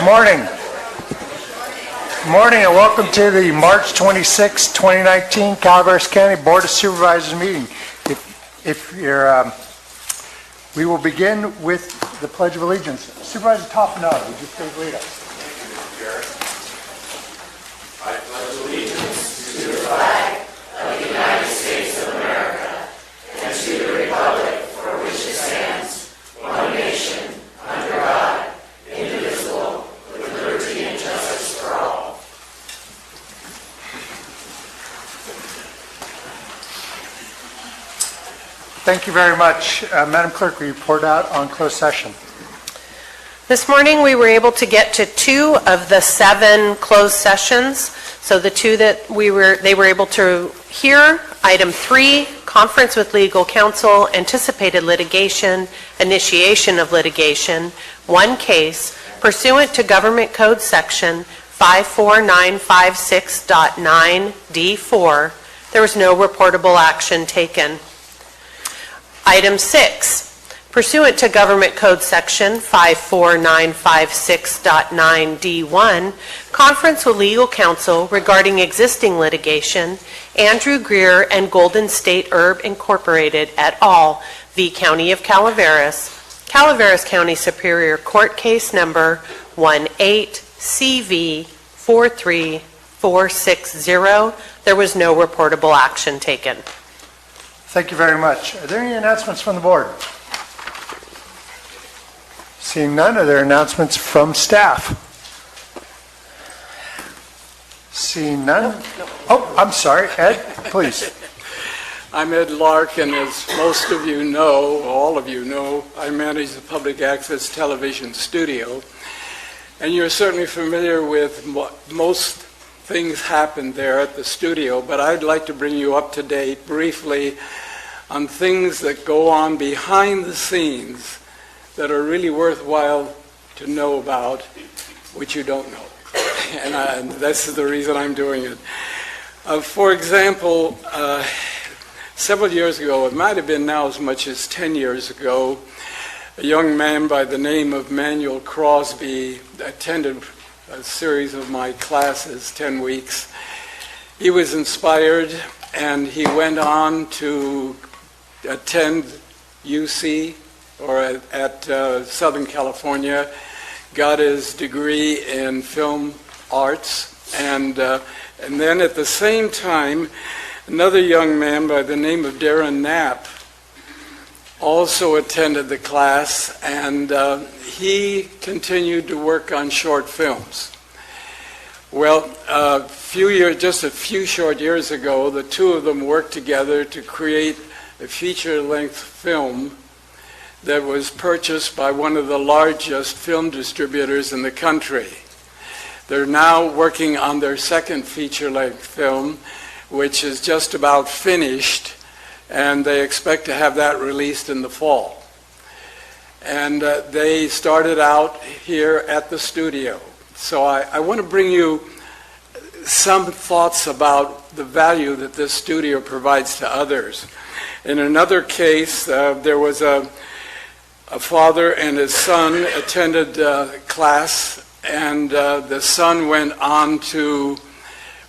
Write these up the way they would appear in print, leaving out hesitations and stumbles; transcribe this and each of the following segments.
Morning. Morning and welcome to the March 26, 2019 Calaveras County Board of Supervisors meeting. We will begin with the Pledge of Allegiance. Supervisor Toffenau, would you please lead us? I pledge allegiance to the flag of the United States of America and to the republic for which it stands, one nation, under God, indivisible, with liberty and justice for all. Thank you very much. Madam Clerk, will you report out on closed session? This morning we were able to get to 2 of the 7 closed sessions. So the 2 that they were able to hear, item 3, conference with legal counsel, anticipated litigation, initiation of litigation, 1 case, pursuant to Government Code Section 54956.9D4, there was no reportable action taken. Item 6, pursuant to Government Code Section 54956.9D1, conference with legal counsel regarding existing litigation, Andrew Greer and Golden State Herb Incorporated et al., v. County of Calaveras, Calaveras County Superior Court Case Number 18CV43460. There was no reportable action taken. Thank you very much. Are there any announcements from the board? Seeing none, are there announcements from staff? Seeing none? Oh, I'm sorry. Ed, please. I'm Ed Lark, and as most of you know, all of you know, I manage the public access television studio. And you're certainly familiar with most things happen there at the studio, but I'd like to bring you up to date briefly on things that go on behind the scenes that are really worthwhile to know about, which you don't know. And this is the reason I'm doing it. For example, several years ago, it might have been now as much as 10 years ago, a young man by the name of Manuel Crosby attended a series of my classes, 10 weeks. He was inspired, and he went on to attend UC, or at Southern California, got his degree in film arts, and then at the same time, another young man by the name of Darren Knapp also attended the class, and he continued to work on short films. Well, just a few short years ago, the two of them worked together to create a feature-length film that was purchased by one of the largest film distributors in the country. They're now working on their second feature-length film, which is just about finished, and they expect to have that released in the fall. And they started out here at the studio. So I want to bring you some thoughts about the value that this studio provides to others. In another case, there was a father and his son attended class, and the son went on to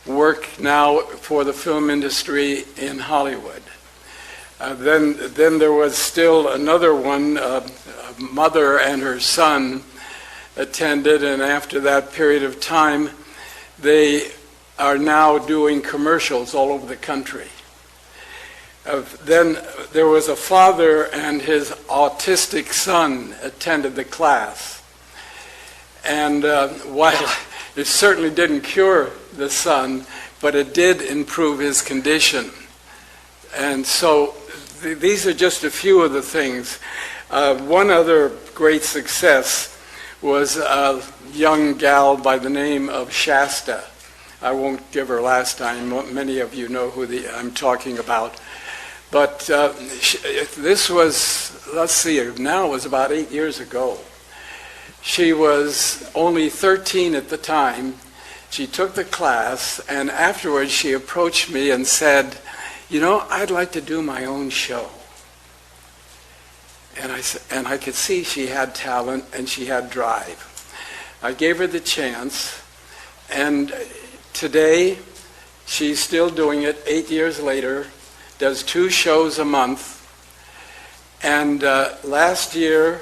work now for the film industry in Hollywood. Then there was still another one, a mother and her son attended, and after that period of time, they are now doing commercials all over the country. Then there was a father and his autistic son attended the class. And while it certainly didn't cure the son, but it did improve his condition. And so these are just a few of the things. One other great success was a young gal by the name of Shasta. I won't give her last time. Many of you know who I'm talking about. But this was, let's see, now it was about 8 years ago. She was only 13 at the time. She took the class, and afterwards she approached me and said, you know, I'd like to do my own show. And I could see she had talent and she had drive. I gave her the chance, and today she's still doing it 8 years later, does 2 shows a month, and last year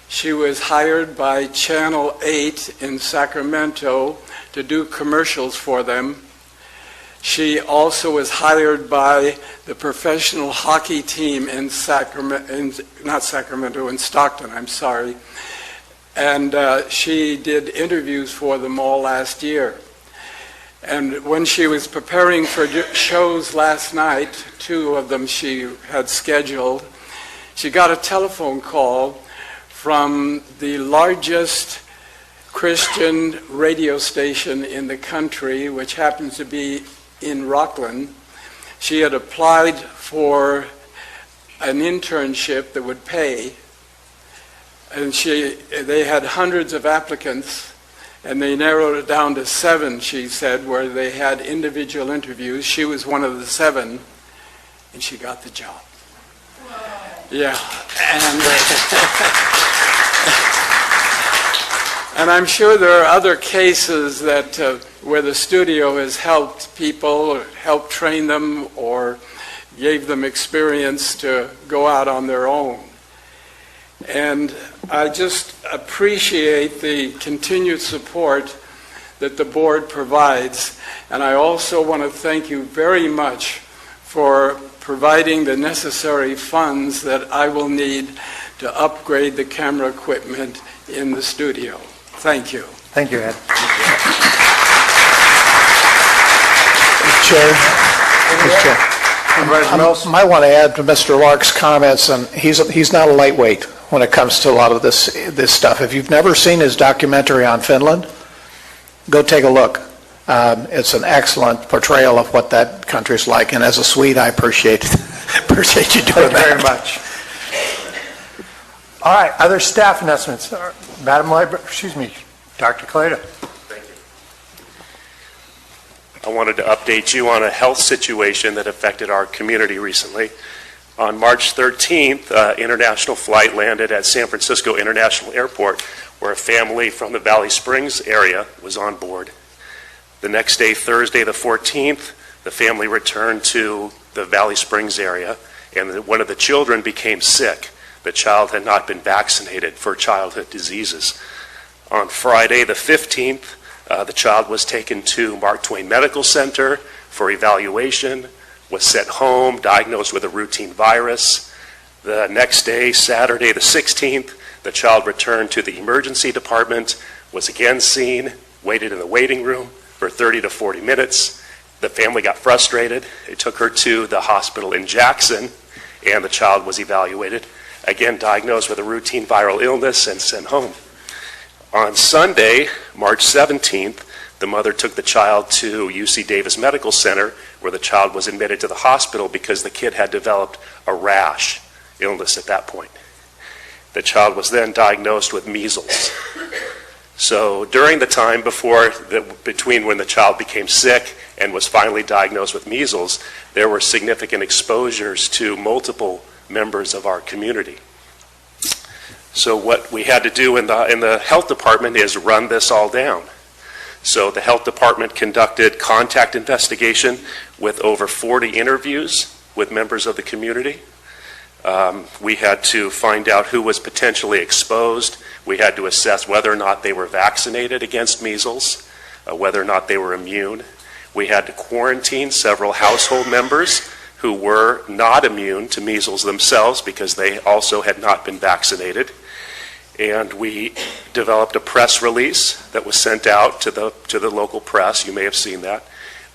she was hired by Channel 8 in Sacramento to do commercials for them. She also was hired by the professional hockey team in Stockton, I'm sorry. And she did interviews for them all last year. And when she was preparing for shows last night, 2 of them she had scheduled, she got a telephone call from the largest Christian radio station in the country, which happens to be in Rockland. She had applied for an internship that would pay, and they had hundreds of applicants, and they narrowed it down to 7, she said, where they had individual interviews. She was one of the 7, and she got the job. Yeah, and I'm sure there are other cases that where the studio has helped people, or helped train them, or gave them experience to go out on their own. And I just appreciate the continued support that the board provides. And I also want to thank you very much for providing the necessary funds that I will need to upgrade the camera equipment in the studio. Thank you. Thank you, Ed. Chair. Supervisor Mills? I might want to add to Mr. Lark's comments, and he's not a lightweight when it comes to a lot of this stuff. If you've never seen his documentary on Finland, go take a look. It's an excellent portrayal of what that country's like, and as a Swede, I appreciate you doing that. Thank you very much. All right, other staff announcements. Madam Library, Dr. Kaleda. Thank you. I wanted to update you on a health situation that affected our community recently. On March 13th, international flight landed at San Francisco International Airport, where a family from the Valley Springs area was on board. The next day, Thursday the 14th, the family returned to the Valley Springs area, and one of the children became sick. The child had not been vaccinated for childhood diseases. On Friday the 15th, the child was taken to Mark Twain Medical Center for evaluation, was sent home, diagnosed with a routine virus. The next day, Saturday the 16th, the child returned to the emergency department, was again seen, waited in the waiting room for 30 to 40 minutes. The family got frustrated. They took her to the hospital in Jackson, and the child was evaluated, again diagnosed with a routine viral illness, and sent home. On Sunday, March 17th, the mother took the child to UC Davis Medical Center, where the child was admitted to the hospital because the kid had developed a rash illness at that point. The child was then diagnosed with measles. So during the time between when the child became sick and was finally diagnosed with measles, there were significant exposures to multiple members of our community. So what we had to do in the health department is run this all down. So the health department conducted contact investigation with over 40 interviews with members of the community. We had to find out who was potentially exposed. We had to assess whether or not they were vaccinated against measles, whether or not they were immune. We had to quarantine several household members who were not immune to measles themselves because they also had not been vaccinated. And we developed a press release that was sent out to the local press. You may have seen that.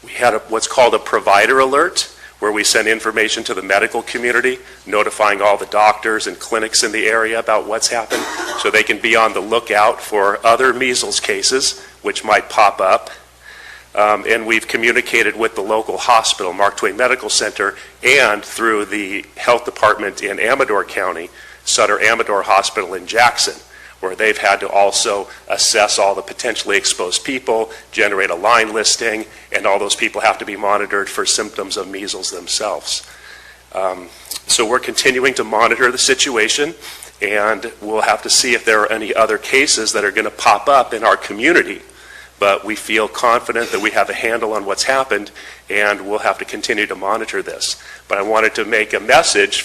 We had what's called a provider alert, where we send information to the medical community, notifying all the doctors and clinics in the area about what's happened, so they can be on the lookout for other measles cases which might pop up. And we've communicated with the local hospital, Mark Twain Medical Center, and through the health department in Amador County, Sutter Amador Hospital in Jackson, where they've had to also assess all the potentially exposed people, generate a line listing, and all those people have to be monitored for symptoms of measles themselves. So we're continuing to monitor the situation, and we'll have to see if there are any other cases that are going to pop up in our community. But we feel confident that we have a handle on what's happened, and we'll have to continue to monitor this. But I wanted to make a message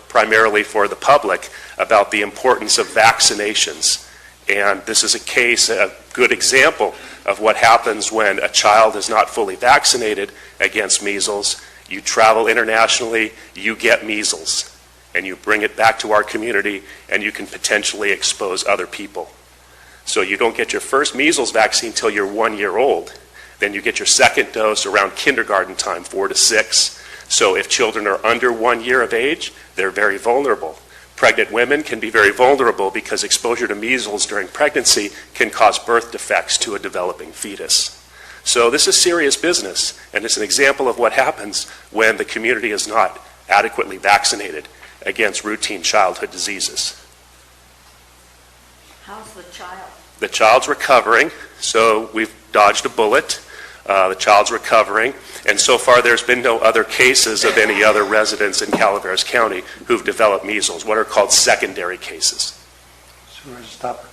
primarily for the public about the importance of vaccinations. And this is a good example of what happens when a child is not fully vaccinated against measles. You travel internationally, you get measles, and you bring it back to our community, and you can potentially expose other people. So you don't get your first measles vaccine till you're 1 year old. Then you get your second dose around kindergarten time, 4 to 6. So if children are under 1 year of age, they're very vulnerable. Pregnant women can be very vulnerable because exposure to measles during pregnancy can cause birth defects to a developing fetus. So this is serious business, and it's an example of what happens when the community is not adequately vaccinated against routine childhood diseases. How's the child? The child's recovering, so we've dodged a bullet. The child's recovering, and so far there's been no other cases of any other residents in Calaveras County who've developed measles, what are called secondary cases. Supervisor Stopper.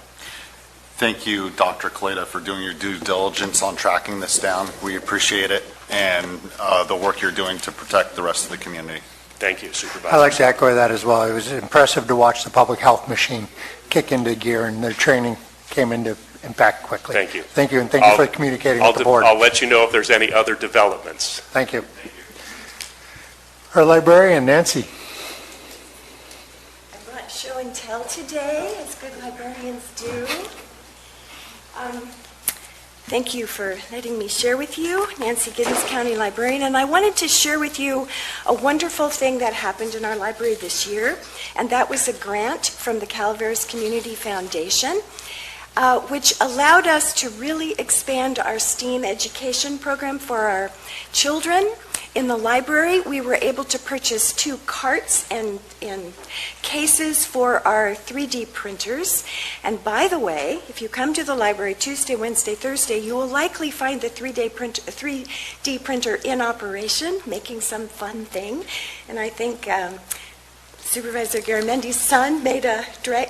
Thank you, Dr. Kaleda, for doing your due diligence on tracking this down. We appreciate it, and the work you're doing to protect the rest of the community. Thank you, Supervisor. I'd like to echo that as well. It was impressive to watch the public health machine kick into gear, and their training came into impact quickly. Thank you. Thank you, and thank you for communicating with the board. I'll let you know if there's any other developments. Thank you. Our librarian, Nancy. I brought show and tell today, as good librarians do. Thank you for letting me share with you, Nancy Giddens, County Librarian, and I wanted to share with you a wonderful thing that happened in our library this year, and that was a grant from the Calaveras Community Foundation, which allowed us to really expand our STEAM education program for our children. In the library, we were able to purchase 2 carts and cases for our 3D printers. And by the way, if you come to the library Tuesday, Wednesday, Thursday, you will likely find the 3D printer in operation, making some fun thing. And I think Supervisor Garamendi's son made a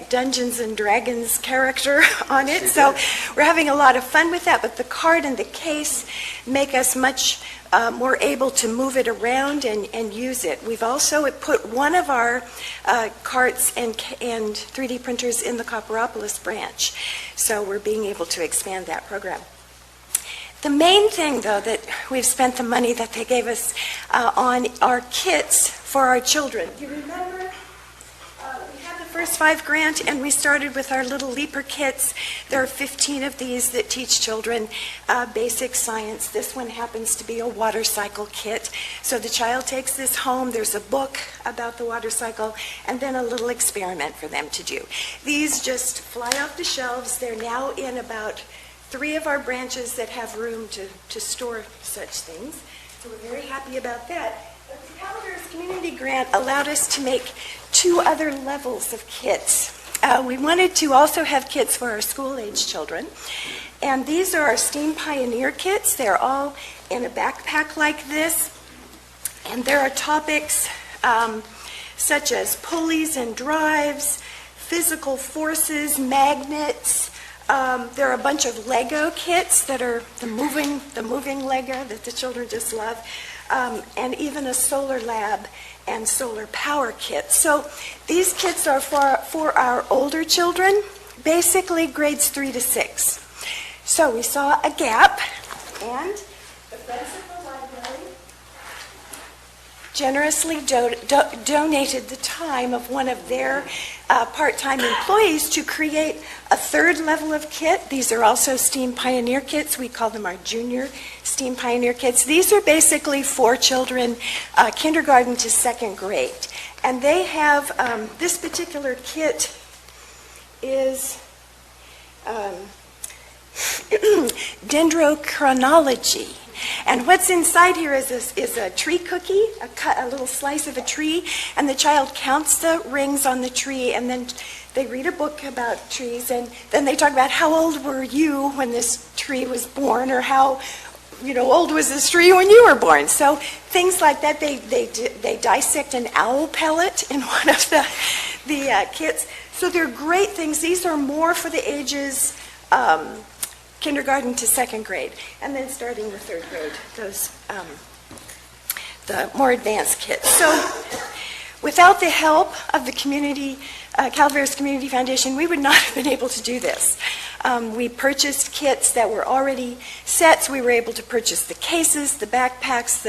Dungeons and Dragons character on it. So we're having a lot of fun with that, but the card and the case make us much more able to move it around and use it. We've also put one of our carts and 3D printers in the Copperopolis branch. So we're being able to expand that program. The main thing, though, that we've spent the money that they gave us on are kits for our children. You remember, we had the First 5 grant, and we started with our little Leaper kits. There are 15 of these that teach children basic science. This one happens to be a water cycle kit. So the child takes this home. There's a book about the water cycle, and then a little experiment for them to do. These just fly off the shelves. They're now in about 3 of our branches that have room to store such things. So we're very happy about that. But the Calaveras Community Grant allowed us to make 2 other levels of kits. We wanted to also have kits for our school-age children. And these are our STEAM Pioneer kits. They're all in a backpack like this. And there are topics such as pulleys and drives, physical forces, magnets. There are a bunch of Lego kits that are the moving Lego that the children just love, and even a solar lab and solar power kit. So these kits are for our older children, basically grades 3 to 6. So we saw a gap, and the Friends of the Library generously donated the time of one of their part-time employees to create a 3rd level of kit. These are also STEAM Pioneer kits. We call them our junior STEAM Pioneer kits. These are basically for children kindergarten to 2nd grade. And they have, this particular kit is dendrochronology. And what's inside here is a tree cookie, a little slice of a tree, and the child counts the rings on the tree, and then they read a book about trees, and then they talk about how old were you when this tree was born, or how old was this tree when you were born. So things like that. They dissect an owl pellet in one of the kits. So they're great things. These are more for the ages kindergarten to second grade, and then starting with third grade, those the more advanced kits. So without the help of the community, Calaveras Community Foundation, we would not have been able to do this. We purchased kits that were already set, so we were able to purchase the cases, the backpacks,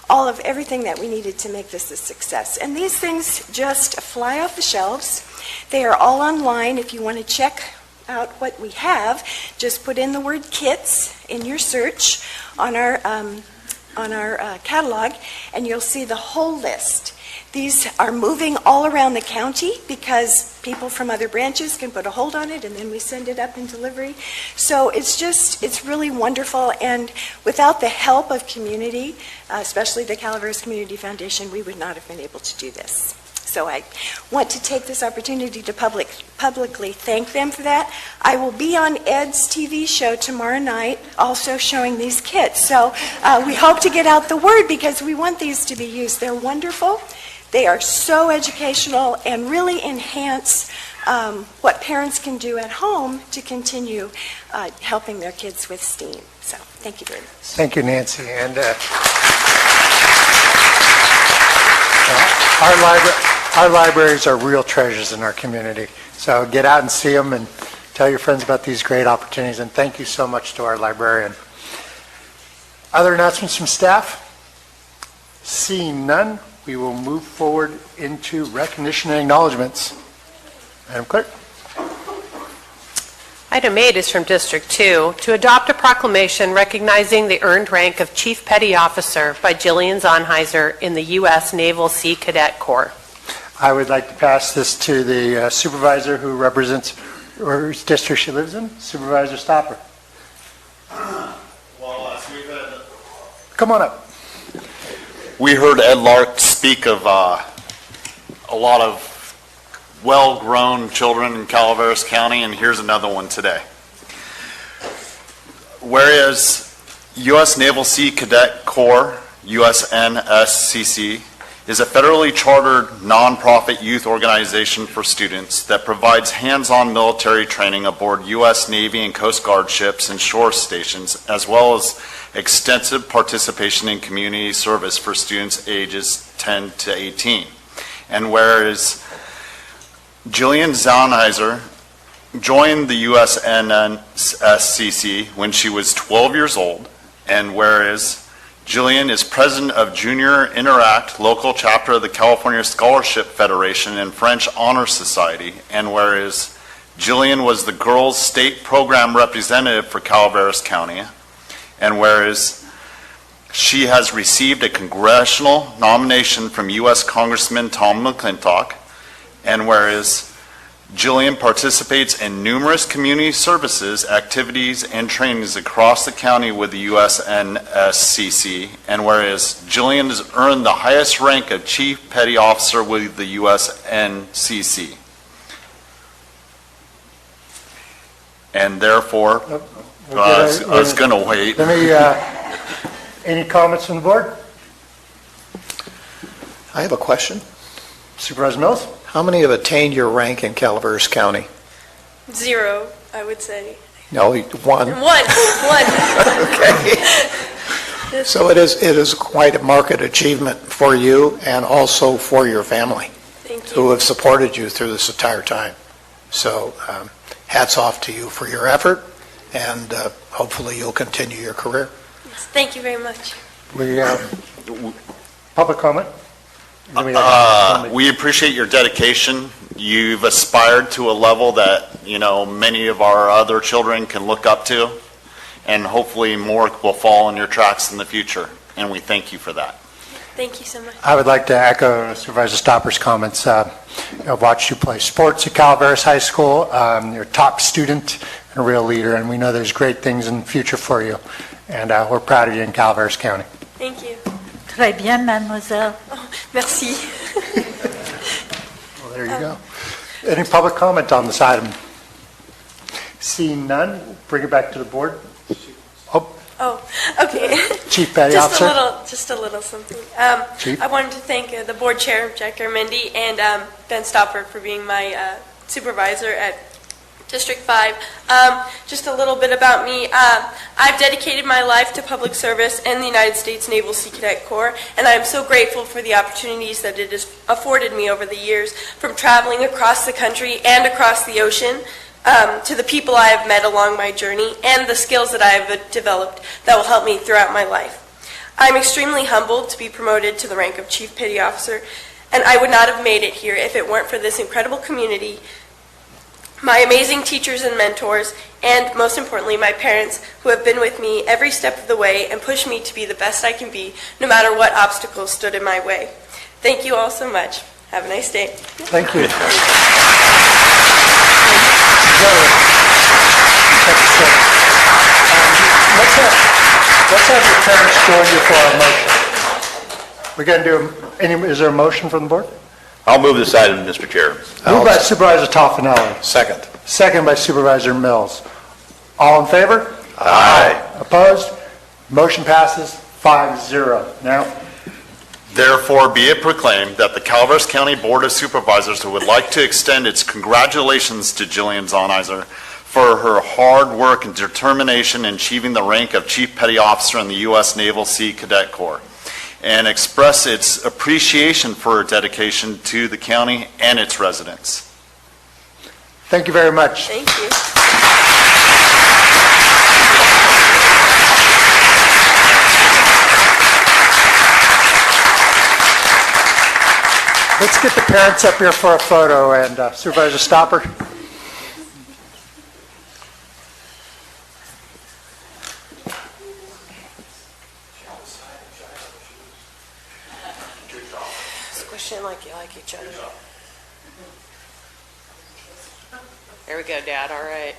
all of everything that we needed to make this a success. And these things just fly off the shelves. They are all online. If you want to check out what we have, just put in the word kits in your search on our catalog, and you'll see the whole list. These are moving all around the county because people from other branches can put a hold on it, and then we send it up in delivery. So it's really wonderful, and without the help of community, especially the Calaveras Community Foundation, we would not have been able to do this. So I want to take this opportunity to publicly thank them for that. I will be on Ed's TV show tomorrow night also showing these kits. So we hope to get out the word because we want these to be used. They're wonderful. They are so educational and really enhance what parents can do at home to continue helping their kids with STEAM. So thank you very much. Thank you, Nancy. And our libraries are real treasures in our community. So get out and see them and tell your friends about these great opportunities. And thank you so much to our librarian. Other announcements from staff? Seeing none, we will move forward into recognition and acknowledgements. Madam Clerk. Item 8 is from District 2, to adopt a proclamation recognizing the earned rank of Chief Petty Officer by Jillian Zonheiser in the U.S. Naval Sea Cadet Corps. I would like to pass this to the supervisor who represents whose district she lives in, Supervisor Stopper. Come on up. We heard Ed Lark speak of a lot of well-grown children in Calaveras County, and here's another one today. Whereas U.S. Naval Sea Cadet Corps, USNSCC, is a federally chartered nonprofit youth organization for students that provides hands-on military training aboard U.S. Navy and Coast Guard ships and shore stations, as well as extensive participation in community service for students ages 10 to 18. And whereas Jillian Zonheiser joined the USNSCC when she was 12 years old, and whereas Jillian is president of Junior Interact, local chapter of the California Scholarship Federation and French Honor Society, and whereas Jillian was the girls' state program representative for Calaveras County, and whereas she has received a congressional nomination from U.S. Congressman Tom McClintock, and whereas Jillian participates in numerous community services, activities, and trainings across the county with the USNSCC, and whereas Jillian has earned the highest rank of Chief Petty Officer with the USNCC. And therefore, I was going to wait. Let me, any comments from the board? I have a question. Supervisor Mills? How many have attained your rank in Calaveras County? 0, I would say. No, one. One. Okay. So it is quite a marked achievement for you and also for your family, Thank who you. have supported you through this entire time. So hats off to you for your effort, and hopefully you'll continue your career. Yes, thank you very much. We public comment? We appreciate your dedication. You've aspired to a level that, many of our other children can look up to, and hopefully more will fall in your tracks in the future, and we thank you for that. Thank you so much. I would like to echo Supervisor Stopper's comments. I've watched you play sports at Calaveras High School. You're a top student and a real leader, and we know there's great things in the future for you, and we're proud of you in Calaveras County. Thank you. Très bien, mademoiselle. Oh, merci. Well, there you go. Any public comment on this item? Seeing none, bring it back to the board. Oh, okay. Chief Petty Officer. Just a little something. Chief. I wanted to thank the board chair, Jack Garamendi, and Ben Stopper for being my supervisor at District 5. Just a little bit about me. I've dedicated my life to public service in the United States Naval Sea Cadet Corps, and I am so grateful for the opportunities that it has afforded me over the years, from traveling across the country and across the ocean, to the people I have met along my journey, and the skills that I have developed that will help me throughout my life. I'm extremely humbled to be promoted to the rank of Chief Petty Officer, and I would not have made it here if it weren't for this incredible community, my amazing teachers and mentors, and most importantly, my parents, who have been with me every step of the way and pushed me to be the best I can be, no matter what obstacles stood in my way. Thank you all so much. Have a nice day. Thank you. Let's have your parents join you for our motion. We're going to do, is there a motion from the board? I'll move this item, Mr. Chair. Moved by Supervisor Toffenelli. Second. Second by Supervisor Mills. All in favor? Aye. Opposed? Motion passes 5-0. Now, Therefore, be it proclaimed that the Calaveras County Board of Supervisors would like to extend its congratulations to Jillian Zonizer for her hard work and determination in achieving the rank of Chief Petty Officer in the U.S. Naval Sea Cadet Corps, and express its appreciation for her dedication to the county and its residents. thank you very much. Thank you. Let's get the parents up here for a photo, and Supervisor Stopper. Squish in like you like each other. There we go, Dad. All right.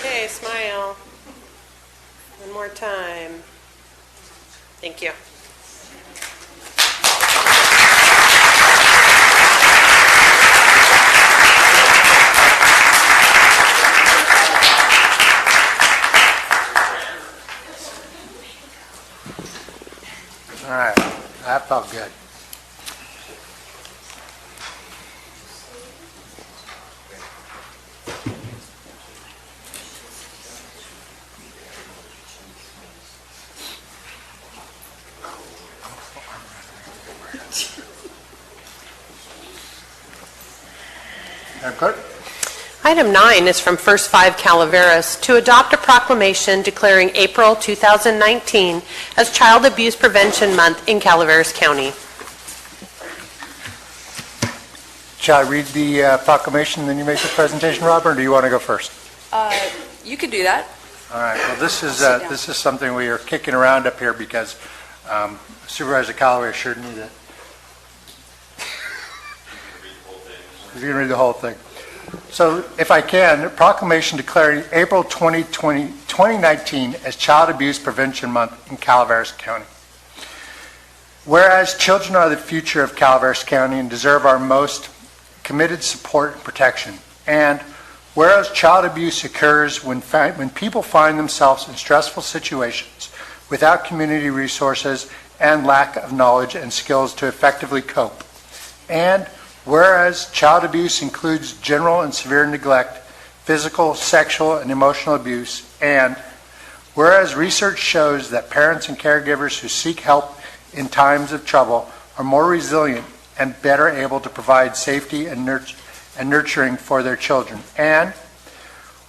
Okay, smile. One more time. Thank you. All right, that felt good. Madam Clerk? Item 9 is from First 5 Calaveras to adopt a proclamation declaring April 2019 as Child Abuse Prevention Month in Calaveras County. Shall I read the proclamation, then you make the presentation, Robert, or do you want to go first? You could do that. All right, well, this is something we are kicking around up here because Supervisor Callaway assured me that. You're going to read the whole thing. So, if I can, a proclamation declaring April 2019 as Child Abuse Prevention Month in Calaveras County. Whereas children are the future of Calaveras County and deserve our most committed support and protection, and whereas child abuse occurs when people find themselves in stressful situations without community resources and lack of knowledge and skills to effectively cope, and whereas child abuse includes general and severe neglect, physical, sexual, and emotional abuse, and whereas research shows that parents and caregivers who seek help in times of trouble are more resilient and better able to provide safety and nurturing for their children, and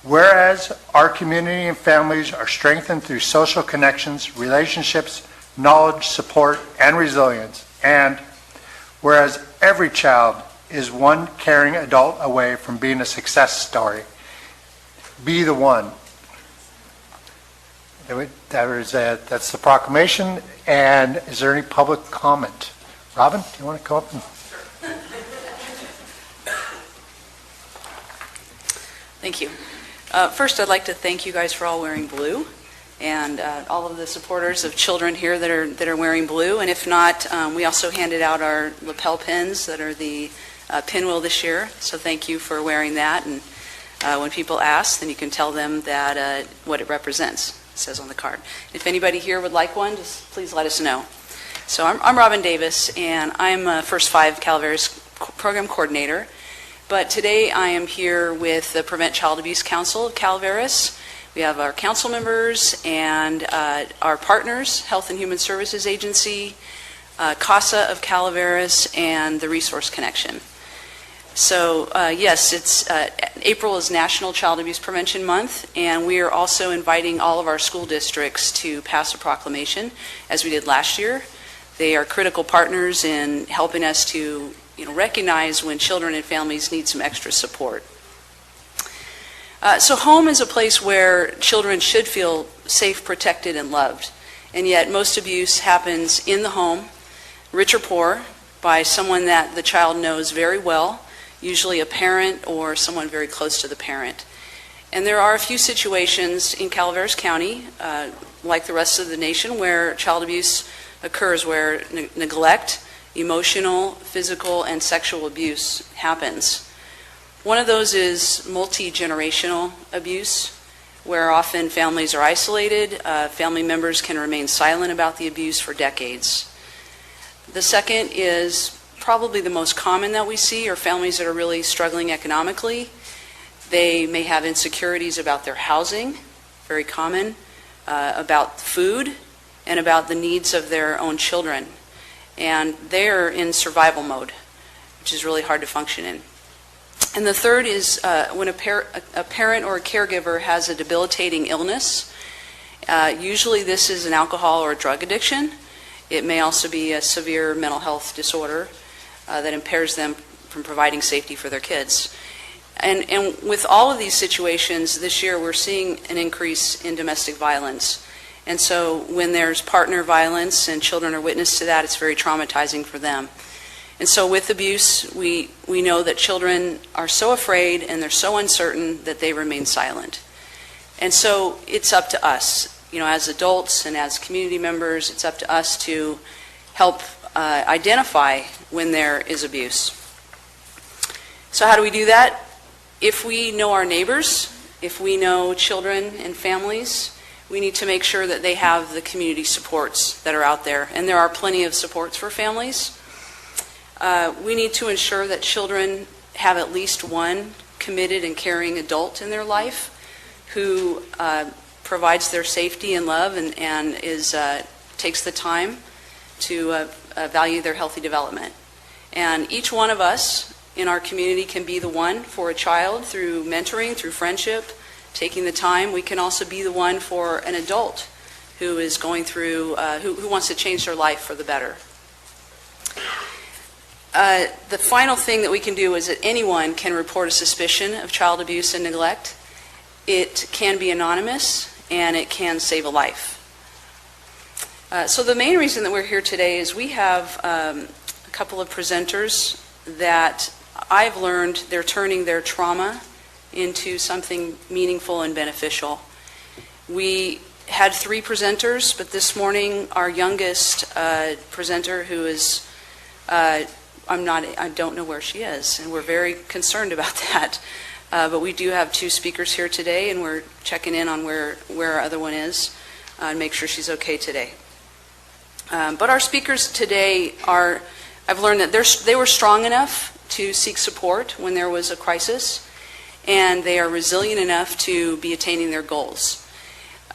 whereas our community and families are strengthened through social connections, relationships, knowledge, support, and resilience, and whereas every child is one caring adult away from being a success story. Be the one. That's the proclamation. And is there any public comment? Robin, do you want to come up? Thank you. First, I'd like to thank you guys for all wearing blue, and all of the supporters of children here that are wearing blue. And if not, we also handed out our lapel pins that are the pinwheel this year. So thank you for wearing that. And when people ask, then you can tell them that what it represents. It says on the card. If anybody here would like one, just please let us know. So I'm Robin Davis, and I'm First 5 Calaveras Program Coordinator. But today I am here with the Prevent Child Abuse Council of Calaveras. We have our council members and our partners, Health and Human Services Agency, CASA of Calaveras, and the Resource Connection. So yes, April is National Child Abuse Prevention Month, and we are also inviting all of our school districts to pass a proclamation, as we did last year. They are critical partners in helping us to recognize when children and families need some extra support. So home is a place where children should feel safe, protected, and loved. And yet most abuse happens in the home, rich or poor, by someone that the child knows very well, usually a parent or someone very close to the parent. And there are a few situations in Calaveras County, like the rest of the nation, where child abuse occurs, where neglect, emotional, physical, and sexual abuse happens. One of those is multi-generational abuse, where often families are isolated. Family members can remain silent about the abuse for decades. The second is probably the most common that we see are families that are really struggling economically. They may have insecurities about their housing, very common, about food, and about the needs of their own children. And they're in survival mode, which is really hard to function in. And the third is when a parent or a caregiver has a debilitating illness. Usually this is an alcohol or a drug addiction. It may also be a severe mental health disorder that impairs them from providing safety for their kids. And with all of these situations this year, we're seeing an increase in domestic violence. And so when there's partner violence and children are witness to that, it's very traumatizing for them. And so with abuse, we know that children are so afraid and they're so uncertain that they remain silent. And so it's up to us, as adults and as community members, it's up to us to help identify when there is abuse. So how do we do that? If we know our neighbors, if we know children and families, we need to make sure that they have the community supports that are out there. And there are plenty of supports for families. We need to ensure that children have at least one committed and caring adult in their life who provides their safety and love and takes the time to value their healthy development. And each one of us in our community can be the one for a child through mentoring, through friendship, taking the time. We can also be the one for an adult who is going through, who wants to change their life for the better. The final thing that we can do is that anyone can report a suspicion of child abuse and neglect. It can be anonymous and it can save a life. So the main reason that we're here today is we have a couple of presenters that I've learned they're turning their trauma into something meaningful and beneficial. We had 3 presenters, but this morning our youngest presenter, who is I don't know where she is, and we're very concerned about that. But we do have 2 speakers here today, and we're checking in on where our other one is and make sure she's okay today. But our speakers today I've learned that they were strong enough to seek support when there was a crisis, and they are resilient enough to be attaining their goals.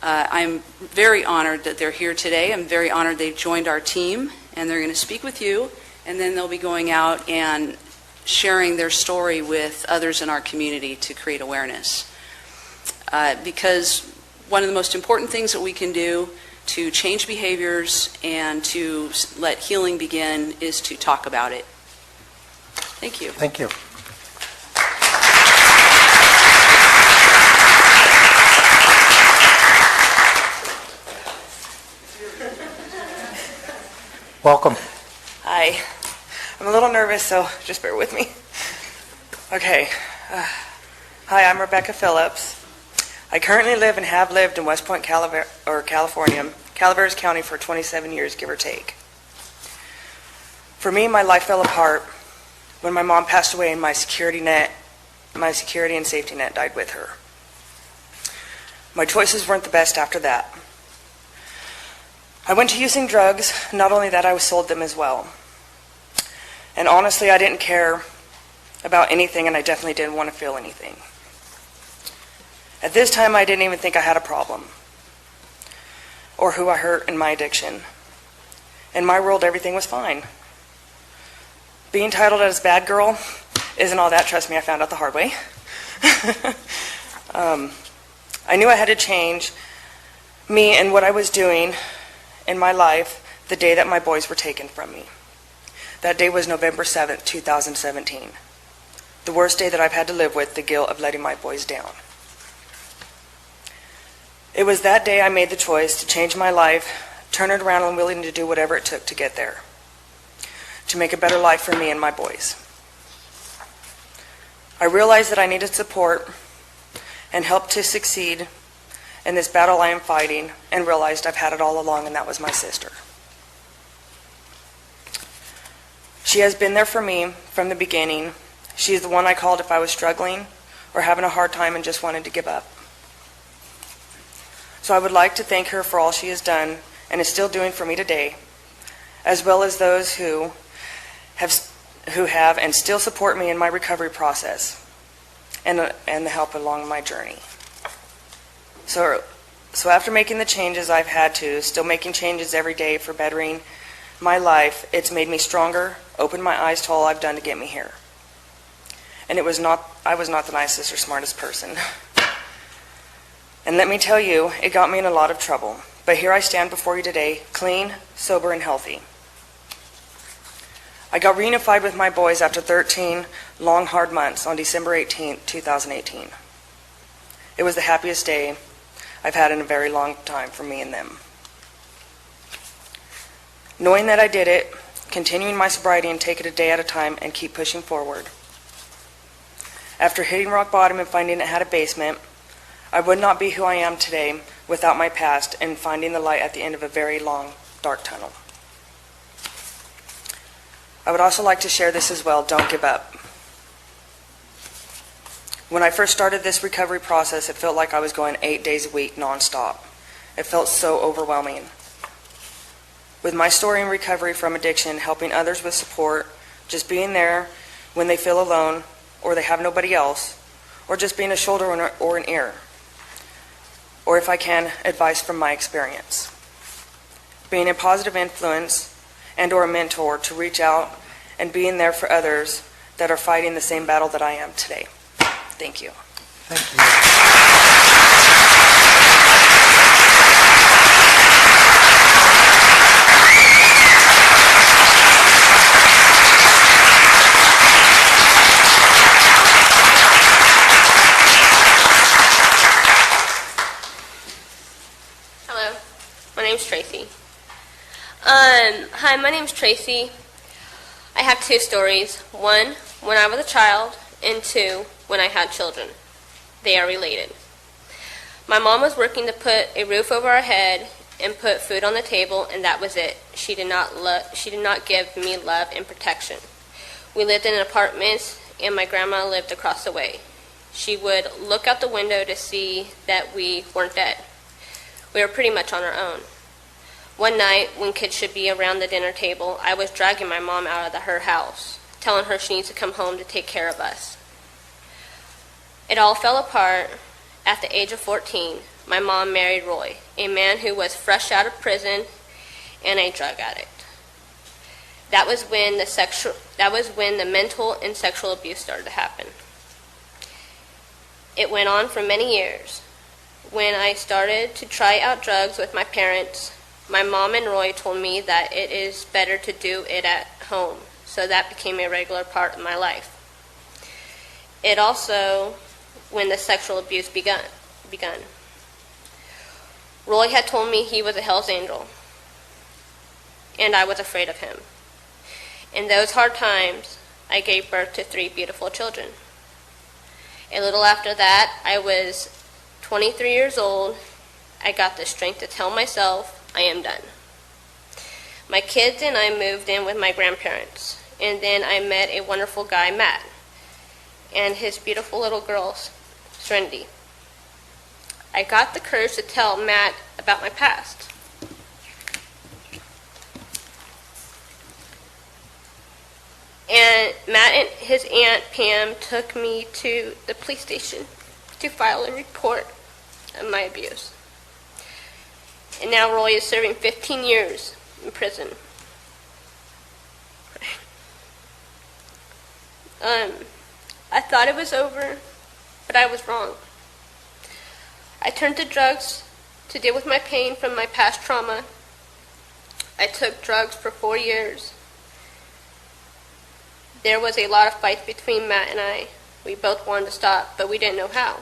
I'm very honored that they're here today. I'm very honored they've joined our team, and they're going to speak with you, and then they'll be going out and sharing their story with others in our community to create awareness. Because one of the most important things that we can do to change behaviors and to let healing begin is to talk about it. Thank you. Thank you. Welcome. Hi. I'm a little nervous, so just bear with me. Okay. Hi, I'm Rebecca Phillips. I currently live and have lived in West Point, California, Calaveras County for 27 years, give or take. For me, my life fell apart when my mom passed away and my security and safety net died with her. My choices weren't the best after that. I went to using drugs. Not only that, I was sold them as well. And honestly, I didn't care about anything, and I definitely didn't want to feel anything. At this time, I didn't even think I had a problem or who I hurt in my addiction. In my world, everything was fine. Being titled as bad girl isn't all that. Trust me, I found out the hard way. I knew I had to change me and what I was doing in my life the day that my boys were taken from me. That day was November 7th, 2017. The worst day that I've had to live with the guilt of letting my boys down. It was that day I made the choice to change my life, turn it around, and willing to do whatever it took to get there, to make a better life for me and my boys. I realized that I needed support and help to succeed in this battle I am fighting, and realized I've had it all along, and that was my sister. She has been there for me from the beginning. She is the one I called if I was struggling or having a hard time and just wanted to give up. So I would like to thank her for all she has done and is still doing for me today, as well as those who have and still support me in my recovery process and the help along my journey. So after making the changes I've had to, still making changes every day for bettering my life, it's made me stronger, opened my eyes to all I've done to get me here. And I was not the nicest or smartest person. And let me tell you, it got me in a lot of trouble. But here I stand before you today, clean, sober, and healthy. I got reunified with my boys after 13 long, hard months on December 18th, 2018. It was the happiest day I've had in a very long time for me and them. Knowing that I did it, continuing my sobriety and take it a day at a time and keep pushing forward. After hitting rock bottom and finding it had a basement, I would not be who I am today without my past and finding the light at the end of a very long, dark tunnel. I would also like to share this as well. Don't give up. When I first started this recovery process, it felt like I was going 8 days a week nonstop. It felt so overwhelming. With my story in recovery from addiction, helping others with support, just being there when they feel alone or they have nobody else, or just being a shoulder or an ear, or if I can, advice from my experience. Being a positive influence and or a mentor to reach out and being there for others that are fighting the same battle that I am today. Thank you. Thank you. Hello, my name's Tracy. Hi, my name's Tracy. I have two stories. One, when I was a child, and two, when I had children. They are related. My mom was working to put a roof over our head and put food on the table, and that was it. She did not give me love and protection. We lived in apartments, and my grandma lived across the way. She would look out the window to see that we weren't dead. We were pretty much on our own. One night, when kids should be around the dinner table, I was dragging my mom out of her house, telling her she needs to come home to take care of us. It all fell apart at the age of 14. My mom married Roy, a man who was fresh out of prison and a drug addict. That was when the mental and sexual abuse started to happen. It went on for many years. When I started to try out drugs with my parents, my mom and Roy told me that it is better to do it at home, so that became a regular part of my life. It also, when the sexual abuse begun. Roy had told me he was a Hell's Angel, and I was afraid of him. In those hard times, I gave birth to 3 beautiful children. A little after that, I was 23 years old. I got the strength to tell myself, I am done. My kids and I moved in with my grandparents, and then I met a wonderful guy, Matt, and his beautiful little girl, Serenity. I got the courage to tell Matt about my past. And Matt and his aunt Pam took me to the police station to file a report of my abuse. And now Roy is serving 15 years in prison. I thought it was over, but I was wrong. I turned to drugs to deal with my pain from my past trauma. I took drugs for 4 years. There was a lot of fights between Matt and I. We both wanted to stop, but we didn't know how.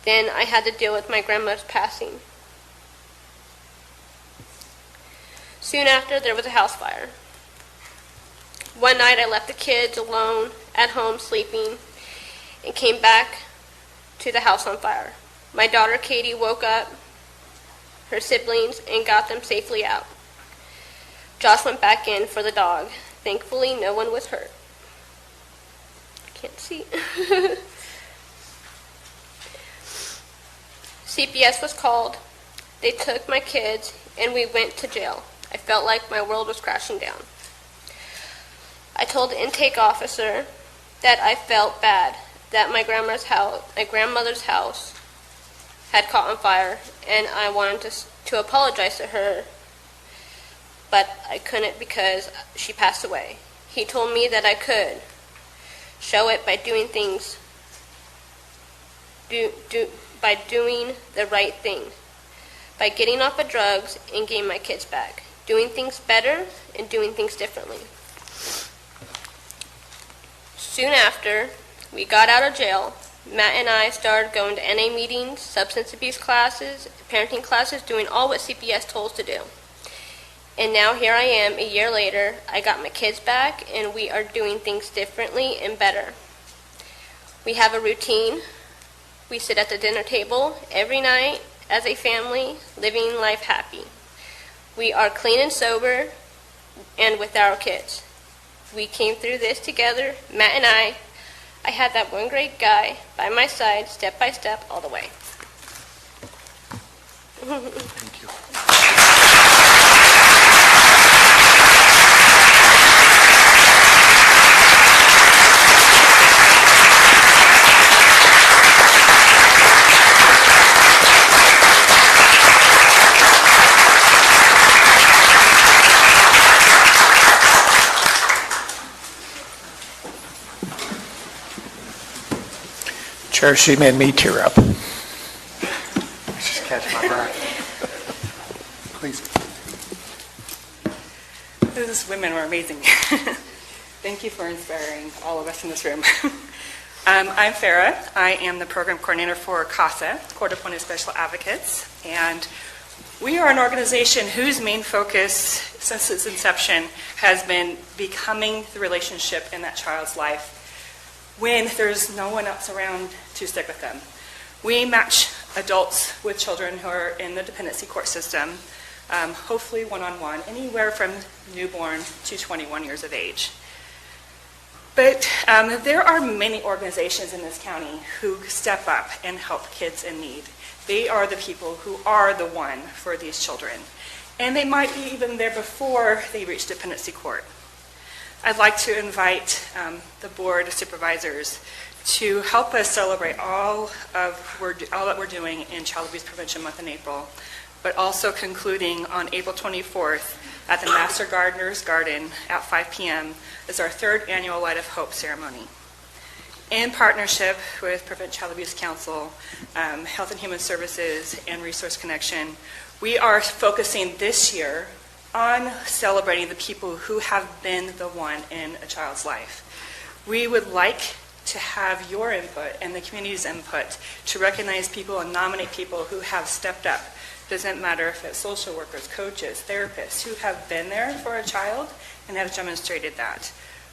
Then I had to deal with my grandmother's passing. Soon after, there was a house fire. One night I left the kids alone at home sleeping and came back to the house on fire. My daughter Katie woke up her siblings and got them safely out. Josh went back in for the dog. Thankfully, no one was hurt. I can't see. CPS was called. They took my kids and we went to jail. I felt like my world was crashing down. I told the intake officer that I felt bad that my grandmother's house had caught on fire, and I wanted to apologize to her, but I couldn't because she passed away. He told me that I could show it by doing things, by doing the right thing, by getting off of drugs and getting my kids back, doing things better and doing things differently. Soon after we got out of jail, Matt and I started going to NA meetings, substance abuse classes, parenting classes, doing all what CPS told us to do. And now here I am, a year later. I got my kids back, and we are doing things differently and better. We have a routine. We sit at the dinner table every night as a family, living life happy. We are clean and sober, and with our kids. We came through this together, Matt and I. I had that one great guy by my side, step by step, all the way. Thank you. Chair, she made me tear up. Just catch my breath. Please. These women were amazing. Thank you for inspiring all of us in this room. I'm Farah. I am the program coordinator for CASA, Court Appointed Special Advocates, and we are an organization whose main focus since its inception has been becoming the relationship in that child's life when there's no one else around to stick with them. We match adults with children who are in the dependency court system, hopefully one-on-one, anywhere from newborn to 21 years of age. But there are many organizations in this county who step up and help kids in need. They are the people who are the one for these children. And they might be even there before they reach dependency court. I'd like to invite the board of supervisors to help us celebrate all that we're doing in Child Abuse Prevention Month in April, but also concluding on April 24th at the Master Gardener's Garden at 5 p.m. is our third annual Light of Hope ceremony. In partnership with Prevent Child Abuse Council, Health and Human Services, and Resource Connection, we are focusing this year on celebrating the people who have been the one in a child's life. We would like to have your input and the community's input to recognize people and nominate people who have stepped up. Doesn't matter if it's social workers, coaches, therapists who have been there for a child and have demonstrated that.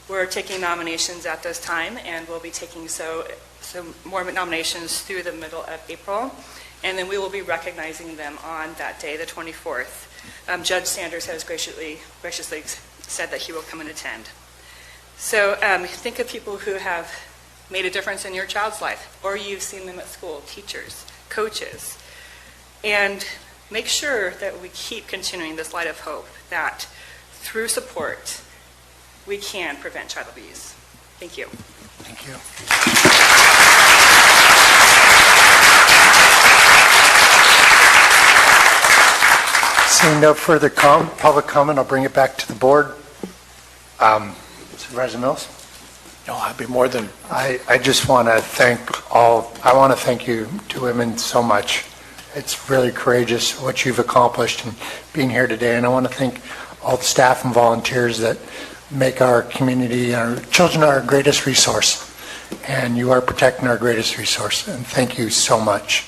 We're taking nominations at this time, and we'll be taking some more nominations through the middle of April, and then we will be recognizing them on that day, the 24th. Judge Sanders has graciously said that he will come and attend. So think of people who have made a difference in your child's life, or you've seen them at school, teachers, coaches, and make sure that we keep continuing this light of hope, that through support, we can prevent child abuse. Thank you. Thank you. Seeing no further public comment, I'll bring it back to the board. Supervisor Mills? No, I'd be more than, I just want to thank you two women so much. It's really courageous what you've accomplished in being here today, and I want to thank all the staff and volunteers that make our community, our children our greatest resource, and you are protecting our greatest resource, and thank you so much.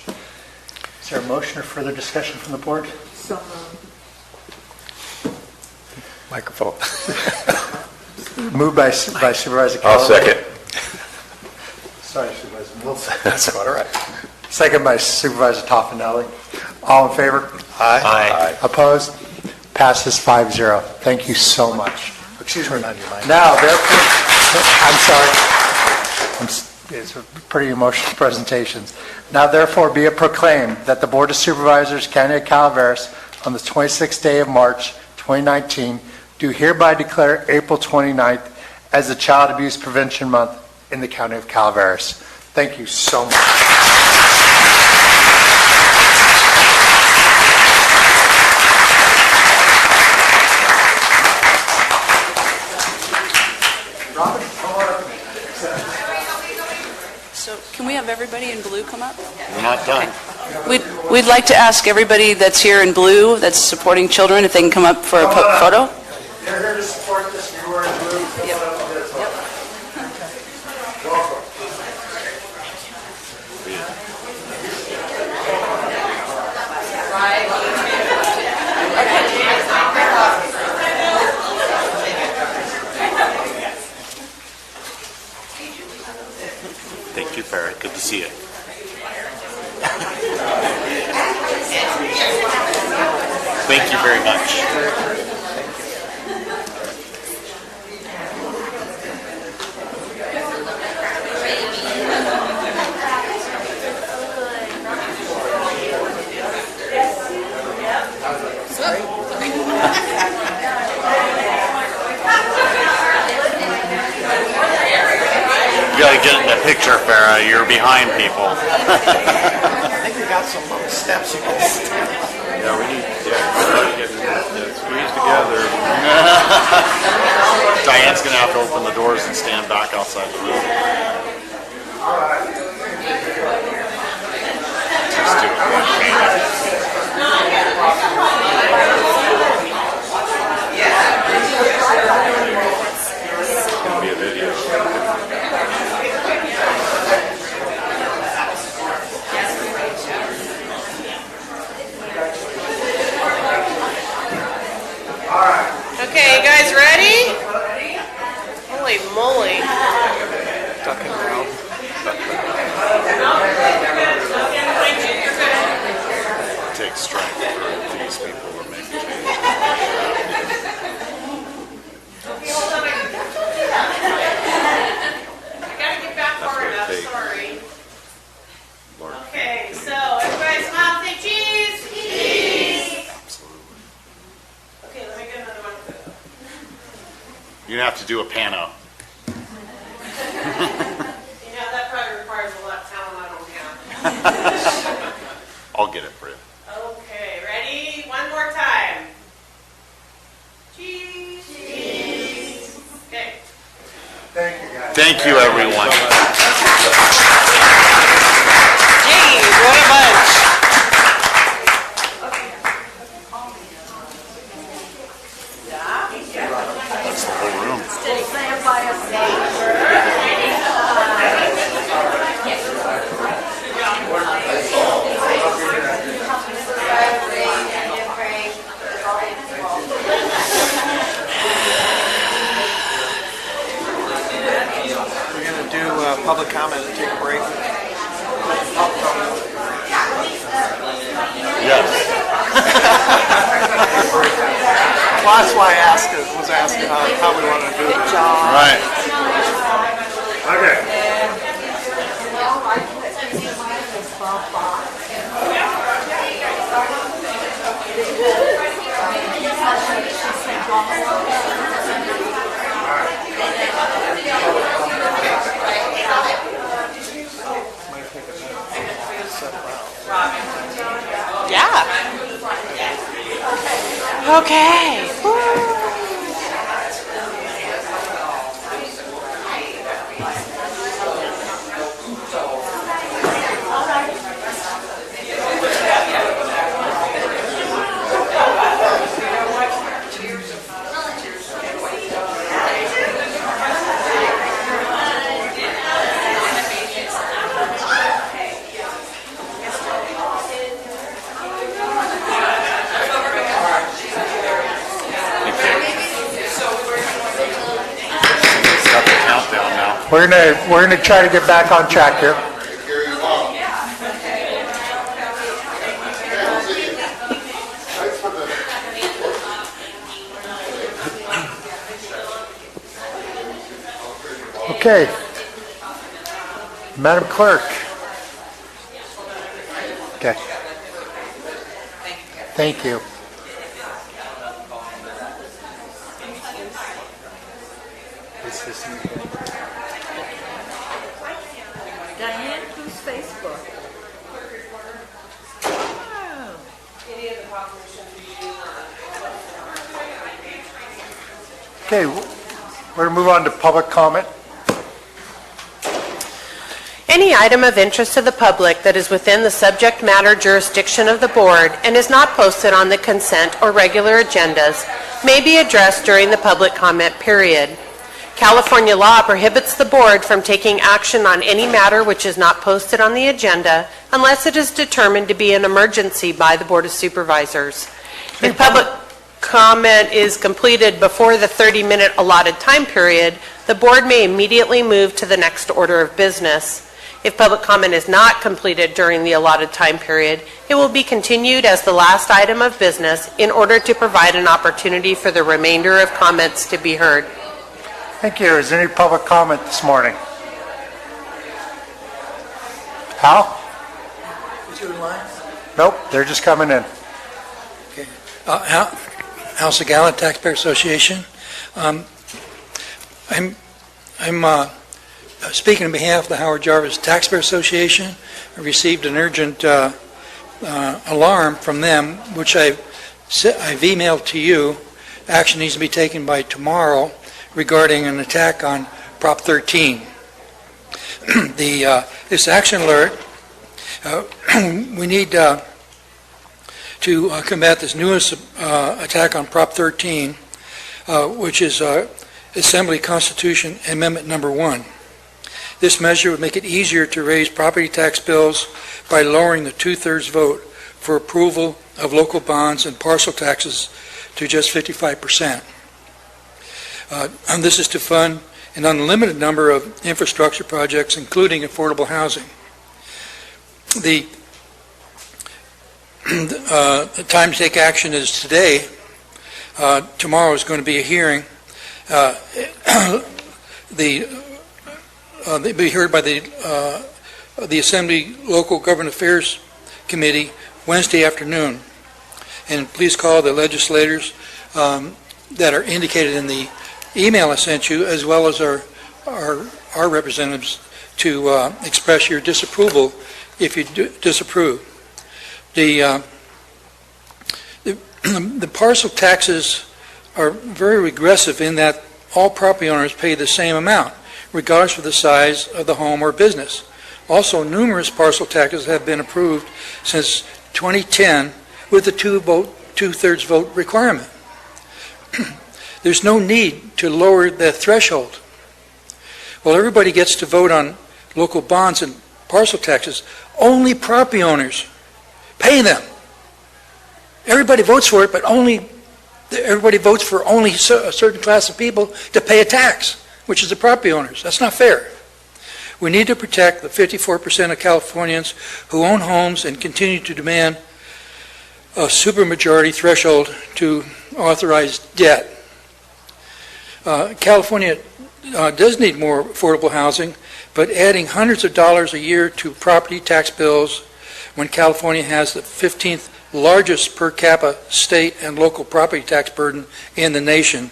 Is there a motion or further discussion from the board? microphone. Moved by Supervisor Calaveras. I'll second. Sorry, Supervisor Mills. That's about all right. Second by Supervisor Toffenelli. All in favor? Aye. Opposed? Passes 5-0. Thank you so much. Excuse me, on your mind. Now, therefore, I'm sorry. It's a pretty emotional presentations. Now, therefore, be it proclaimed that the Board of Supervisors, County of Calaveras, on the 26th day of March, 2019, do hereby declare April 29th as the Child Abuse Prevention Month in the County of Calaveras. Thank you so much. So can we have everybody in blue come up? We're not done. We'd like to ask everybody that's here in blue, that's supporting children, if they can come up for a photo. They're here to support this. You are in blue. Welcome. Thank you, Farrah. Good to see you. Thank you very much. You gotta get in the picture, Farrah. You're behind people. I think we got some little steps you can step. Yeah, we need everybody getting squeezed together. Diane's gonna have to open the doors and stand back outside the room. Just do it. It's gonna be a video. Okay, you guys ready? Holy moly. It takes strength for these people to make change. I gotta get back far enough, sorry. Okay, so everybody's mouth say cheese. Cheese. Absolutely. Okay, let me get another one. You're gonna have to do a pano. You know, that probably requires a lot of talent I don't have. I'll get it for you. Okay, ready? One more time. Cheese. Cheese. Okay. Thank you, guys. Thank you, everyone. Geez, what a bunch. That's the whole room. We're going to do public comment and take a break. Yes. Well, that's why I was asking how we want to do it. Right. Okay. Okay. Got the countdown now. We're gonna try to get back on track here. Okay. Madam Clerk. Okay. Thank you. Diane, who's Facebook? Oh. Okay, we're going to move on to public comment. Any item of interest to the public that is within the subject matter jurisdiction of the board and is not posted on the consent or regular agendas may be addressed during the public comment period. California law prohibits the board from taking action on any matter which is not posted on the agenda unless it is determined to be an emergency by the Board of Supervisors. If public comment is completed before the 30-minute allotted time period, the board may immediately move to the next order of business. If public comment is not completed during the allotted time period, it will be continued as the last item of business in order to provide an opportunity for the remainder of comments to be heard. Thank you. Is there any public comment this morning? Hal? Is your line? Nope, they're just coming in. Okay. House of Gallant Taxpayer Association. I'm speaking on behalf of the Howard Jarvis Taxpayer Association. I received an urgent alarm from them, which I've emailed to you. Action needs to be taken by tomorrow regarding an attack on Prop 13. This action alert, we need to combat this newest attack on Prop 13, which is Assembly Constitution Amendment Number 1. This measure would make it easier to raise property tax bills by lowering the two-thirds vote for approval of local bonds and parcel taxes to just 55%. And this is to fund an unlimited number of infrastructure projects, including affordable housing. The time to take action is today. Tomorrow is going to be a hearing. They'll be heard by the Assembly Local Government Affairs Committee Wednesday afternoon. And please call the legislators that are indicated in the email I sent you, as well as our representatives, to express your disapproval if you disapprove. The parcel taxes are very regressive in that all property owners pay the same amount, regardless of the size of the home or business. Also, numerous parcel taxes have been approved since 2010 with the two-thirds vote requirement. There's no need to lower the threshold. Well, everybody gets to vote on local bonds and parcel taxes. Only property owners pay them. Everybody votes for it, but everybody votes for only a certain class of people to pay a tax, which is the property owners. That's not fair. We need to protect the 54% of Californians who own homes and continue to demand a supermajority threshold to authorize debt. California does need more affordable housing, but adding hundreds of dollars a year to property tax bills when California has the 15th largest per capita state and local property tax burden in the nation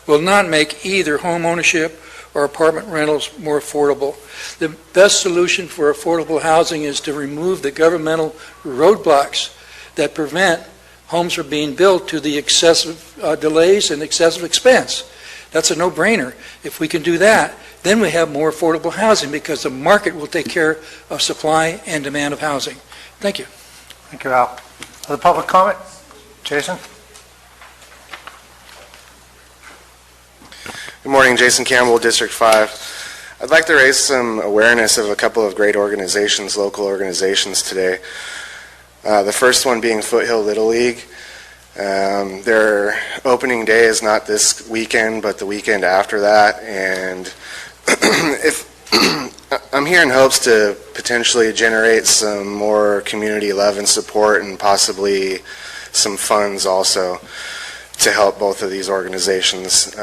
will not make either home ownership or apartment rentals more affordable. The best solution for affordable housing is to remove the governmental roadblocks that prevent homes are being built to the excessive delays and excessive expense. That's a no-brainer. If we can do that, then we have more affordable housing because the market will take care of supply and demand of housing. Thank you. Thank you, Al. Other public comment? Jason? Good morning, Jason Campbell, District 5. I'd like to raise some awareness of a couple of great organizations, local organizations today. The first one being Foothill Little League. Their opening day is not this weekend, but the weekend after that. And if I'm here in hopes to potentially generate some more community love and support and possibly some funds also to help both of these organizations.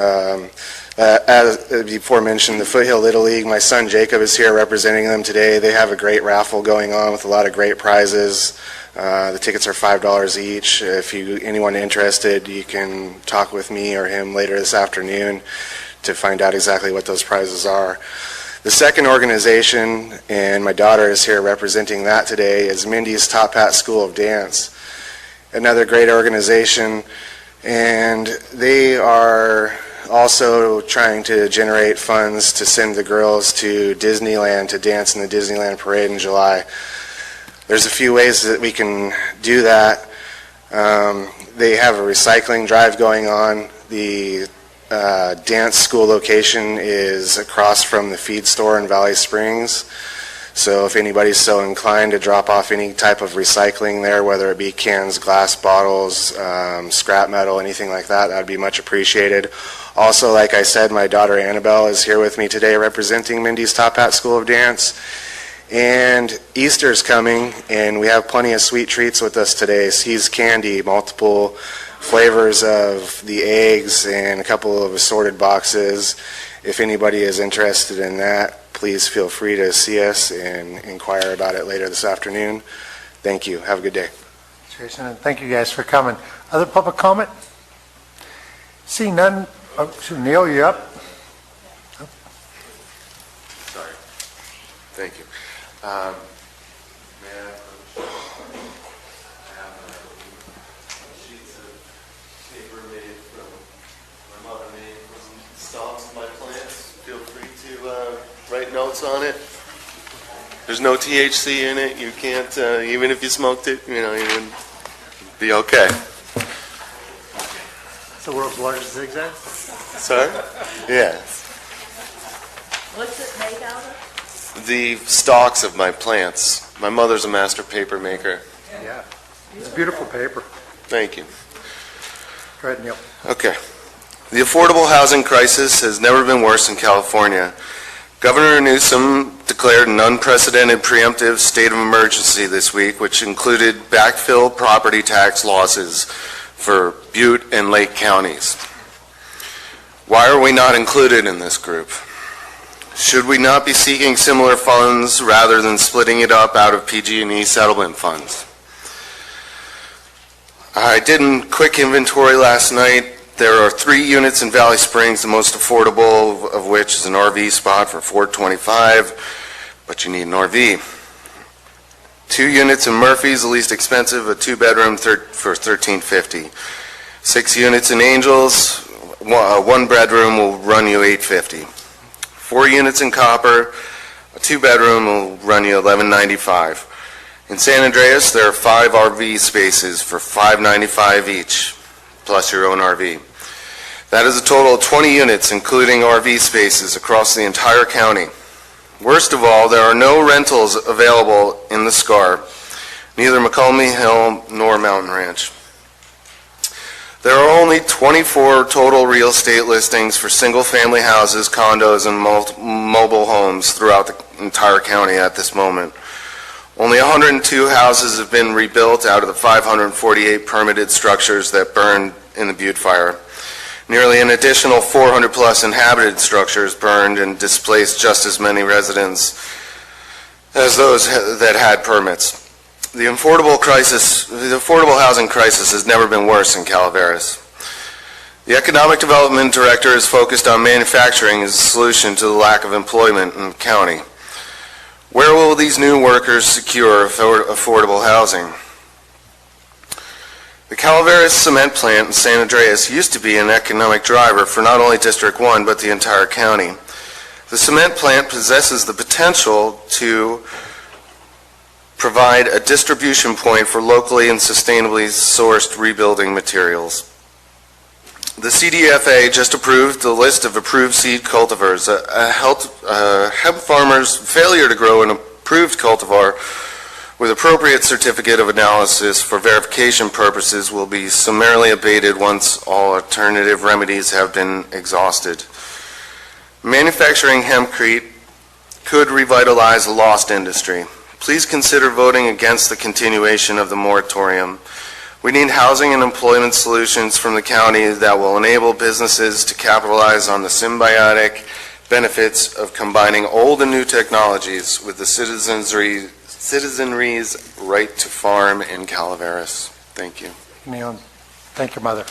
As before mentioned, the Foothill Little League, my son Jacob is here representing them today. They have a great raffle going on with a lot of great prizes. The tickets are $5 each. If anyone interested, you can talk with me or him later this afternoon to find out exactly what those prizes are. The second organization, and my daughter is here representing that today, is Mindy's Top Hat School of Dance. Another great organization, and they are also trying to generate funds to send the girls to Disneyland to dance in the Disneyland Parade in July. There's a few ways that we can do that. They have a recycling drive going on. The dance school location is across from the feed store in Valley Springs. So if anybody's so inclined to drop off any type of recycling there, whether it be cans, glass bottles, scrap metal, anything like that, that would be much appreciated. Also, like I said, my daughter Annabelle is here with me today representing Mindy's Top Hat School of Dance. And Easter's coming, and we have plenty of sweet treats with us today. See's candy, multiple flavors of the eggs, and a couple of assorted boxes. If anybody is interested in that, please feel free to see us and inquire about it later this afternoon. Thank you. Have a good day. Jason, and thank you guys for coming. Other public comment? See none. Oh, so Neil, you up? Sorry. Thank you. May I have sheets of paper made from my mother made from stalks of my plants. Feel free to write notes on it. There's no THC in it. You can't, even if you smoked it, you would be okay. It's the world's largest zigzag? Sorry? Yeah. What's it made out of? The stalks of my plants. My mother's a master paper maker. Yeah. It's beautiful paper. Thank you. Go ahead, Neil. Okay. The affordable housing crisis has never been worse in California. Governor Newsom declared an unprecedented preemptive state of emergency this week, which included backfill property tax losses for Butte and Lake counties. Why are we not included in this group? Should we not be seeking similar funds rather than splitting it up out of PG&E settlement funds? I did a quick inventory last night. There are 3 units in Valley Springs, the most affordable of which is an RV spot for $425, but you need an RV. 2 units in Murphy's, the least expensive, a 2-bedroom for $1,350. 6 units in Angels, a 1-bedroom will run you $850. 4 units in Copper, a 2-bedroom will run you $1,195. In San Andreas, there are 5 RV spaces for $595 each, plus your own RV. That is a total of 20 units, including RV spaces, across the entire county. Worst of all, there are no rentals available in the SCAR, neither McCulmy Hill nor Mountain Ranch. There are only 24 total real estate listings for single-family houses, condos, and mobile homes throughout the entire county at this moment. Only 102 houses have been rebuilt out of the 548 permitted structures that burned in the Butte fire. Nearly an additional 400-plus inhabited structures burned and displaced just as many residents as those that had permits. The affordable housing crisis has never been worse in Calaveras. The Economic Development Director is focused on manufacturing as a solution to the lack of employment in the county. Where will these new workers secure affordable housing? The Calaveras cement plant in San Andreas used to be an economic driver for not only District 1 but the entire county. The cement plant possesses the potential to provide a distribution point for locally and sustainably sourced rebuilding materials. The CDFA just approved the list of approved seed cultivars. A hemp farmer's failure to grow an approved cultivar with appropriate certificate of analysis for verification purposes will be summarily abated once all alternative remedies have been exhausted. Manufacturing hempcrete could revitalize a lost industry. Please consider voting against the continuation of the moratorium. We need housing and employment solutions from the county that will enable businesses to capitalize on the symbiotic benefits of combining old and new technologies with the citizenry's right to farm in Calaveras. Thank you. Neil, thank your mother.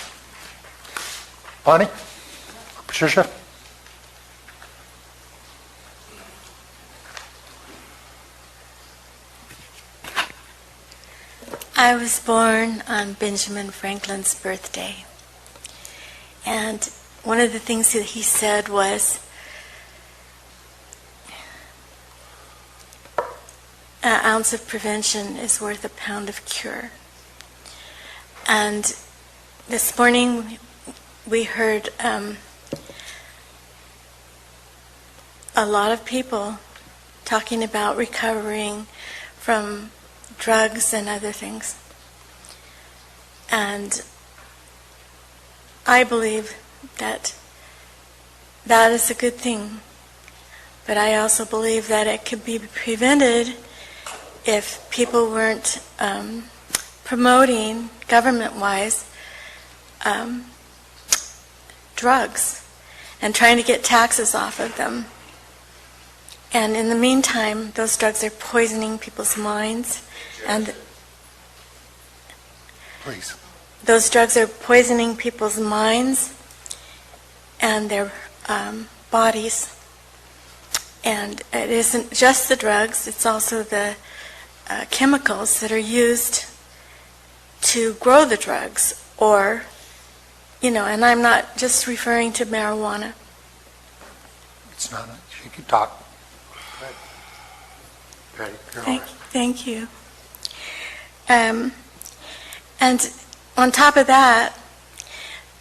Bonnie? Patricia? I was born on Benjamin Franklin's birthday. And one of the things that he said was, an ounce of prevention is worth a pound of cure. And this morning we heard a lot of people talking about recovering from drugs and other things. And I believe that that is a good thing. But I also believe that it could be prevented if people weren't promoting, government-wise, drugs and trying to get taxes off of them. And in the meantime, those drugs are poisoning people's minds. And Please. those drugs are poisoning people's minds and their bodies. And it isn't just the drugs, it's also the chemicals that are used to grow the drugs. Or, and I'm not just referring to marijuana. It's not, you can talk. Ready? You're all right. Thank you. And on top of that,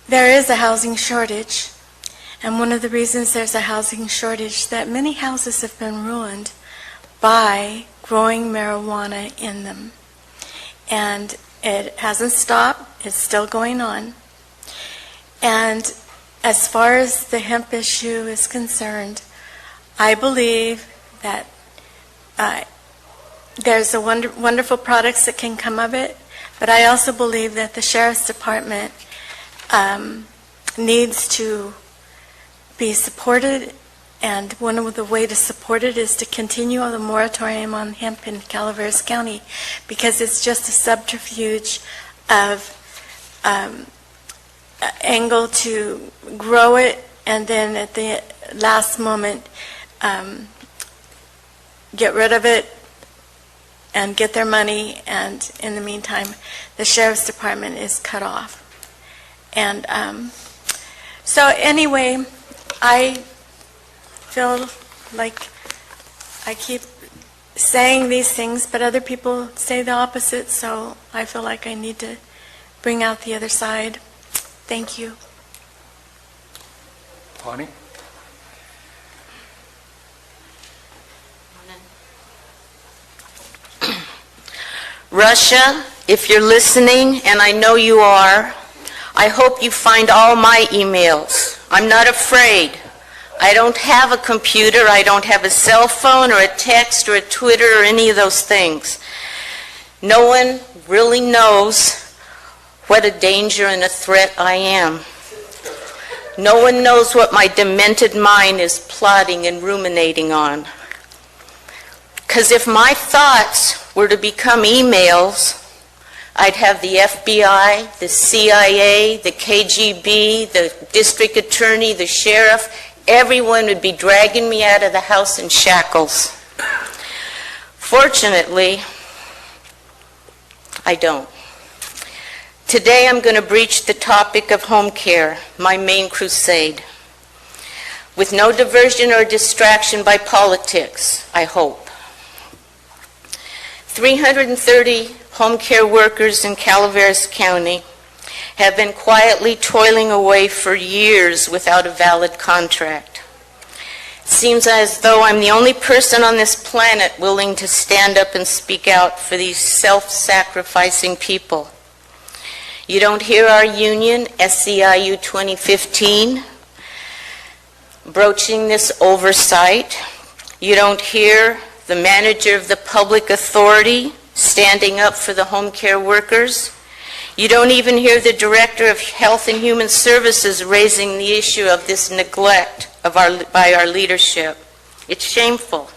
there is a housing shortage. And one of the reasons there's a housing shortage, that many houses have been ruined by growing marijuana in them. And it hasn't stopped. It's still going on. And as far as the hemp issue is concerned, I believe that there's a wonderful products that can come of it, but I also believe that the Sheriff's Department needs to be supported, and one of the ways to support it is to continue the moratorium on hemp in Calaveras County, because it's just a subterfuge of angle to grow it and then at the last moment get rid of it and get their money, and in the meantime the Sheriff's Department is cut off. And so anyway, I feel like I keep saying these things, but other people say the opposite, so I feel like I need to bring out the other side. Thank you. Bonnie? Russia, if you're listening, and I know you are, I hope you find all my emails. I'm not afraid. I don't have a computer, I don't have a cell phone or a text or a Twitter or any of those things. No one really knows what a danger and a threat I am. No one knows what my demented mind is plotting and ruminating on. Because if my thoughts were to become emails, I'd have the FBI, the CIA, the KGB, the district attorney, the sheriff, everyone would be dragging me out of the house in shackles. Fortunately, I don't. Today I'm going to breach the topic of home care, my main crusade, with no diversion or distraction by politics, I hope. 330 home care workers in Calaveras County have been quietly toiling away for years without a valid contract. It seems as though I'm the only person on this planet willing to stand up and speak out for these self-sacrificing people. You don't hear our union, SEIU 2015, broaching this oversight. You don't hear the manager of the public authority standing up for the home care workers. You don't even hear the Director of Health and Human Services raising the issue of this neglect by our leadership. It's shameful.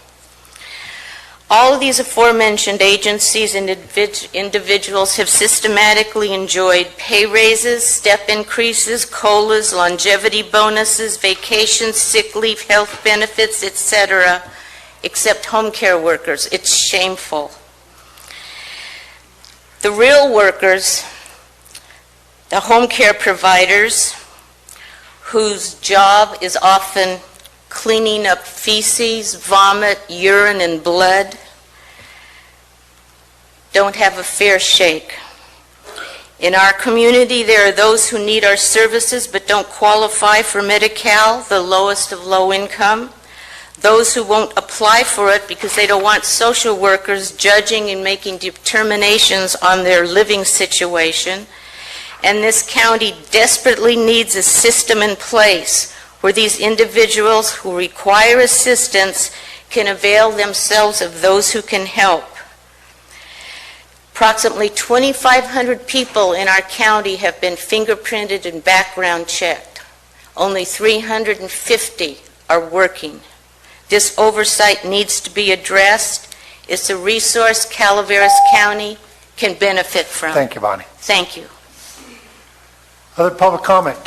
All of these aforementioned agencies and individuals have systematically enjoyed pay raises, step increases, COLAs, longevity bonuses, vacations, sick leave, health benefits, etc., except home care workers. It's shameful. The real workers, the home care providers, whose job is often cleaning up feces, vomit, urine, and blood, don't have a fair shake. In our community, there are those who need our services but don't qualify for Medi-Cal, the lowest of low income. Those who won't apply for it because they don't want social workers judging and making determinations on their living situation. And this county desperately needs a system in place where these individuals who require assistance can avail themselves of those who can help. Approximately 2,500 people in our county have been fingerprinted and background checked. Only 350 are working. This oversight needs to be addressed. It's a resource Calaveras County can benefit from. Thank you, Bonnie. Thank you. Other public comment?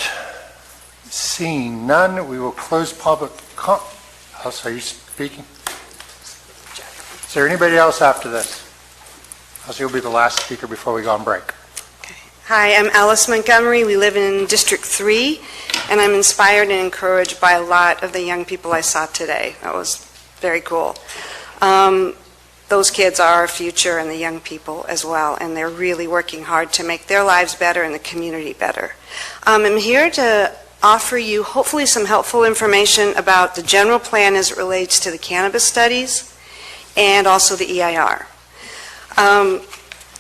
Seeing none, we will close public comment. Are you speaking? Is there anybody else after this? Else you'll be the last speaker before we go on break. Hi, I'm Alice Montgomery. We live in District 3, and I'm inspired and encouraged by a lot of the young people I saw today. That was very cool. Those kids are our future, and the young people as well, and they're really working hard to make their lives better and the community better. I'm here to offer you hopefully some helpful information about the general plan as it relates to the cannabis studies and also the EIR.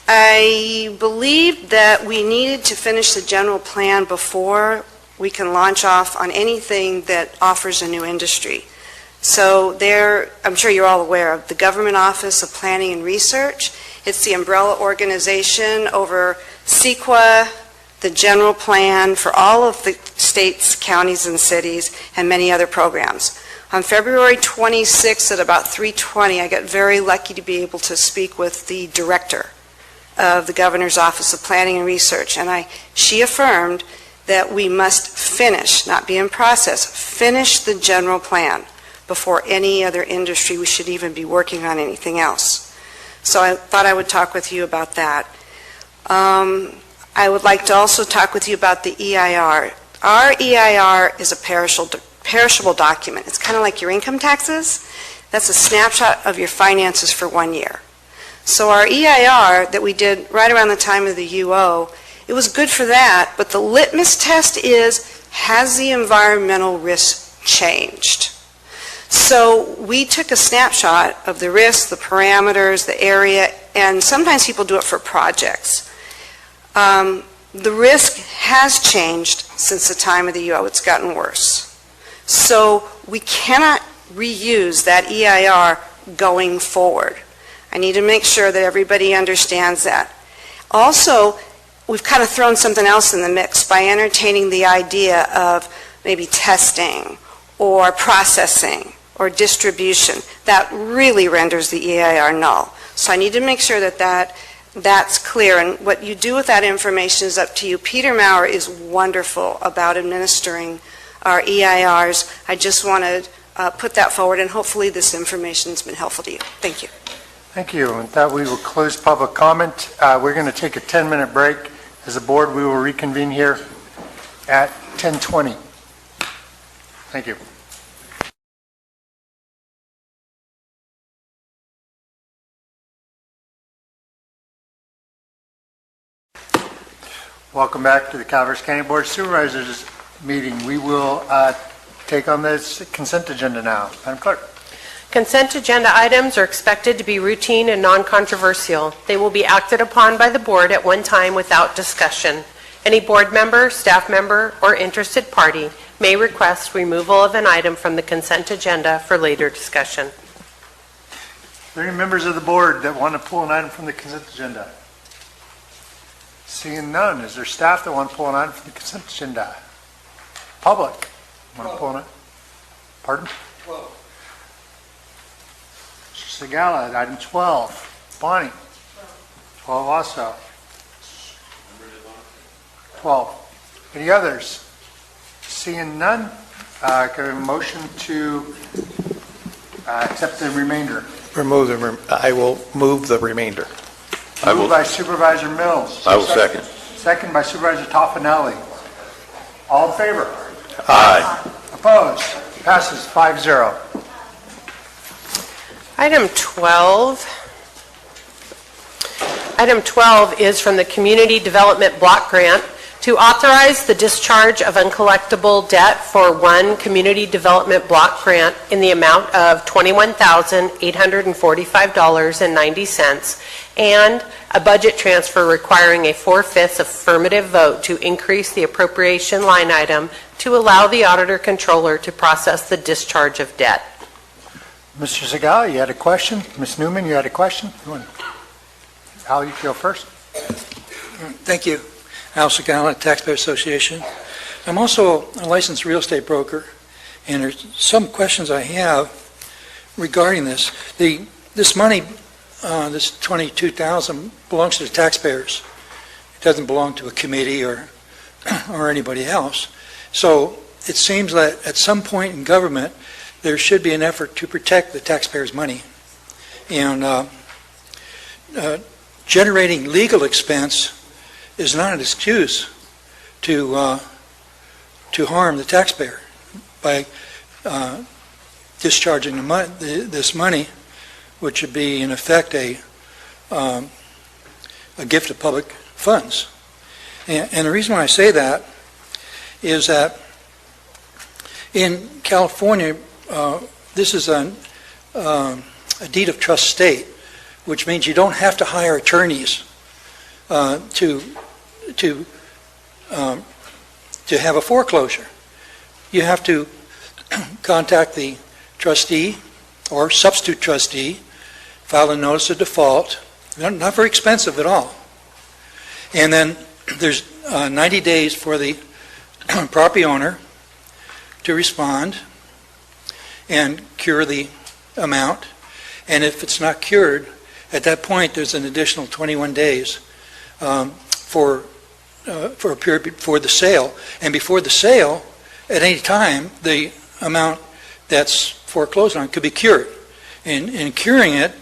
I believe that we needed to finish the general plan before we can launch off on anything that offers a new industry. So there, I'm sure you're all aware of the Government Office of Planning and Research. It's the umbrella organization over CEQA, the general plan for all of the states, counties, and cities, and many other programs. On February 26th at about 3:20, I got very lucky to be able to speak with the director of the Governor's Office of Planning and Research, and she affirmed that we must finish, not be in process, finish the general plan before any other industry we should even be working on anything else. So I thought I would talk with you about that. I would like to also talk with you about the EIR. Our EIR is a perishable document. It's kind of like your income taxes. That's a snapshot of your finances for 1 year. So our EIR that we did right around the time of the UO, it was good for that, but the litmus test is, has the environmental risk changed? So we took a snapshot of the risks, the parameters, the area, and sometimes people do it for projects. The risk has changed since the time of the UO. It's gotten worse. So we cannot reuse that EIR going forward. I need to make sure that everybody understands that. Also, we've kind of thrown something else in the mix by entertaining the idea of maybe testing or processing or distribution. That really renders the EIR null. So I need to make sure that that's clear, and what you do with that information is up to you. Peter Maurer is wonderful about administering our EIRs. I just want to put that forward, and hopefully this information has been helpful to you. Thank you. Thank you. With that, we will close public comment. We're going to take a 10-minute break, As a board, we will reconvene here at 10:20. Thank you. Welcome back to the Calaveras County Board of Supervisors meeting. We will take on this consent agenda now. Madam Clerk. Consent agenda items are expected to be routine and non-controversial. They will be acted upon by the board at one time without discussion. Any board member, staff member, or interested party may request removal of an item from the consent agenda for later discussion. Are there any members of the board that want to pull an item from the consent agenda? Seeing none, is there staff that want to pull an item from the consent agenda? Public? Want to pull an item? Pardon? 12. Mr. Segala, item 12. Bonnie? 12 also. 12. Any others? Seeing none, can I have a motion to accept the remainder? I will move the remainder. Moved by Supervisor Mills. I will second. Second by Supervisor Toffenelli. All in favor? Aye. Opposed? Passes 5-0. Item 12. Item 12 is from the Community Development Block Grant to authorize the discharge of uncollectible debt for one Community Development Block Grant in the amount of $21,845.90 and a budget transfer requiring a 4/5 affirmative vote to increase the appropriation line item to allow the Auditor Controller to process the discharge of debt. Mr. Segala, you had a question? Ms. Newman, you had a question? Al, you go first. Thank you. Al Segala, Taxpayer Association. I'm also a licensed real estate broker, and there's some questions I have regarding this. This money, this $22,000, belongs to the taxpayers. It doesn't belong to a committee or anybody else. So it seems that at some point in government, there should be an effort to protect the taxpayers' money. And generating legal expense is not an excuse to harm the taxpayer by discharging this money, which would be in effect a gift of public funds. And the reason why I say that is that in California, this is a deed of trust state, which means you don't have to hire attorneys to have a foreclosure. You have to contact the trustee or substitute trustee, file a notice of default, not very expensive at all. And then there's 90 days for the property owner to respond and cure the amount. And if it's not cured, at that point there's an additional 21 days for a period before the sale. And before the sale, at any time, the amount that's foreclosed on could be cured. In curing it,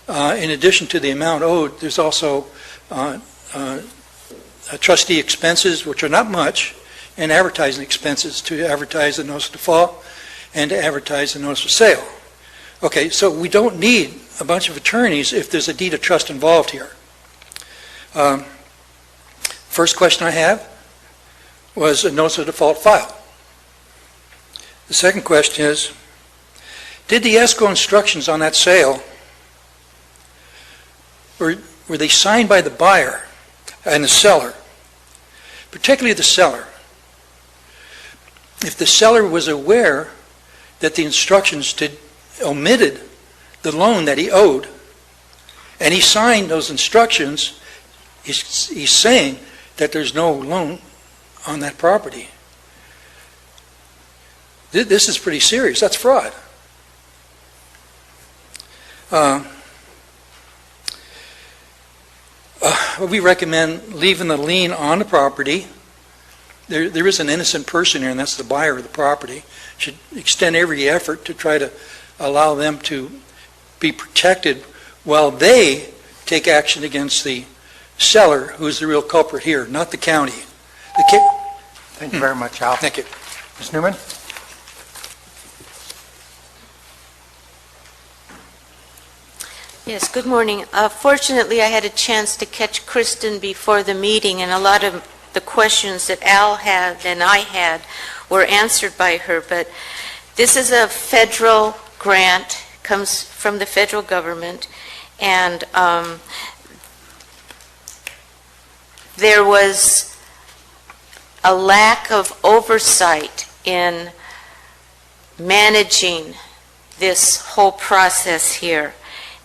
in addition to the amount owed, there's also trustee expenses, which are not much, and advertising expenses to advertise the notice of default and to advertise the notice of sale. Okay, so we don't need a bunch of attorneys if there's a deed of trust involved here. First question I have was a notice of default file. The second question is, did the escrow instructions on that sale, were they signed by the buyer and the seller, particularly the seller? If the seller was aware that the instructions omitted the loan that he owed, and he signed those instructions, he's saying that there's no loan on that property. This is pretty serious. That's fraud. We recommend leaving the lien on the property. There is an innocent person here, and that's the buyer of the property. Should extend every effort to try to allow them to be protected while they take action against the seller who's the real culprit here, not the county. Thank you very much, Al. Thank you. Ms. Newman? Yes, good morning. Fortunately, I had a chance to catch Kristen before the meeting, and a lot of the questions that Al had and I had were answered by her. But this is a federal grant, comes from the federal government, and there was a lack of oversight in managing this whole process here.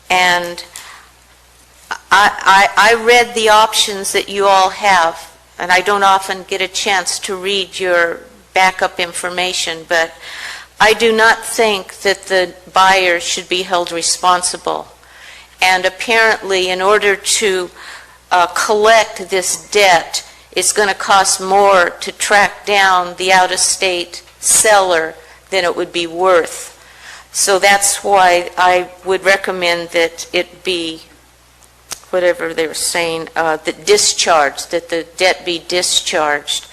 And I read the options that you all have, and I don't often get a chance to read your backup information, but I do not think that the buyer should be held responsible. And apparently, in order to collect this debt, it's going to cost more to track down the out-of-state seller than it would be worth. So that's why I would recommend that it be, whatever they were saying, that the debt be discharged.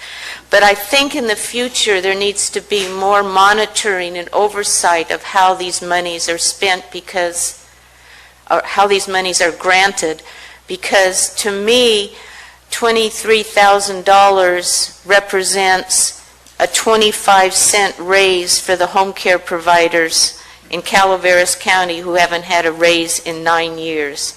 But I think in the future there needs to be more monitoring and oversight of how these monies are spent, or how these monies are granted, because to me, $23,000 represents a 25-cent raise for the home care providers in Calaveras County who haven't had a raise in 9 years.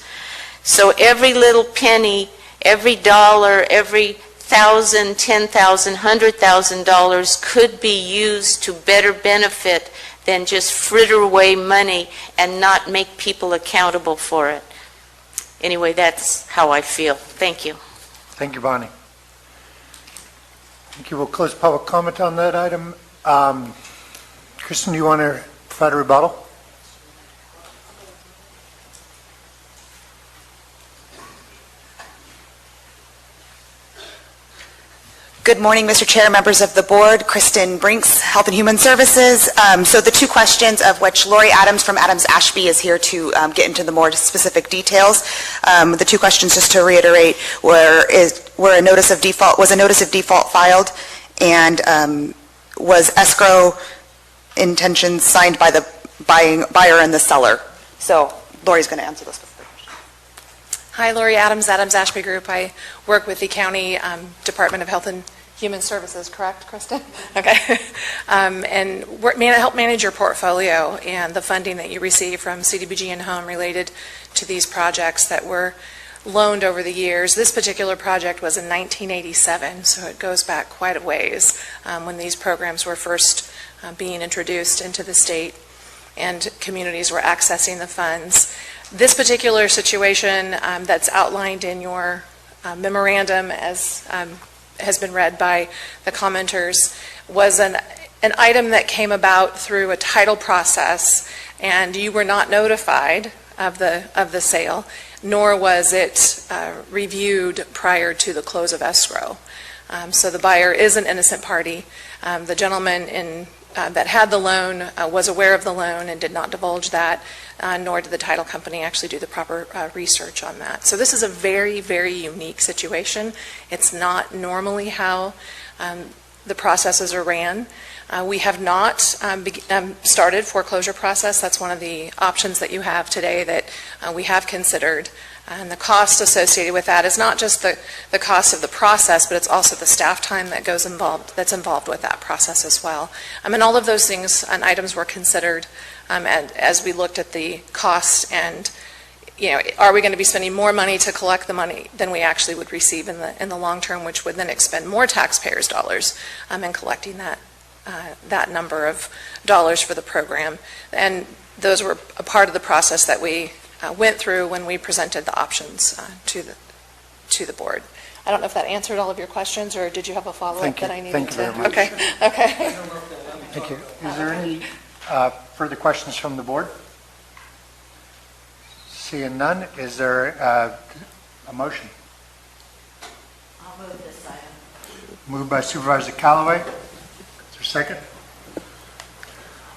So every little penny, every dollar, every $1,000, $10,000, $100,000 could be used to better benefit than just fritter away money and not make people accountable for it. Anyway, that's how I feel. Thank you. Thank you, Bonnie. Thank you. We'll close public comment on that item. Kristen, do you want to provide a rebuttal? Good morning, Mr. Chair, members of the board. Kristen Brinks, Health and Human Services. So the two questions, of which Lori Adams from Adams-Ashby is here to get into the more specific details. The two questions, just to reiterate, was a notice of default filed, and was escrow intentions signed by the buyer and the seller. So Lori's going to answer those. Hi, Lori Adams, Adams-Ashby Group. I work with the County Department of Health and Human Services, correct, Kristen? Okay. And help manage your portfolio and the funding that you receive from CDBG and Home related to these projects that were loaned over the years. This particular project was in 1987, so it goes back quite a ways when these programs were first being introduced into the state and communities were accessing the funds. This particular situation that's outlined in your memorandum, as has been read by the commenters, was an item that came about through a title process, and you were not notified of the sale, nor was it reviewed prior to the close of escrow. So the buyer is an innocent party. The gentleman that had the loan was aware of the loan and did not divulge that, nor did the title company actually do the proper research on that. So this is a very, very unique situation. It's not normally how the processes are ran. We have not started foreclosure process. That's one of the options that you have today that we have considered. And the cost associated with that is not just the cost of the process, but it's also the staff time that's involved with that process as well. And all of those things and items were considered and as we looked at the costs and, are we going to be spending more money to collect the money than we actually would receive in the long term, which would then expend more taxpayers' dollars in collecting that number of dollars for the program. And those were a part of the process that we went through when we presented the options to the board. I don't know if that answered all of your questions, or did you have a follow-up that I needed to? Thank you very much. Okay. Thank you. Is there any further questions from the board? Seeing none, is there a motion? I'll move this item. Moved by Supervisor Callaway. Is there a second?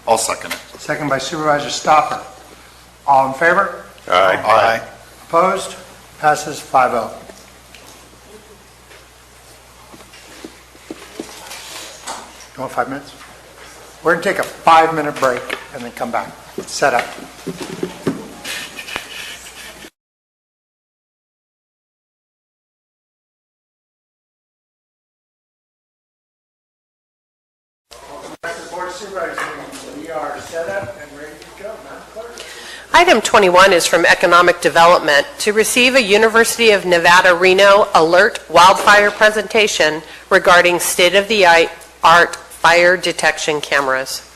I'll second it. Second by Supervisor Stoffer. All in favor? Aye. Opposed? Passes 5-0. You want 5 minutes? We're going to take a 5-minute break and then come back. Set up. Welcome back to the Board of Supervisors meeting. We are set up and ready to go. Madam Clerk. Item 21 is from Economic Development to receive a University of Nevada, Reno alert wildfire presentation regarding state-of-the-art fire detection cameras.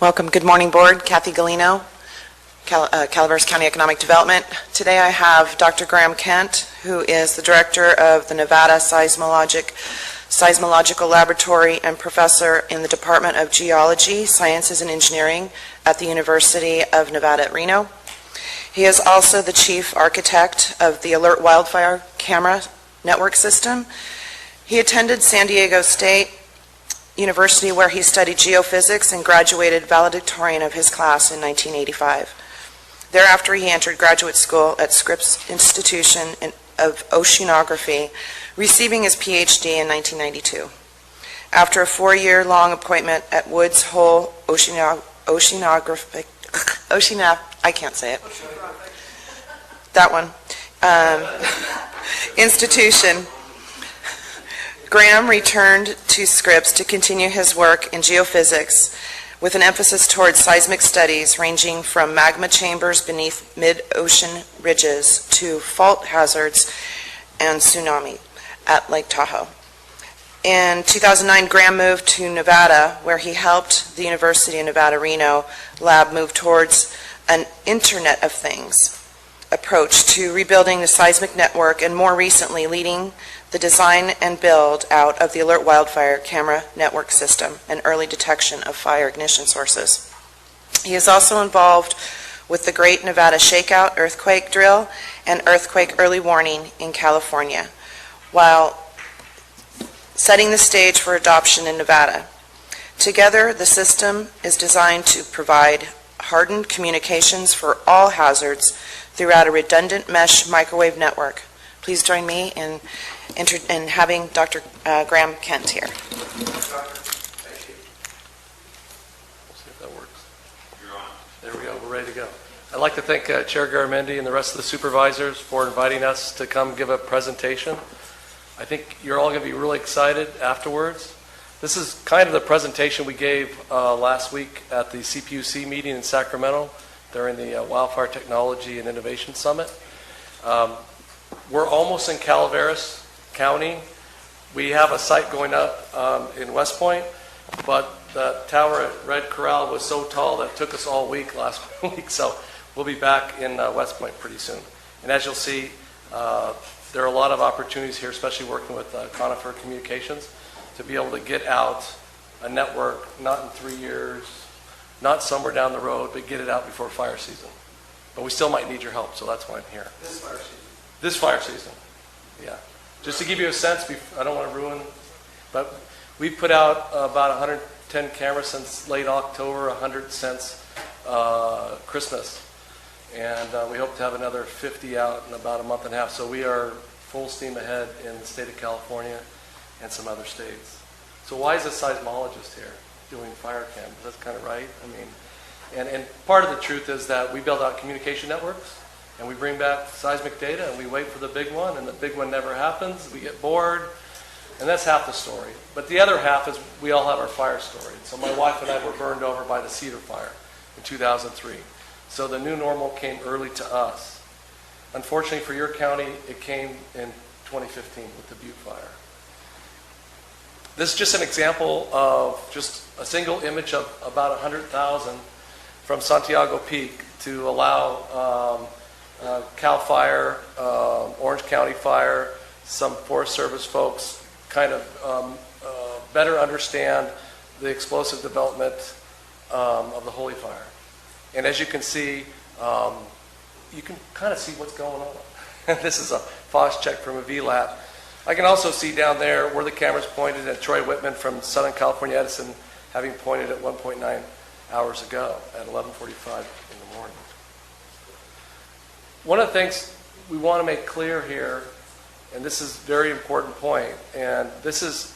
Welcome. Good morning, Board. Kathy Galino, Calaveras County Economic Development. Today I have Dr. Graham Kent, who is the Director of the Nevada Seismological Laboratory and Professor in the Department of Geology, Sciences and Engineering at the University of Nevada at Reno. He is also the Chief Architect of the Alert Wildfire Camera Network System. He attended San Diego State University, where he studied geophysics and graduated valedictorian of his class in 1985. Thereafter, he entered graduate school at Scripps Institution of Oceanography, receiving his PhD in 1992. After a 4-year-long appointment at Woods Hole Oceanographic, I can't say it. That one. Institution, Graham returned to Scripps to continue his work in geophysics with an emphasis towards seismic studies ranging from magma chambers beneath mid-ocean ridges to fault hazards and tsunami at Lake Tahoe. In 2009, Graham moved to Nevada, where he helped the University of Nevada, Reno lab move towards an Internet of Things approach to rebuilding the seismic network, and more recently leading the design and build out of the Alert Wildfire Camera Network System and early detection of fire ignition sources. He is also involved with the Great Nevada Shakeout Earthquake Drill and Earthquake Early Warning in California, while setting the stage for adoption in Nevada. Together, the system is designed to provide hardened communications for all hazards throughout a redundant mesh microwave network. Please join me in having Dr. Graham Kent here. Thank you. We'll see if that works. You're on. There we go. We're ready to go. I'd like to thank Chair Garamendi and the rest of the supervisors for inviting us to come give a presentation. I think you're all going to be really excited afterwards. This is kind of the presentation we gave last week at the CPUC meeting in Sacramento during the Wildfire Technology and Innovation Summit. We're almost in Calaveras County. We have a site going up in West Point, but the tower at Red Corral was so tall that it took us all week last week, so we'll be back in West Point pretty soon. And as you'll see, there are a lot of opportunities here, especially working with Conifer Communications, to be able to get out a network, not in 3 years, not somewhere down the road, but get it out before fire season. But we still might need your help, so that's why I'm here. This fire season. This fire season, yeah. Just to give you a sense, I don't want to ruin, but we've put out about 110 cameras since late October, 100 since Christmas. And we hope to have another 50 out in about a month and a half. So we are full steam ahead in the state of California and some other states. So why is a seismologist here doing fire cams? That's kind of right. I mean, and part of the truth is that we build out communication networks and we bring back seismic data and we wait for the big one, and the big one never happens. We get bored, and that's half the story. But the other half is we all have our fire story. So my wife and I were burned over by the Cedar Fire in 2003. So the new normal came early to us. Unfortunately for your county, it came in 2015 with the Butte Fire. This is just an example of just a single image of about 100,000 from Santiago Peak to allow Cal Fire, Orange County Fire, some Forest Service folks kind of better understand the explosive development of the Holy Fire. And as you can see, you can kind of see what's going on. This is a FOSS check from a VLAT. I can also see down there where the camera's pointed at Troy Whitman from Southern California Edison, having pointed at 1.9 hours ago at 11:45 in the morning. One of the things we want to make clear here, and this is a very important point, and this is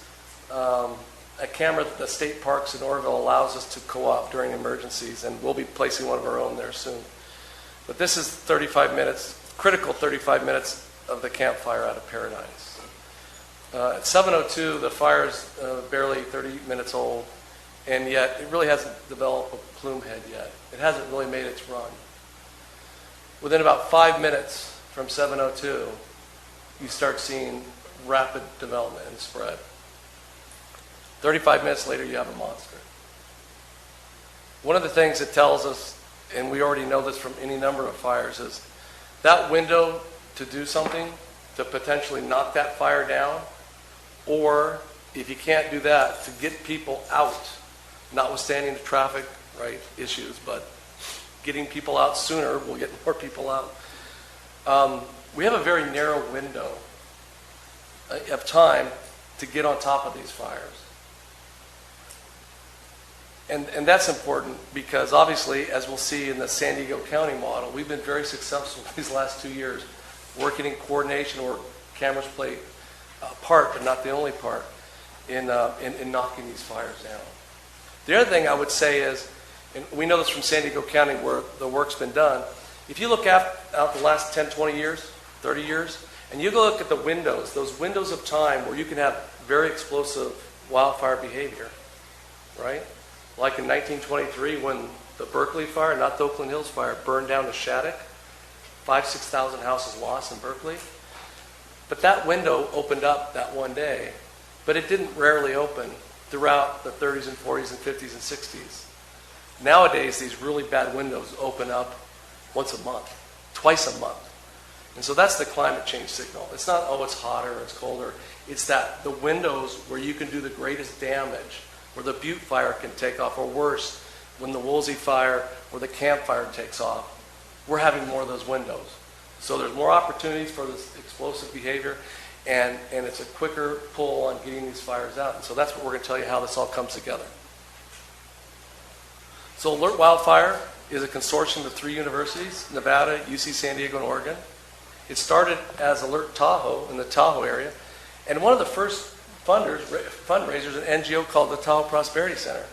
a camera that the state parks in Oroville allows us to co-op during emergencies, and we'll be placing one of our own there soon. But this is 35 minutes, critical 35 minutes of the campfire out of Paradise. At 7:02, the fire is barely 30 minutes old, and yet it really hasn't developed a plume head yet. It hasn't really made its run. Within about 5 minutes from 7:02, you start seeing rapid development and spread. 35 minutes later, you have a monster. One of the things it tells us, and we already know this from any number of fires, is that window to do something, to potentially knock that fire down, or if you can't do that, to get people out, notwithstanding the traffic issues, but getting people out sooner will get more people out. We have a very narrow window of time to get on top of these fires. And that's important because obviously, as we'll see in the San Diego County model, we've been very successful these last 2 years working in coordination, where cameras play a part, but not the only part, in knocking these fires down. The other thing I would say is, and we know this from San Diego County where the work's been done, if you look out the last 10, 20 years, 30 years, and you go look at the windows, those windows of time where you can have very explosive wildfire behavior, right? Like in 1923 when the Berkeley fire, not the Oakland Hills fire, burned down the Shattuck, 6,000 houses lost in Berkeley. But that window opened up that one day, but it didn't rarely open throughout the 30s and 40s and 50s and 60s. Nowadays, these really bad windows open up once a month, twice a month. And so that's the climate change signal. It's not, oh, it's hotter or it's colder. It's that the windows where you can do the greatest damage, where the Butte fire can take off, or worse, when the Woolsey fire or the Camp fire takes off, we're having more of those windows. So there's more opportunities for this explosive behavior, and it's a quicker pull on getting these fires out. And so that's what we're going to tell you how this all comes together. So Alert Wildfire is a consortium of 3 universities, Nevada, UC San Diego, and Oregon. It started as Alert Tahoe in the Tahoe area, and one of the first fundraisers, an NGO called the Tahoe Prosperity Center.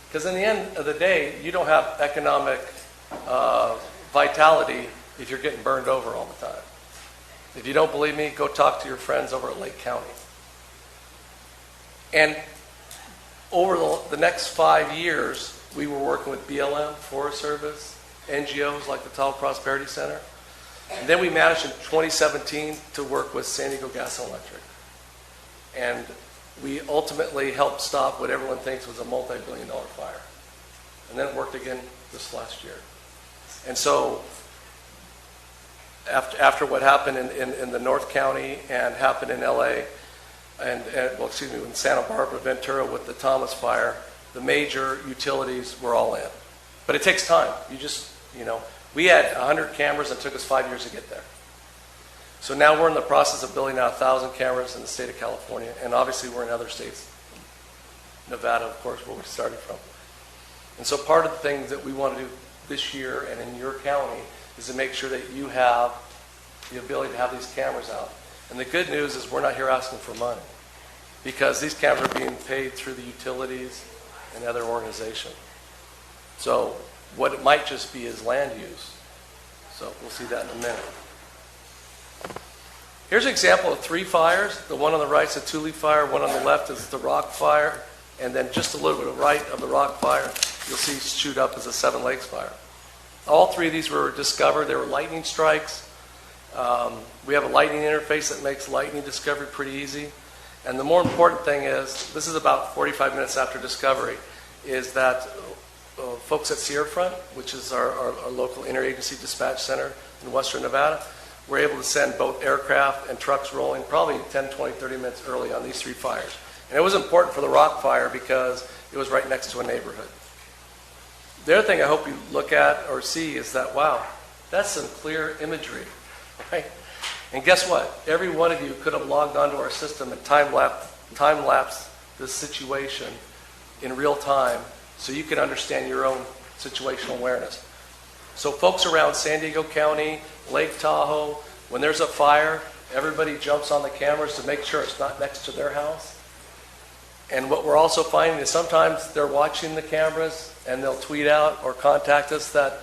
Because in the end of the day, you don't have economic vitality if you're getting burned over all the time. If you don't believe me, go talk to your friends over at Lake County. And over the next 5 years, we were working with BLM, Forest Service, NGOs like the Tahoe Prosperity Center. And then we managed in 2017 to work with San Diego Gas and Electric. And we ultimately helped stop what everyone thinks was a multi-billion-dollar fire. And then it worked again this last year. And so after what happened in the North County and happened in LA, in Santa Barbara, Ventura with the Thomas fire, the major utilities were all in. But it takes time. We had 100 cameras and it took us 5 years to get there. So now we're in the process of building out 1,000 cameras in the state of California, and obviously we're in other states. Nevada, of course, where we started from. And so part of the things that we want to do this year and in your county is to make sure that you have the ability to have these cameras out. And the good news is we're not here asking for money, because these cameras are being paid through the utilities and other organizations. So what it might just be is land use. So we'll see that in a minute. Here's an example of 3 fires. The one on the right is the Thule fire, one on the left is the Rock fire, and then just a little bit to the right of the Rock fire, you'll see shoot up as the Seven Lakes fire. All 3 of these were discovered. They were lightning strikes. We have a lightning interface that makes lightning discovery pretty easy. And the more important thing is, this is about 45 minutes after discovery, is that folks at Sierra Front, which is our local interagency dispatch center in western Nevada, were able to send both aircraft and trucks rolling probably 10, 20, 30 minutes early on these 3 fires. And it was important for the Rock fire because it was right next to a neighborhood. The other thing I hope you look at or see is that, wow, that's some clear imagery, right? And guess what? Every one of you could have logged onto our system and time-lapse this situation in real time so you can understand your own situational awareness. So folks around San Diego County, Lake Tahoe, when there's a fire, everybody jumps on the cameras to make sure it's not next to their house. And what we're also finding is sometimes they're watching the cameras and they'll tweet out or contact us that,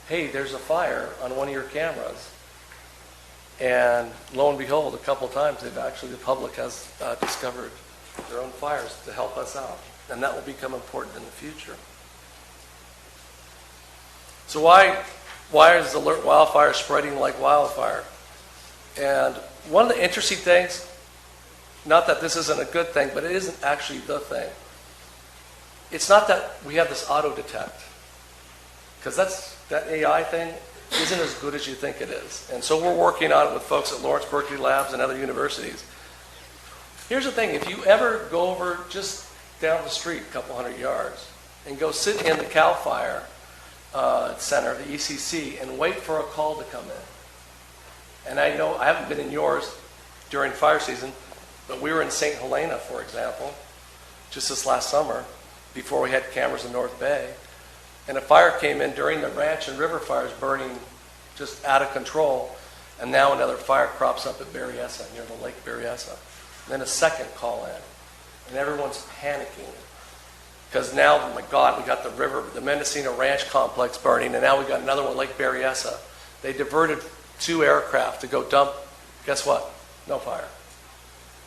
hey, there's a fire on one of your cameras. And lo and behold, a couple times the public has discovered their own fires to help us out. And that will become important in the future. So why is alert wildfire spreading like wildfire? And one of the interesting things, not that this isn't a good thing, but it isn't actually the thing. It's not that we have this auto detect, because that AI thing isn't as good as you think it is. And so we're working on it with folks at Lawrence Berkeley Labs and other universities. Here's the thing, if you ever go over just down the street a couple hundred yards and go sit in the CAL FIRE Center, the ECC, and wait for a call to come in. And I know, I haven't been in yours during fire season, but we were in St. Helena, for example, just this last summer, before we had cameras in North Bay. And a fire came in during the ranch and river fires burning just out of control. And now another fire crops up at Berryessa, near the Lake Berryessa. And then a second call in. And everyone's panicking. Because now, oh my God, we got the Mendocino Ranch complex burning, and now we got another one, Lake Berryessa. They diverted 2 aircraft to go dump. Guess what? No fire.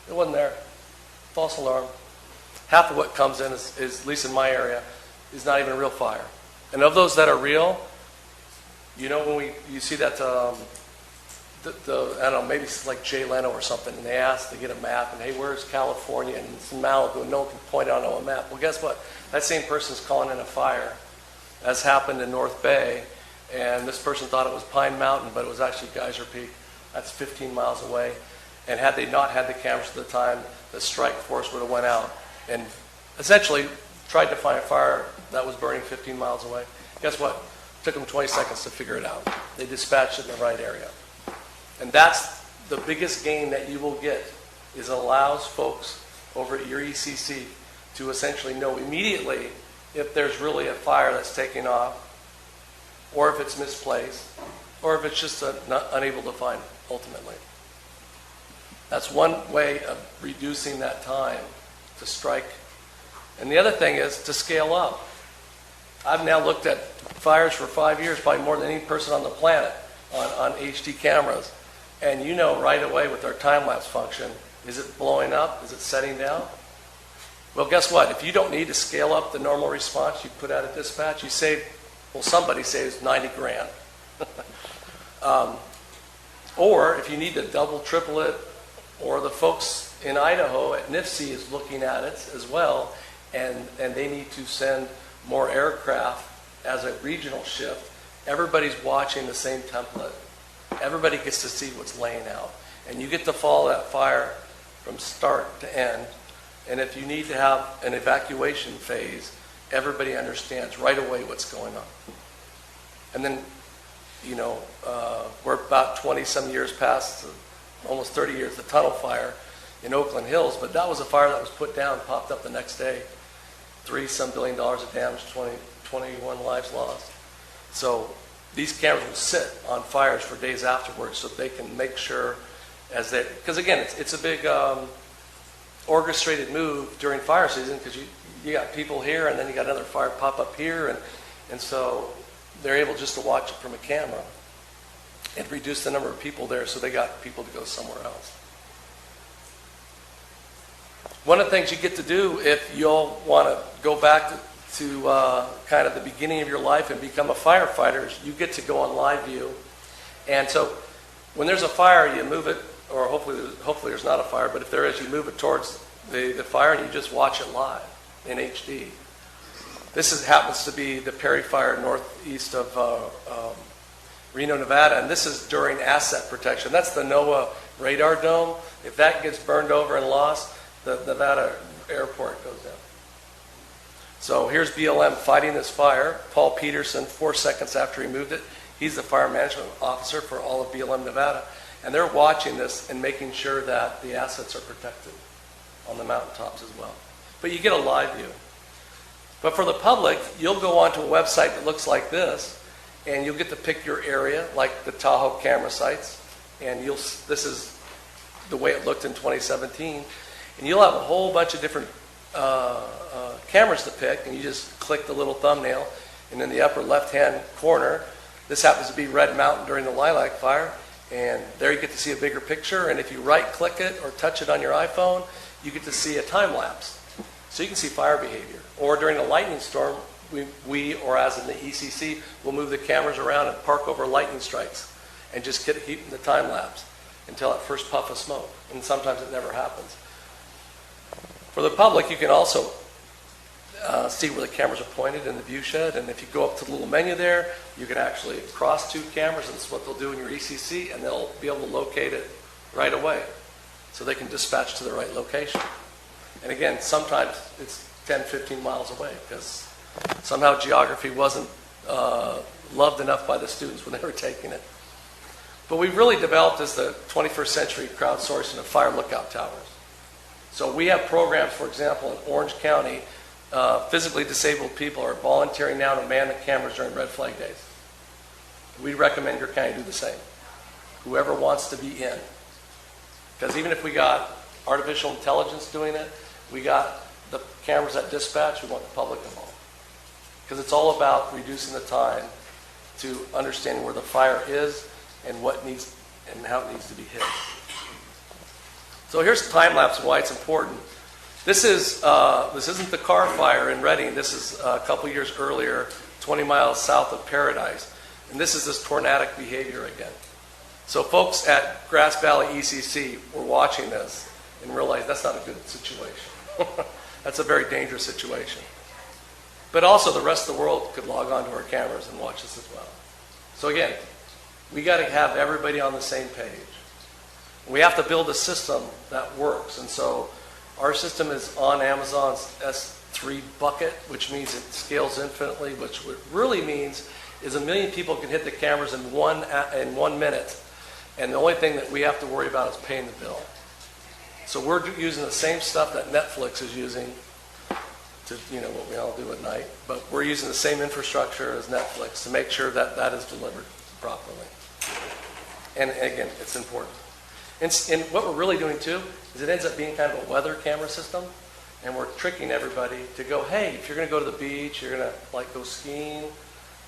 It wasn't there. False alarm. Half of what comes in is at least in my area, is not even a real fire. And of those that are real, you know, when you see that, I don't know, maybe it's like Jay Leno or something, and they ask to get a map, and hey, where's California? And it's in Malibu, and no one can point out on a map. Well, guess what? That same person's calling in a fire, as happened in North Bay, and this person thought it was Pine Mountain, but it was actually Geyser Peak. That's 15 miles away. And had they not had the cameras at the time, the strike force would have went out and essentially tried to find a fire that was burning 15 miles away. Guess what? It took them 20 seconds to figure it out. They dispatched it in the right area. And that's the biggest gain that you will get, is it allows folks over at your ECC to essentially know immediately if there's really a fire that's taking off, or if it's misplaced, or if it's just not unable to find ultimately. That's one way of reducing that time to strike. And the other thing is to scale up. I've now looked at fires for 5 years, probably more than any person on the planet, on HD cameras. And you know right away with our time-lapse function, is it blowing up? Is it setting down? Well, guess what? If you don't need to scale up the normal response you put out at dispatch, you save, well, somebody saves 90 grand. Or if you need to double, triple it, or the folks in Idaho at NIFC is looking at it as well, and they need to send more aircraft as a regional shift. Everybody's watching the same template. Everybody gets to see what's laying out. And you get to follow that fire from start to end. And if you need to have an evacuation phase, everybody understands right away what's going on. And then, you know, we're about 20-some years past, almost 30 years, the tunnel fire in Oakland Hills, but that was a fire that was put down, popped up the next day. $3-some billion of damage, 21 lives lost. So these cameras will sit on fires for days afterwards so they can make sure as they, because again, it's a big orchestrated move during fire season, because you got people here and then you got another fire pop up here, and so they're able just to watch it from a camera and reduce the number of people there, so they got people to go somewhere else. One of the things you get to do if you all want to go back to kind of the beginning of your life and become a firefighter is you get to go on live view. And so when there's a fire, you move it, or hopefully there's not a fire, but if there is, you move it towards the fire and you just watch it live in HD. This happens to be the Perry Fire northeast of Reno, Nevada, and this is during asset protection. That's the NOAA radar dome. If that gets burned over and lost, the Nevada airport goes down. So here's BLM fighting this fire. Paul Peterson, 4 seconds after he moved it, he's the fire management officer for all of BLM Nevada, and they're watching this and making sure that the assets are protected on the mountaintops as well. But you get a live view. But for the public, you'll go onto a website that looks like this, and you'll get to pick your area, like the Tahoe camera sites, and this is the way it looked in 2017, and you'll have a whole bunch of different cameras to pick, and you just click the little thumbnail, and in the upper left-hand corner, this happens to be Red Mountain during the Lilac Fire, and there you get to see a bigger picture, and if you right-click it or touch it on your iPhone, you get to see a time lapse. So you can see fire behavior. Or during a lightning storm, we or as in the ECC, will move the cameras around and park over lightning strikes and just keep the time lapse until that first puff of smoke. And sometimes it never happens. For the public, you can also see where the cameras are pointed in the view shed. And if you go up to the little menu there, you can actually cross two cameras, and that's what they'll do in your ECC, and they'll be able to locate it right away. So they can dispatch to the right location. And again, sometimes it's 10, 15 miles away because somehow geography wasn't loved enough by the students when they were taking it. But we've really developed as the 21st century crowdsourcing of fire lookout towers. So we have programs, for example, in Orange County, physically disabled people are volunteering now to man the cameras during red flag days. We recommend your county do the same. Whoever wants to be in. Because even if we got artificial intelligence doing it, we got the cameras at dispatch, we want the public involved. Because it's all about reducing the time to understanding where the fire is and what needs and how it needs to be hit. So here's a time lapse and why it's important. This isn't the Carr fire in Reading. This is a couple years earlier, 20 miles south of Paradise. And this is this tornadic behavior again. So folks at Grass Valley ECC were watching this and realized that's not a good situation. That's a very dangerous situation. But also the rest of the world could log on to our cameras and watch this as well. So again, we got to have everybody on the same page. We have to build a system that works. And so our system is on Amazon's S3 bucket, which means it scales infinitely, which what really means is 1 million people can hit the cameras in 1 minute. And the only thing that we have to worry about is paying the bill. So we're using the same stuff that Netflix is using to, what we all do at night. But we're using the same infrastructure as Netflix to make sure that that is delivered properly. And again, it's important. And what we're really doing too is it ends up being kind of a weather camera system. And we're tricking everybody to go, hey, if you're going to go to the beach, you're going to go skiing,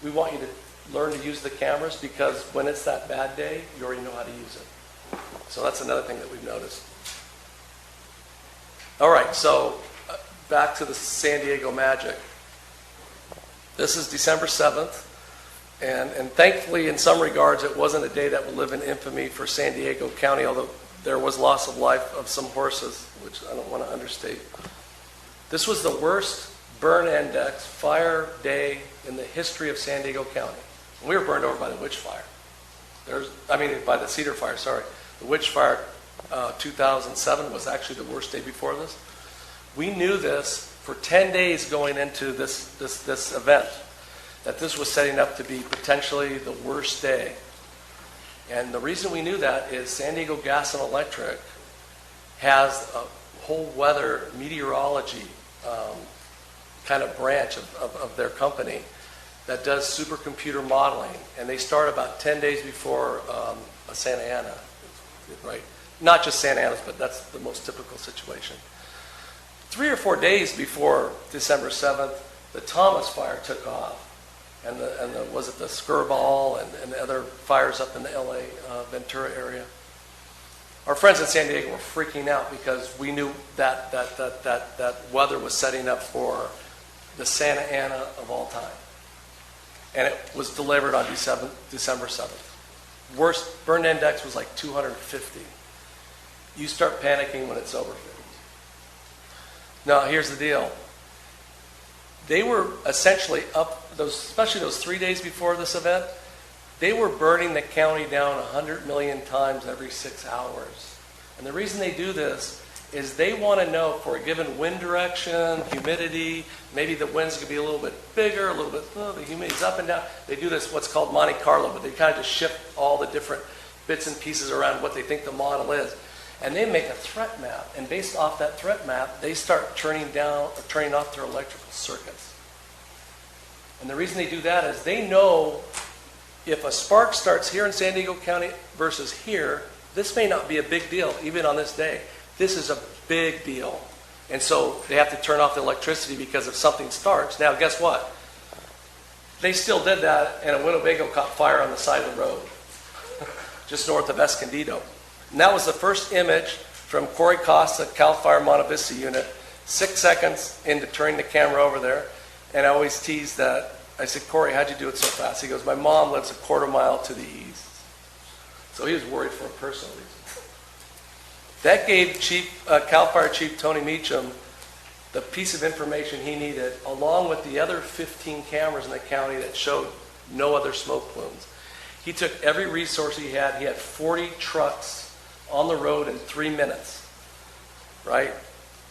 we want you to learn to use the cameras because when it's that bad day, you already know how to use it. So that's another thing that we've noticed. All right, so back to the San Diego magic. This is December 7th, and thankfully, in some regards, it wasn't a day that will live in infamy for San Diego County, although there was loss of life of some horses, which I don't want to understate. This was the worst burn index fire day in the history of San Diego County. And we were burned over by the Witch Fire. By the Cedar Fire, sorry. The Witch Fire 2007 was actually the worst day before this. We knew this for 10 days going into this event, that this was setting up to be potentially the worst day. And the reason we knew that is San Diego Gas and Electric has a whole weather meteorology kind of branch of their company that does supercomputer modeling. And they start about 10 days before a Santa Ana, right? Not just Santa Ana's, but that's the most typical situation. 3 or 4 days before December 7th, the Thomas fire took off. And was it the Skirball and the other fires up in the LA Ventura area? Our friends in San Diego were freaking out because we knew that weather was setting up for the Santa Ana of all time. And it was delivered on December 7th. Worst burn index was like 250. You start panicking when it's over 50. Now, here's the deal. They were essentially especially those 3 days before this event, they were burning the county down 100 million times every 6 hours. And the reason they do this is they want to know for a given wind direction, humidity, maybe the winds could be a little bit bigger, a little bit, the humidity's up and down. They do this, what's called Monte Carlo, but they kind of just shift all the different bits and pieces around what they think the model is. And they make a threat map, and based off that threat map, they start turning off their electrical circuits. And the reason they do that is they know if a spark starts here in San Diego County versus here, this may not be a big deal, even on this day. This is a big deal. And so they have to turn off the electricity because if something starts. Now, guess what? They still did that, and a Winnebago caught fire on the side of the road, just north of Escondido. And that was the first image from Corey Costa, Cal Fire Monte Vista unit, 6 seconds into turning the camera over there. And I always tease that. I said, Corey, how'd you do it so fast? He goes, my mom lives a quarter mile to the east. So he was worried for a personal reason. That gave Cal Fire Chief Tony Meacham the piece of information he needed, along with the other 15 cameras in the county that showed no other smoke plumes. He took every resource he had. He had 40 trucks on the road in 3 minutes, right?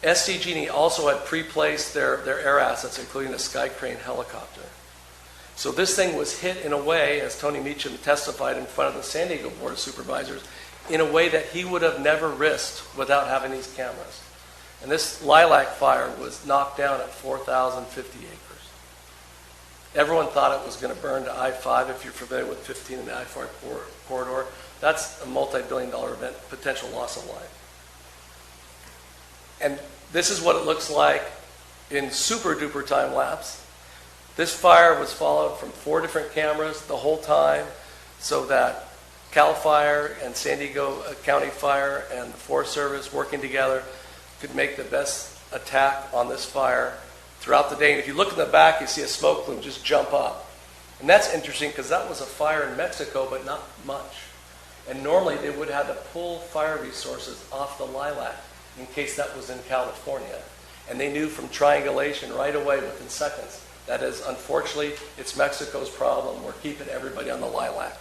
SDG&E also had pre-placed their air assets, including a Sky Crane helicopter. So this thing was hit in a way, as Tony Meacham testified in front of the San Diego Board of Supervisors, in a way that he would have never risked without having these cameras. And this lilac fire was knocked down at 4,050 acres. Everyone thought it was going to burn to I-5, if you're familiar with 15 and the I-5 corridor. That's a multi-billion-dollar event, potential loss of life. And this is what it looks like in super-duper time lapse. This fire was followed from 4 different cameras the whole time, so that Cal Fire and San Diego County Fire and the Forest Service working together could make the best attack on this fire throughout the day. And if you look in the back, you see a smoke plume just jump up. And that's interesting because that was a fire in Mexico, but not much. And normally they would have to pull fire resources off the lilac in case that was in California. And they knew from triangulation right away within seconds. That is, unfortunately, it's Mexico's problem. We're keeping everybody on the lilac.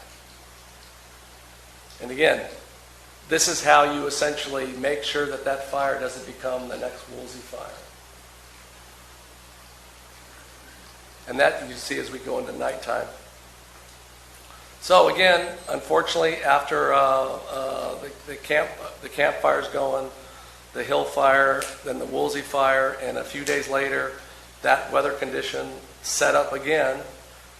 And again, this is how you essentially make sure that that fire doesn't become the next Woolsey fire. And that you see as we go into nighttime. So again, unfortunately, after the campfire's going, the Hill fire, then the Woolsey fire, and a few days later, that weather condition set up again.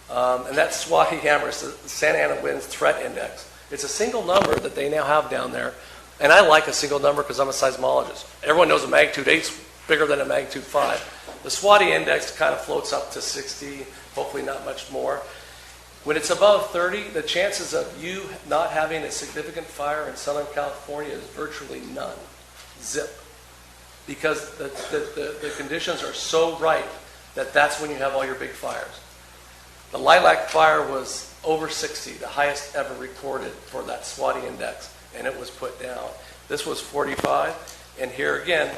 And that SWATI hammer is the Santa Ana Winds Threat Index. It's a single number that they now have down there. And I like a single number because I'm a seismologist. Everyone knows a magnitude 8 is bigger than a magnitude 5. The SWATI index kind of floats up to 60, hopefully not much more. When it's above 30, the chances of you not having a significant fire in Southern California is virtually none. Zip. Because the conditions are so ripe that that's when you have all your big fires. The lilac fire was over 60, the highest ever recorded for that SWATI index, and it was put down. This was 45, and here again,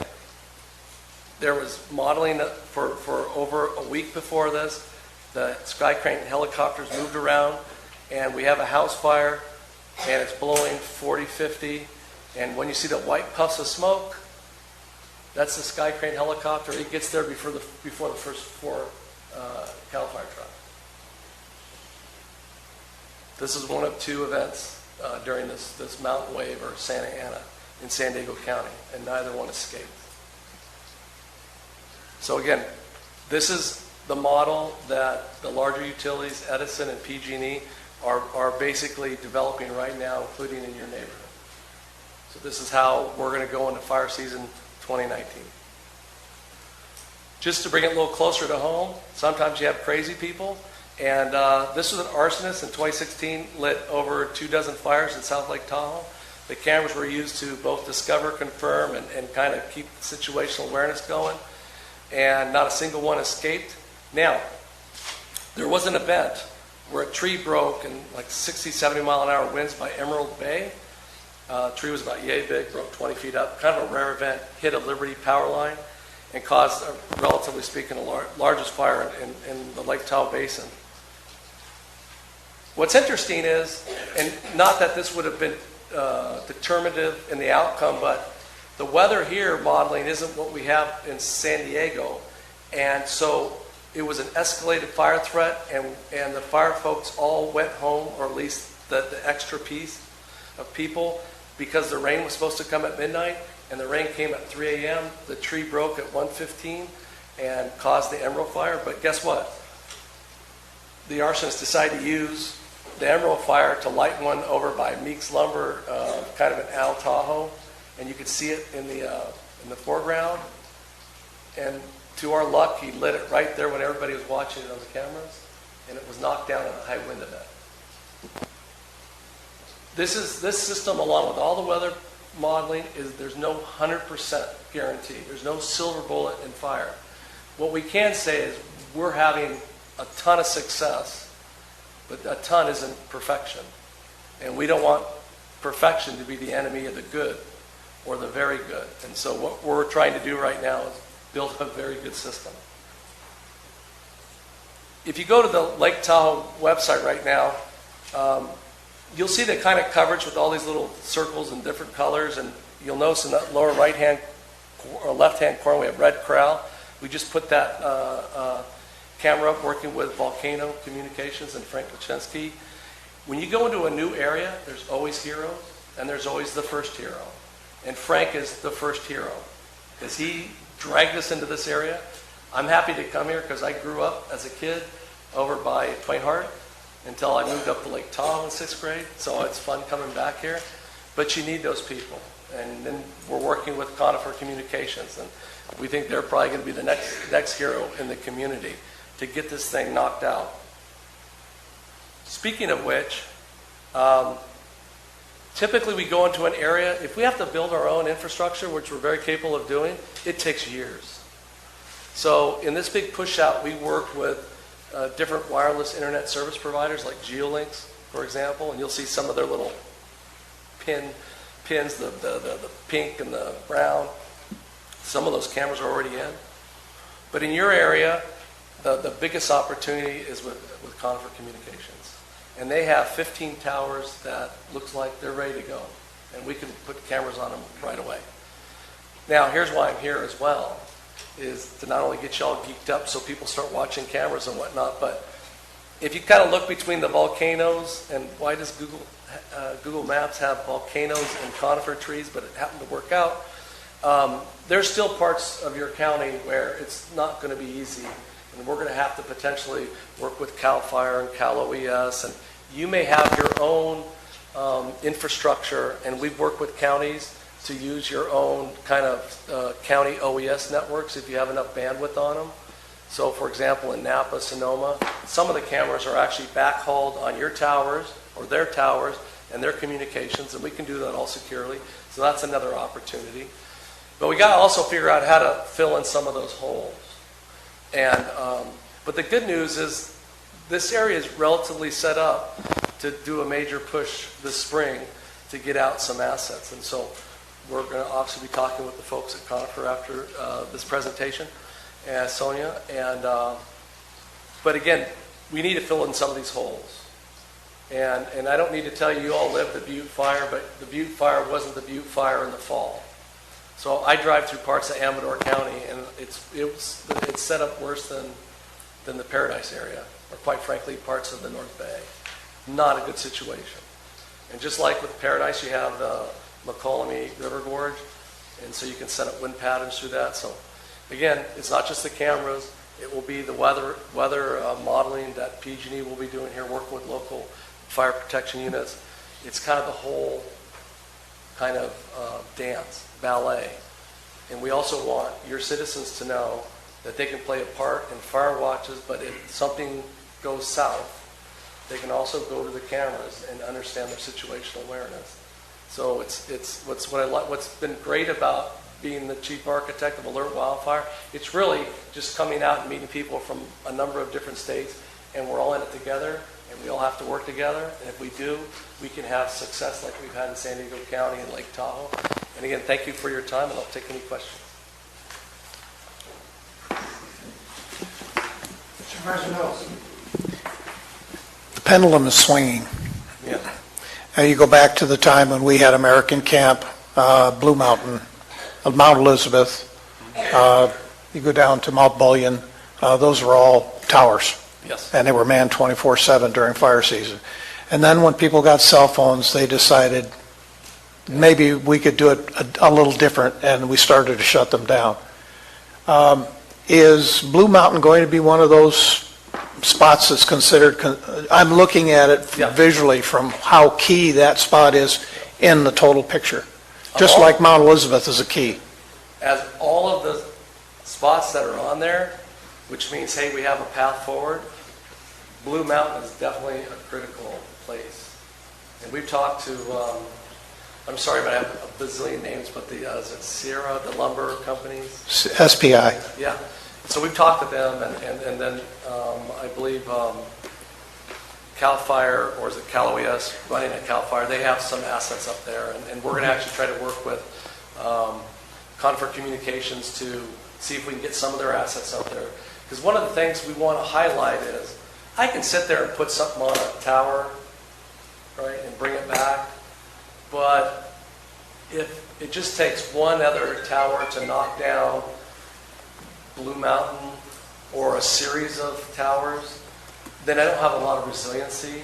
there was modeling for over a week before this. The Sky Crane helicopters moved around, and we have a house fire, and it's blowing 40, 50, and when you see the white puffs of smoke, that's the Sky Crane helicopter. It gets there before the first 4 Cal Fire trucks. This is one of 2 events during this mountain wave or Santa Ana in San Diego County, and neither one escaped. So again, this is the model that the larger utilities, Edison and PG&E, are basically developing right now, including in your neighborhood. So this is how we're going to go into fire season 2019. Just to bring it a little closer to home, sometimes you have crazy people. And this was an arsonist in 2016, lit over 24 fires in South Lake Tahoe. The cameras were used to both discover, confirm, and kind of keep situational awareness going. And not a single one escaped. Now, there was an event where a tree broke in like 60, 70 mile an hour winds by Emerald Bay. Tree was about yay big, broke 20 feet up. Kind of a rare event, hit a Liberty power line and caused, relatively speaking, the largest fire in the Lake Tahoe Basin. What's interesting is, and not that this would have been determinative in the outcome, but the weather here modeling isn't what we have in San Diego. And so it was an escalated fire threat, and the fire folks all went home, or at least the extra piece of people, because the rain was supposed to come at midnight, and the rain came at 3 a.m. The tree broke at 1:15 and caused the Emerald fire. But guess what? The arsonists decided to use the Emerald fire to light one over by Meeks Lumber, kind of in Al Tahoe, and you could see it in the foreground. And to our luck, he lit it right there when everybody was watching it on the cameras, and it was knocked down in a high wind event. This system, along with all the weather modeling, there's no 100% guarantee. There's no silver bullet in fire. What we can say is we're having a ton of success, but a ton isn't perfection. And we don't want perfection to be the enemy of the good or the very good. And so what we're trying to do right now is build a very good system. If you go to the Lake Tahoe website right now, you'll see the kind of coverage with all these little circles in different colors, and you'll notice in that lower right-hand or left-hand corner we have Red Corral. We just put that camera up working with Volcano Communications and Frank Lachinsky. When you go into a new area, there's always heroes, and there's always the first hero. And Frank is the first hero because he dragged us into this area. I'm happy to come here because I grew up as a kid over by Twain Harte until I moved up to Lake Tahoe in 6th grade. So it's fun coming back here. But you need those people. And then we're working with Conifer Communications, and we think they're probably going to be the next hero in the community to get this thing knocked out. Speaking of which, typically we go into an area, if we have to build our own infrastructure, which we're very capable of doing, it takes years. So in this big push out, we worked with different wireless internet service providers like GeoLinks, for example, and you'll see some of their little pins, the pink and the brown. Some of those cameras are already in. But in your area, the biggest opportunity is with Conifer Communications. And they have 15 towers that looks like they're ready to go. And we can put cameras on them right away. Now, here's why I'm here as well, is to not only get you all geeked up so people start watching cameras and whatnot, but if you kind of look between the volcanoes, and why does Google Maps have volcanoes and conifer trees, but it happened to work out, there's still parts of your county where it's not going to be easy. And we're going to have to potentially work with CAL FIRE and Cal OES. And you may have your own infrastructure, and we've worked with counties to use your own kind of county OES networks if you have enough bandwidth on them. So, for example, in Napa, Sonoma, some of the cameras are actually backhauled on your towers or their towers and their communications, and we can do that all securely. So that's another opportunity. But we got to also figure out how to fill in some of those holes. And but the good news is this area is relatively set up to do a major push this spring to get out some assets. And so we're going to obviously be talking with the folks at Conifer after this presentation, and Sonia. And but again, we need to fill in some of these holes. And I don't need to tell you, you all lived the Butte Fire, but the Butte Fire wasn't the Butte Fire in the fall. So I drive through parts of Amador County, and it's set up worse than the Paradise area, or quite frankly, parts of the North Bay. Not a good situation. And just like with Paradise, you have the McCollum River Gorge, and so you can set up wind patterns through that. So again, it's not just the cameras. It will be the weather modeling that PG&E will be doing here, working with local fire protection units. It's kind of the whole kind of dance, ballet. And we also want your citizens to know that they can play a part in fire watches, but if something goes south, they can also go to the cameras and understand their situational awareness. So it's what's been great about being the chief architect of Alert Wildfire. It's really just coming out and meeting people from a number of different states, and we're all in it together, and we all have to work together. And if we do, we can have success like we've had in San Diego County and Lake Tahoe. And again, thank you for your time, and I'll take any questions. The pendulum is swinging. Yeah. You go back to the time when we had American Camp, Blue Mountain, Mount Elizabeth. You go down to Mount Bullion. Those were all towers. Yes. And they were manned 24/7 during fire season. And then when people got cell phones, they decided maybe we could do it a little different, and we started to shut them down. Is Blue Mountain going to be one of those spots that's considered, I'm looking at it visually from how key that spot is in the total picture, just like Mount Elizabeth is a key. As all of the spots that are on there, which means, hey, we have a path forward, Blue Mountain is definitely a critical place. And we've talked to, I'm sorry, but I have a bazillion names, but is it Sierra, the lumber companies? SPI. Yeah. So we've talked to them, and then I believe CAL FIRE, or is it Calaveras, running at CAL FIRE, they have some assets up there, and we're going to actually try to work with Conifer Communications to see if we can get some of their assets out there. Because one of the things we want to highlight is, I can sit there and put something on a tower, right, and bring it back, but if it just takes one other tower to knock down Blue Mountain or a series of towers, then I don't have a lot of resiliency.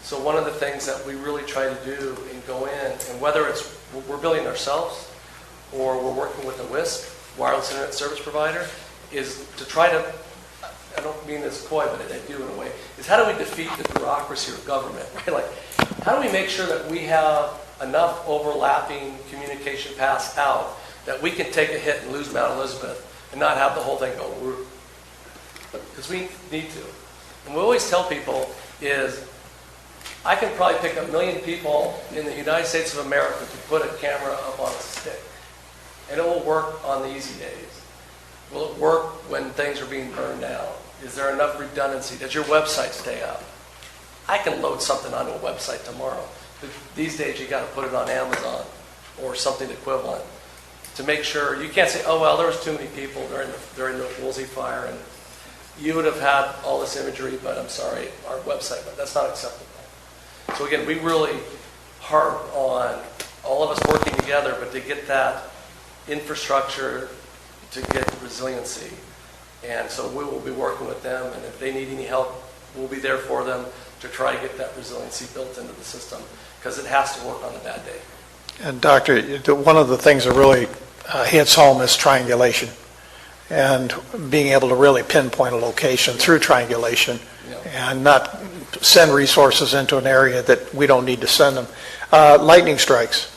So one of the things that we really try to do and go in, and whether it's we're building ourselves or we're working with a WISP, wireless internet service provider, is to try to, I don't mean this coy, but I do in a way, is how do we defeat the bureaucracy of government, right? Like, how do we make sure that we have enough overlapping communication paths out that we can take a hit and lose Mount Elizabeth and not have the whole thing go root? Because we need to. And we always tell people is, I can probably pick 1 million people in the United States of America to put a camera up on a stick. And it will work on the easy days. Will it work when things are being burned down? Is there enough redundancy? Does your website stay up? I can load something onto a website tomorrow. But these days you got to put it on Amazon or something equivalent to make sure. You can't say, oh, well, there was too many people during the Woolsey fire, and you would have had all this imagery, but I'm sorry, our website, but that's not acceptable. So again, we really harp on all of us working together, but to get that infrastructure, to get resiliency. And so we will be working with them, and if they need any help, we'll be there for them to try to get that resiliency built into the system, because it has to work on a bad day. And Doctor, one of the things that really hits home is triangulation, and being able to really pinpoint a location through triangulation, and not send resources into an area that we don't need to send them. Lightning strikes.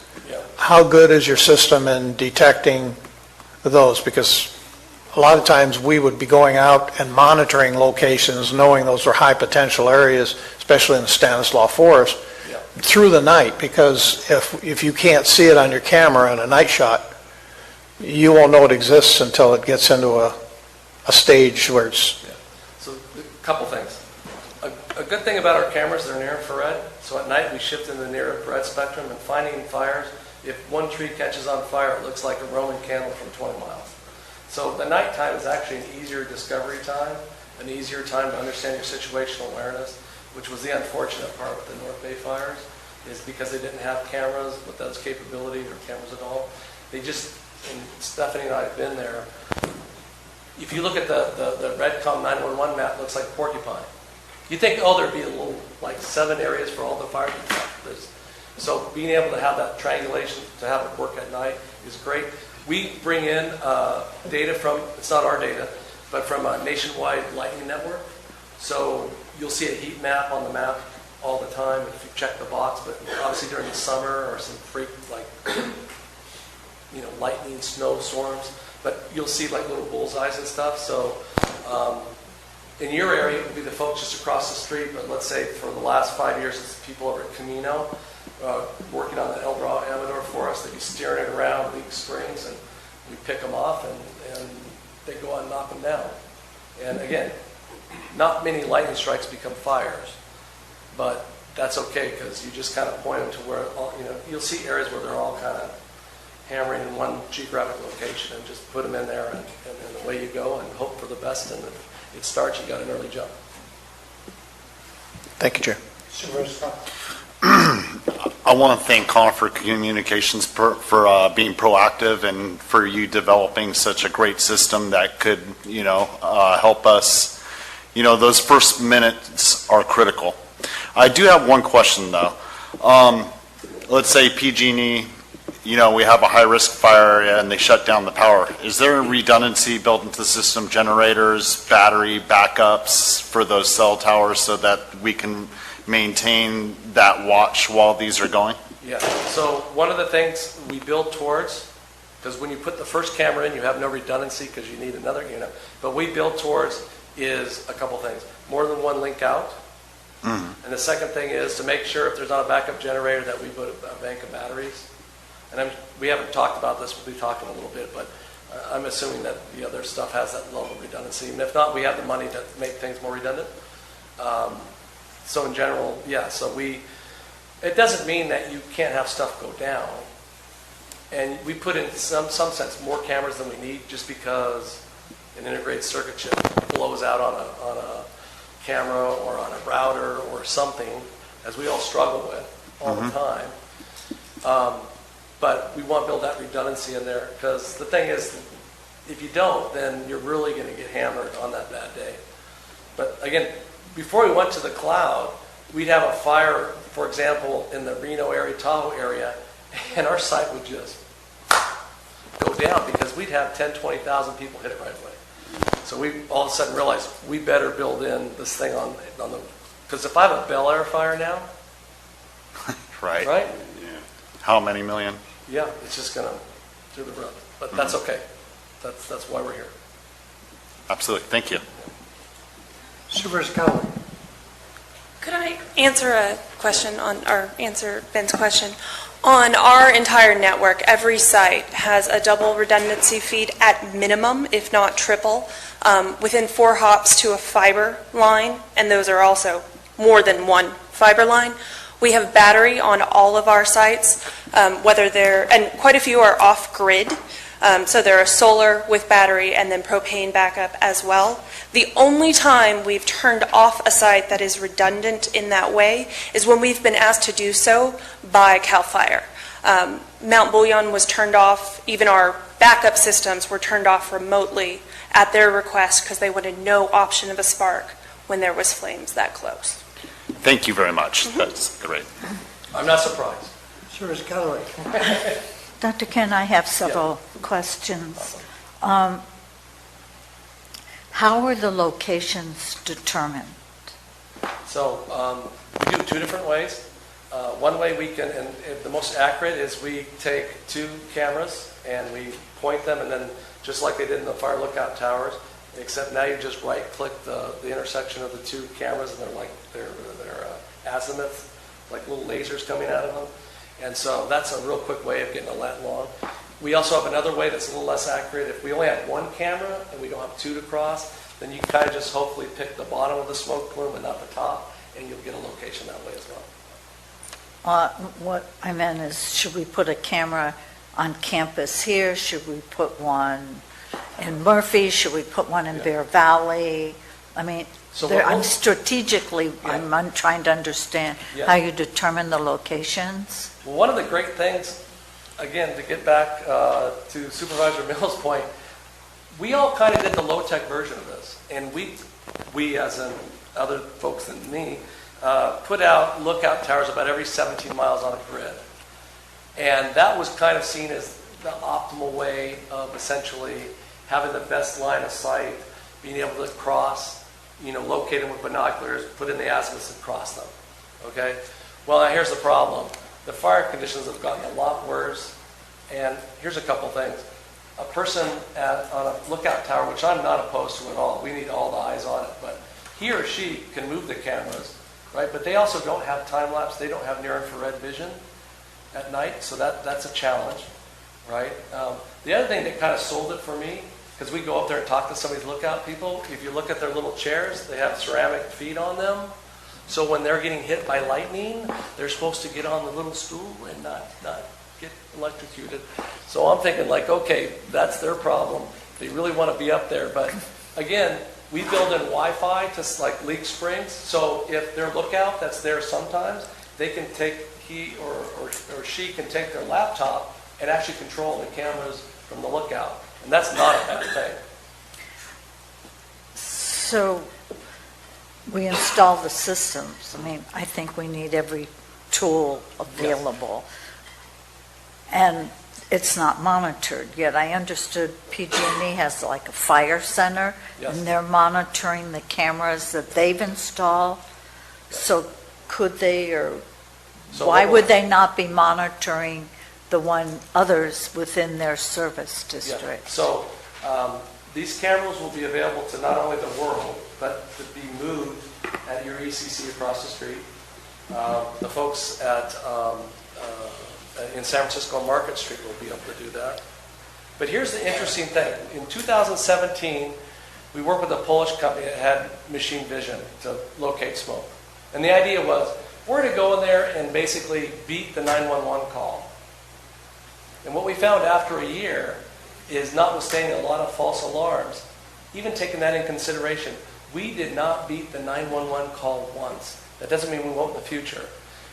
How good is your system in detecting those? Because a lot of times we would be going out and monitoring locations, knowing those are high potential areas, especially in the Stanislaus Forest, through the night, because if you can't see it on your camera in a night shot, you won't know it exists until it gets into a stage where it's... So a couple things. A good thing about our cameras, they're near infrared, so at night we shift in the near infrared spectrum, and finding fires, if one tree catches on fire, it looks like a Roman candle from 20 miles. So the nighttime is actually an easier discovery time, an easier time to understand your situational awareness, which was the unfortunate part with the North Bay fires, is because they didn't have cameras with those capabilities or cameras at all. They just, and Stephanie and I have been there, if you look at the Redcom 911 map, it looks like Porcupine. You think, oh, there'd be a little, like 7 areas for all the fires. So being able to have that triangulation, to have it work at night is great. We bring in data from, it's not our data, but from a nationwide lightning network. So you'll see a heat map on the map all the time if you check the box, but obviously during the summer or some freak, like, lightning, snowstorms, but you'll see like little bullseyes and stuff. So in your area, it would be the folks just across the street, but let's say for the last 5 years, it's people over at Camino working on the El Bra Amador for us. They'd be steering it around Leak Springs, and we pick them off, and they go out and knock them down. And again, not many lightning strikes become fires, but that's okay, because you just kind of point them to where, you'll see areas where they're all kind of hammering in one geographic location, and just put them in there, and away you go, and hope for the best, and if it starts, you got an early jump. Thank you, Chair. I want to thank Conifer Communications for being proactive, and for you developing such a great system that could, help us. Those first minutes are critical. I do have one question, though. Let's say PG&E, we have a high-risk fire area and they shut down the power. Is there a redundancy built into the system, generators, battery backups for those cell towers, so that we can maintain that watch while these are going? Yeah, so one of the things we build towards Because when you put the first camera in, you have no redundancy because you need another, But we build towards is a couple things. More than one link out. And the second thing is to make sure if there's not a backup generator that we put a bank of batteries. And we haven't talked about this, we'll be talking a little bit, but I'm assuming that the other stuff has that level of redundancy. And if not, we have the money to make things more redundant. So in general, yeah, it doesn't mean that you can't have stuff go down. And we put in some sense more cameras than we need just because an integrated circuit chip blows out on a camera or on a router or something, as we all struggle with all the time. But we want to build that redundancy in there because the thing is, if you don't, then you're really going to get hammered on that bad day. But again, before we went to the cloud, we'd have a fire, for example, in the Reno area, Tahoe area, and our site would just go down because we'd have 10, 20,000 people hit it right away. So we all of a sudden realized we better build in this thing on the, because if I have a Bel Air fire now, Right. right? How many million? Yeah, it's just going to do the run. But that's okay. That's why we're here. Absolutely. Thank you. Supervisor Callaway. Could I answer a question or answer Ben's question? On our entire network, every site has a double redundancy feed at minimum, if not triple, within 4 hops to a fiber line, and those are also more than one fiber line. We have battery on all of our sites, whether they're, and quite a few are off-grid, so there are solar with battery and then propane backup as well. The only time we've turned off a site that is redundant in that way is when we've been asked to do so by CAL FIRE. Mount Bullion was turned off, even our backup systems were turned off remotely at their request because they wanted no option of a spark when there was flames that close. Thank you very much. That's great. I'm not surprised. Supervisor Callaway. Dr. Ken, I have several questions. How are the locations determined? So we do 2 different ways. One way we can, and the most accurate is we take 2 cameras and we point them, and then just like they did in the fire lookout towers, except now you just right-click the intersection of the 2 cameras, and they're azimuth, like little lasers coming out of them. And so that's a real quick way of getting a lat long. We also have another way that's a little less accurate. If we only have 1 camera and we don't have 2 to cross, then you can kind of just hopefully pick the bottom of the smoke plume and not the top, and you'll get a location that way as well. What I meant is, should we put a camera on campus here? Should we put one in Murphy? Should we put one in Bear Valley? I mean, I'm strategically, I'm trying to understand how you determine the locations. Well, one of the great things, again, to get back to Supervisor Mills' point, we all kind of did the low-tech version of this. And we as in other folks than me, put out lookout towers about every 17 miles on a grid. And that was kind of seen as the optimal way of essentially having the best line of sight, being able to cross, locate them with binoculars, put in the azimuths and cross them. Okay? Well, now here's the problem. The fire conditions have gotten a lot worse. And here's a couple things. A person on a lookout tower, which I'm not opposed to at all, we need all the eyes on it, but he or she can move the cameras, right? But they also don't have time lapse. They don't have near infrared vision at night, so that's a challenge, right? The other thing that kind of sold it for me, because we go up there and talk to some of these lookout people, if you look at their little chairs, they have ceramic feet on them. So when they're getting hit by lightning, they're supposed to get on the little stool and not get electrocuted. So I'm thinking okay, that's their problem. They really want to be up there. But again, we build in Wi-Fi to leak springs. So if their lookout that's there sometimes, they can he or she can take their laptop and actually control the cameras from the lookout. And that's not a bad thing. So we install the systems. I mean, I think we need every tool available. Yes. And it's not monitored yet. I understood PG&E has a fire center, yes, and they're monitoring the cameras that they've installed. Yes. So could they, or why would they not be monitoring others within their service Yeah. district. So these cameras will be available to not only the world, but to be moved at your ECC across the street. The folks in San Francisco Market Street will be able to do that. But here's the interesting thing. In 2017, we worked with a Polish company that had machine vision to locate smoke. And the idea was, we're going to go in there and basically beat the 911 call. And what we found after a year is, notwithstanding a lot of false alarms, even taking that in consideration, we did not beat the 911 call once. That doesn't mean we won't in the future.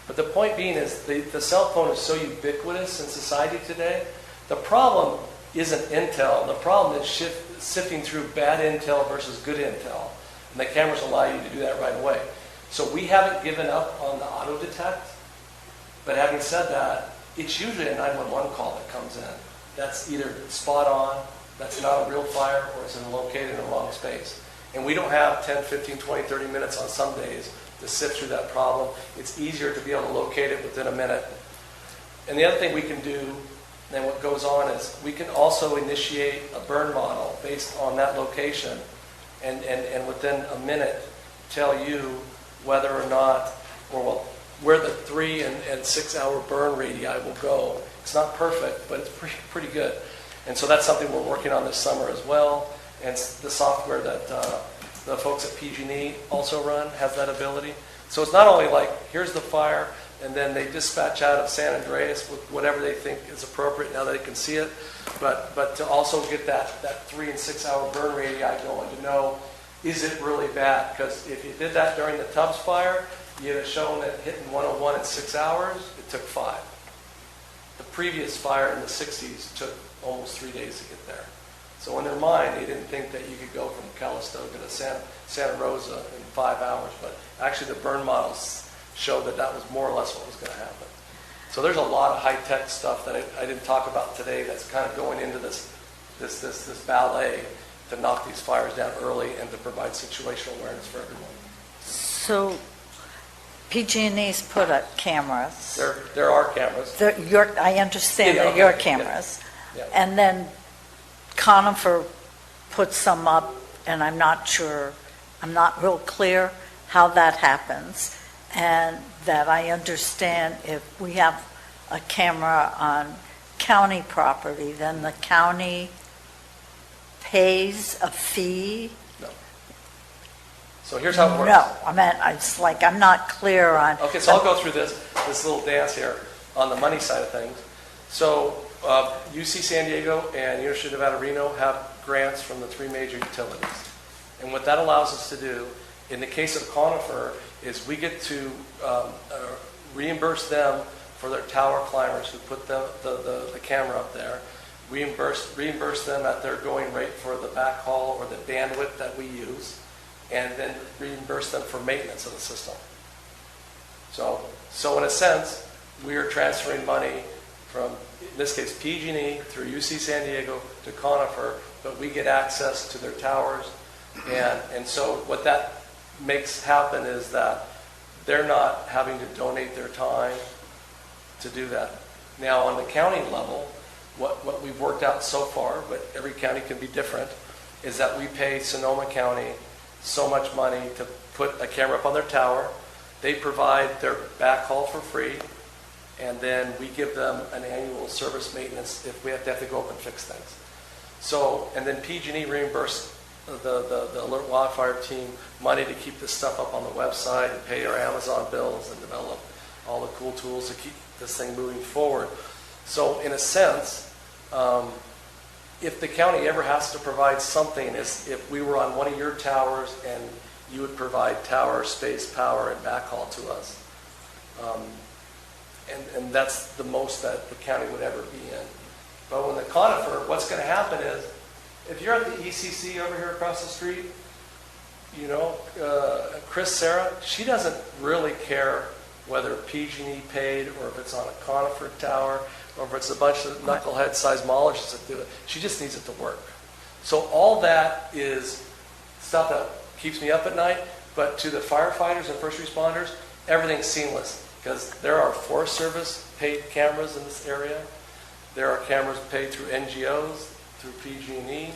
But the point being is, the cell phone is so ubiquitous in society today. The problem isn't intel. The problem is sifting through bad intel versus good intel. And the cameras allow you to do that right away. So we haven't given up on the auto detect. But having said that, it's usually a 911 call that comes in. That's either spot on, that's not a real fire, or it's located in the wrong space. And we don't have 10, 15, 20, 30 minutes on some days to sift through that problem. It's easier to be able to locate it within a minute. And the other thing we can do, and what goes on, is we can also initiate a burn model based on that location, and within a minute tell you whether or not, or where the 3 and 6 hour burn radii will go. It's not perfect, but it's pretty good. And so that's something we're working on this summer as well. And the software that the folks at PG&E also run has that ability. So it's not only like, here's the fire, and then they dispatch out of San Andreas with whatever they think is appropriate now that they can see it, but to also get that 3 and 6 hour burn radii going, to know, is it really bad? Because if you did that during the Tubbs fire, you'd have shown that hitting 101 in 6 hours, it took 5. The previous fire in the 60s took almost 3 days to get there. So in their mind, they didn't think that you could go from Calistoga to Santa Rosa in 5 hours, but actually the burn models showed that that was more or less what was going to happen. So there's a lot of high-tech stuff that I didn't talk about today that's kind of going into this ballet to knock these fires down early and to provide situational awareness for everyone. So PG&E's put up cameras. There are cameras. I understand Yeah, they're your okay, cameras. Yeah. And then Conifer puts some up, and I'm not real clear how that happens. And that I understand, if we have a camera on county property, then the county pays a fee? No. So here's how it works. No, I mean, it's like, I'm not clear on. Okay, so I'll go through this little dance here on the money side of things. So UC San Diego and University of Nevada, Reno have grants from the 3 major utilities. And what that allows us to do, in the case of Conifer, is we get to reimburse them for their tower climbers who put the camera up there, reimburse them at their going rate for the backhaul or the bandwidth that we use, and then reimburse them for maintenance of the system. So in a sense, we are transferring money from, in this case, PG&E through UC San Diego to Conifer, but we get access to their towers. And so what that makes happen is that they're not having to donate their time to do that. Now, on the county level, what we've worked out so far, but every county can be different, is that we pay Sonoma County so much money to put a camera up on their tower. They provide their backhaul for free, and then we give them an annual service maintenance if we have to go up and fix things. So, and then PG&E reimburse the Alert Wildfire team money to keep this stuff up on the website and pay our Amazon bills and develop all the cool tools to keep this thing moving forward. So in a sense, if the county ever has to provide something, is if we were on one of your towers and you would provide tower space, power, and backhaul to us. And that's the most that the county would ever be in. But when the Conifer, what's going to happen is, if you're at the ECC over here across the street, you know, Chris Sarah, she doesn't really care whether PG&E paid or if it's on a Conifer tower or if it's a bunch of knucklehead seismologists that do it. She just needs it to work. So all that is stuff that keeps me up at night, but to the firefighters and first responders, everything's seamless because there are Forest Service paid cameras in this area. There are cameras paid through NGOs, through PG&E.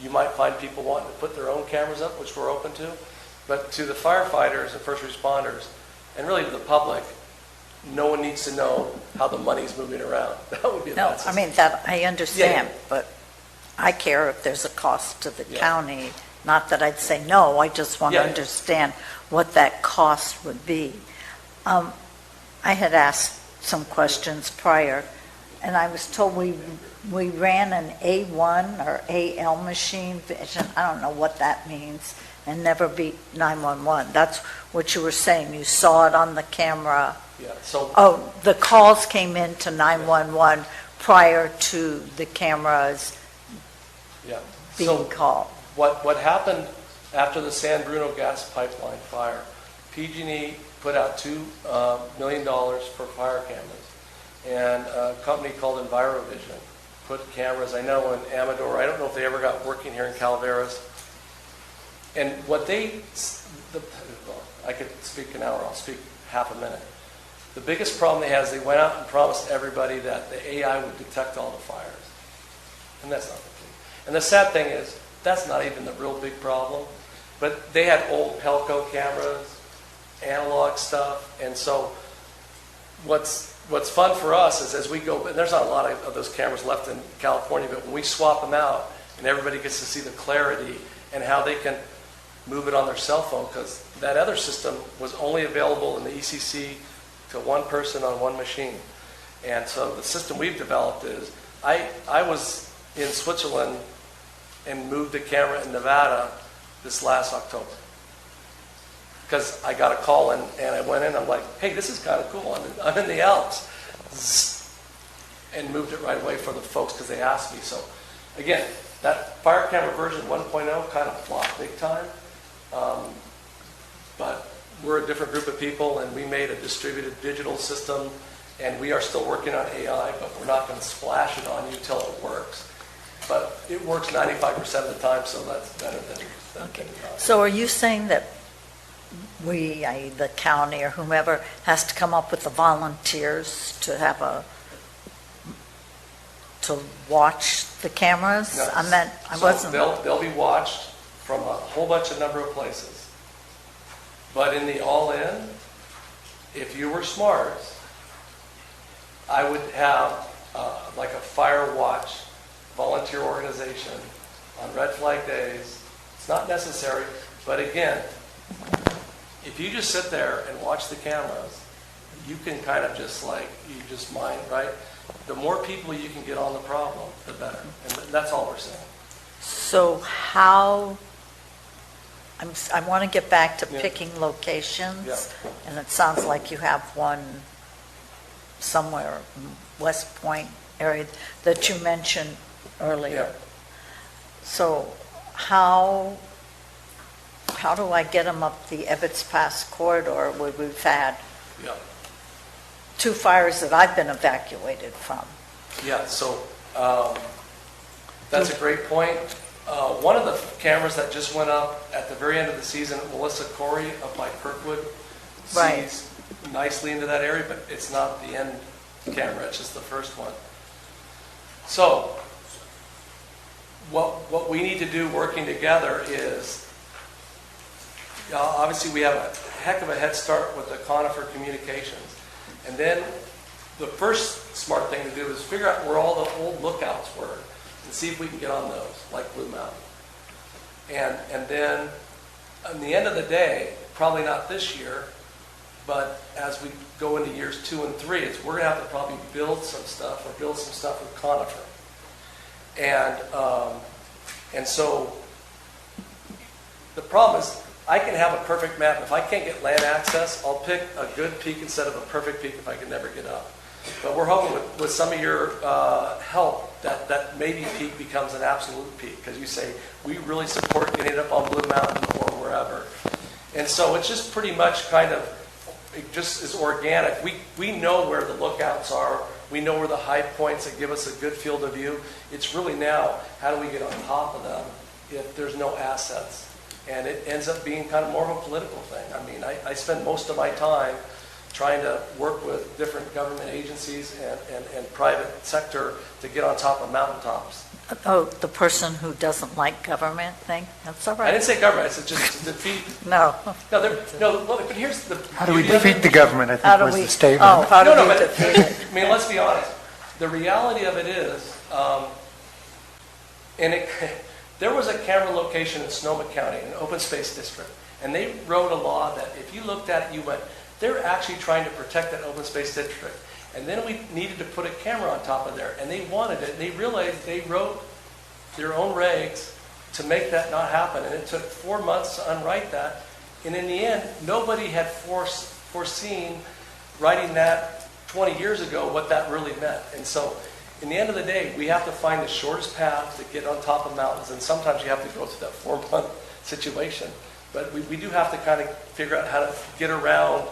You might find people wanting to put their own cameras up, which we're open to. But to the firefighters and first responders, and really to the public, no one needs to know how the money's moving around. That would be a No, bad I system. mean, that, I understand, Yeah. but I care if there's a cost to the county. Not that I'd say no, I just want to Yeah. understand what that cost would be. I had asked some questions prior, and I was told we ran an A1 or AL machine vision, I don't know what that means, and never beat 911. That's what you were saying, you saw it on the camera. Yeah, so Oh, the calls came in to 911 prior to the cameras yeah. being called. What happened after the San Bruno gas pipeline fire, PG&E put out $2 million for fire cameras, and a company called EnviroVision put cameras, I know in Amador, I don't know if they ever got working here in Calaveras, and what I could speak an hour, I'll speak half a minute. The biggest problem they had is they went out and promised everybody that the AI would detect all the fires, and that's not the case. And the sad thing is, that's not even the real big problem. But they had old Pelco cameras, analog stuff, and so what's fun for us is as we go, and there's not a lot of those cameras left in California, but when we swap them out and everybody gets to see the clarity and how they can move it on their cell phone, because that other system was only available in the ECC to one person on one machine. And so the system we've developed is, I was in Switzerland and moved the camera in Nevada this last October. Because I got a call and I went in, I'm like, hey, this is kind of cool, I'm in the Alps. Zzz, and moved it right away for the folks because they asked me. So again, that fire camera version 1.0 kind of flopped big time. But we're a different group of people and we made a distributed digital system and we are still working on AI, but we're not going to splash it on you till it works. But it works 95% of the time, so that's better than Okay. So are you saying that we, i.e. the county or whomever, has to come up with the volunteers to have to watch the cameras? No. I meant, I So wasn't. They'll be watched from a whole bunch of number of places. But in the all-in, if you were smart, I would have like a fire watch volunteer organization on red flag days. It's not necessary, but again, if you just sit there and watch the cameras, you can kind of just you just mind, right? The more people you can get on the problem, the better. And that's all we're saying. So how, I want to get back to Yeah. picking locations. Yeah. And it sounds like you have one somewhere in West Point area that you mentioned earlier. Yeah. So how do I get them up the Ebbets Pass corridor where we've had Yeah. 2 fires that I've been evacuated from? Yeah, so that's a great point. One of the cameras that just went up at the very end of the season, Melissa Corey up by Kirkwood, Right. sees nicely into that area, but it's not the end camera, it's just the first one. So what we need to do working together is, obviously we have a heck of a head start with the Conifer Communications. And then the first smart thing to do is figure out where all the old lookouts were and see if we can get on those, like Blue Mountain. And then, at the end of the day, probably not this year, but as we go into years 2 and 3, we're going to have to probably build some stuff with Conifer. And so the problem is, I can have a perfect map. If I can't get land access, I'll pick a good peak instead of a perfect peak if I can never get up. But we're hoping with some of your help that maybe peak becomes an absolute peak, because you say, we really support getting up on Blue Mountain or wherever. And so it's just pretty much kind of, it just is organic. We know where the lookouts are. We know where the high points that give us a good field of view. It's really now, how do we get on top of them if there's no assets? And it ends up being kind of more of a political thing. I mean, I spend most of my time trying to work with different government agencies and private sector to get on top of mountaintops. Oh, the person who doesn't like government thing? That's all right. I didn't say government, I said just to defeat. No. No, but here's the. How do we beauty of it. defeat the government, I How do think was we- the statement. oh, how do No, we but, defeat it? I mean, let's be honest. The reality of it is, there was a camera location in Sonoma County, an open space district, and they wrote a law that if you looked at it, you went, they're actually trying to protect that open space district. And then we needed to put a camera on top of there, and they wanted it, and they realized they wrote their own regs to make that not happen, and it took 4 months to unwrite that, and in the end, nobody had foreseen writing that 20 years ago what that really meant. And so, in the end of the day, we have to find the shortest path to get on top of mountains, and sometimes you have to go through that 4-month situation. But we do have to kind of figure out how to get around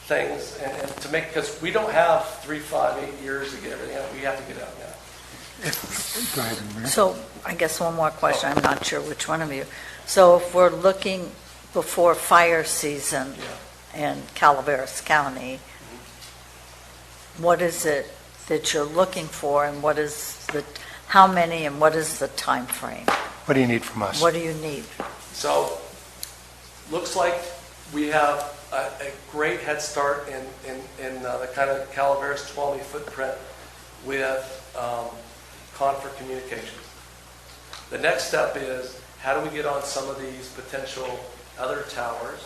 things and to make, because we don't have 3, 5, 8 years to get everything out. We have to get out now. Go ahead, Maria. So I guess one more question, I'm not sure which one of you. So if we're looking before fire season in Calaveras County, what is it that you're looking for, and what is how many, and what is the time frame? What do you need from us? What do you need? So, looks like we have a great head start in the kind of Calaveras 12 footprint with Confer Communications. The next step is, how do we get on some of these potential other towers?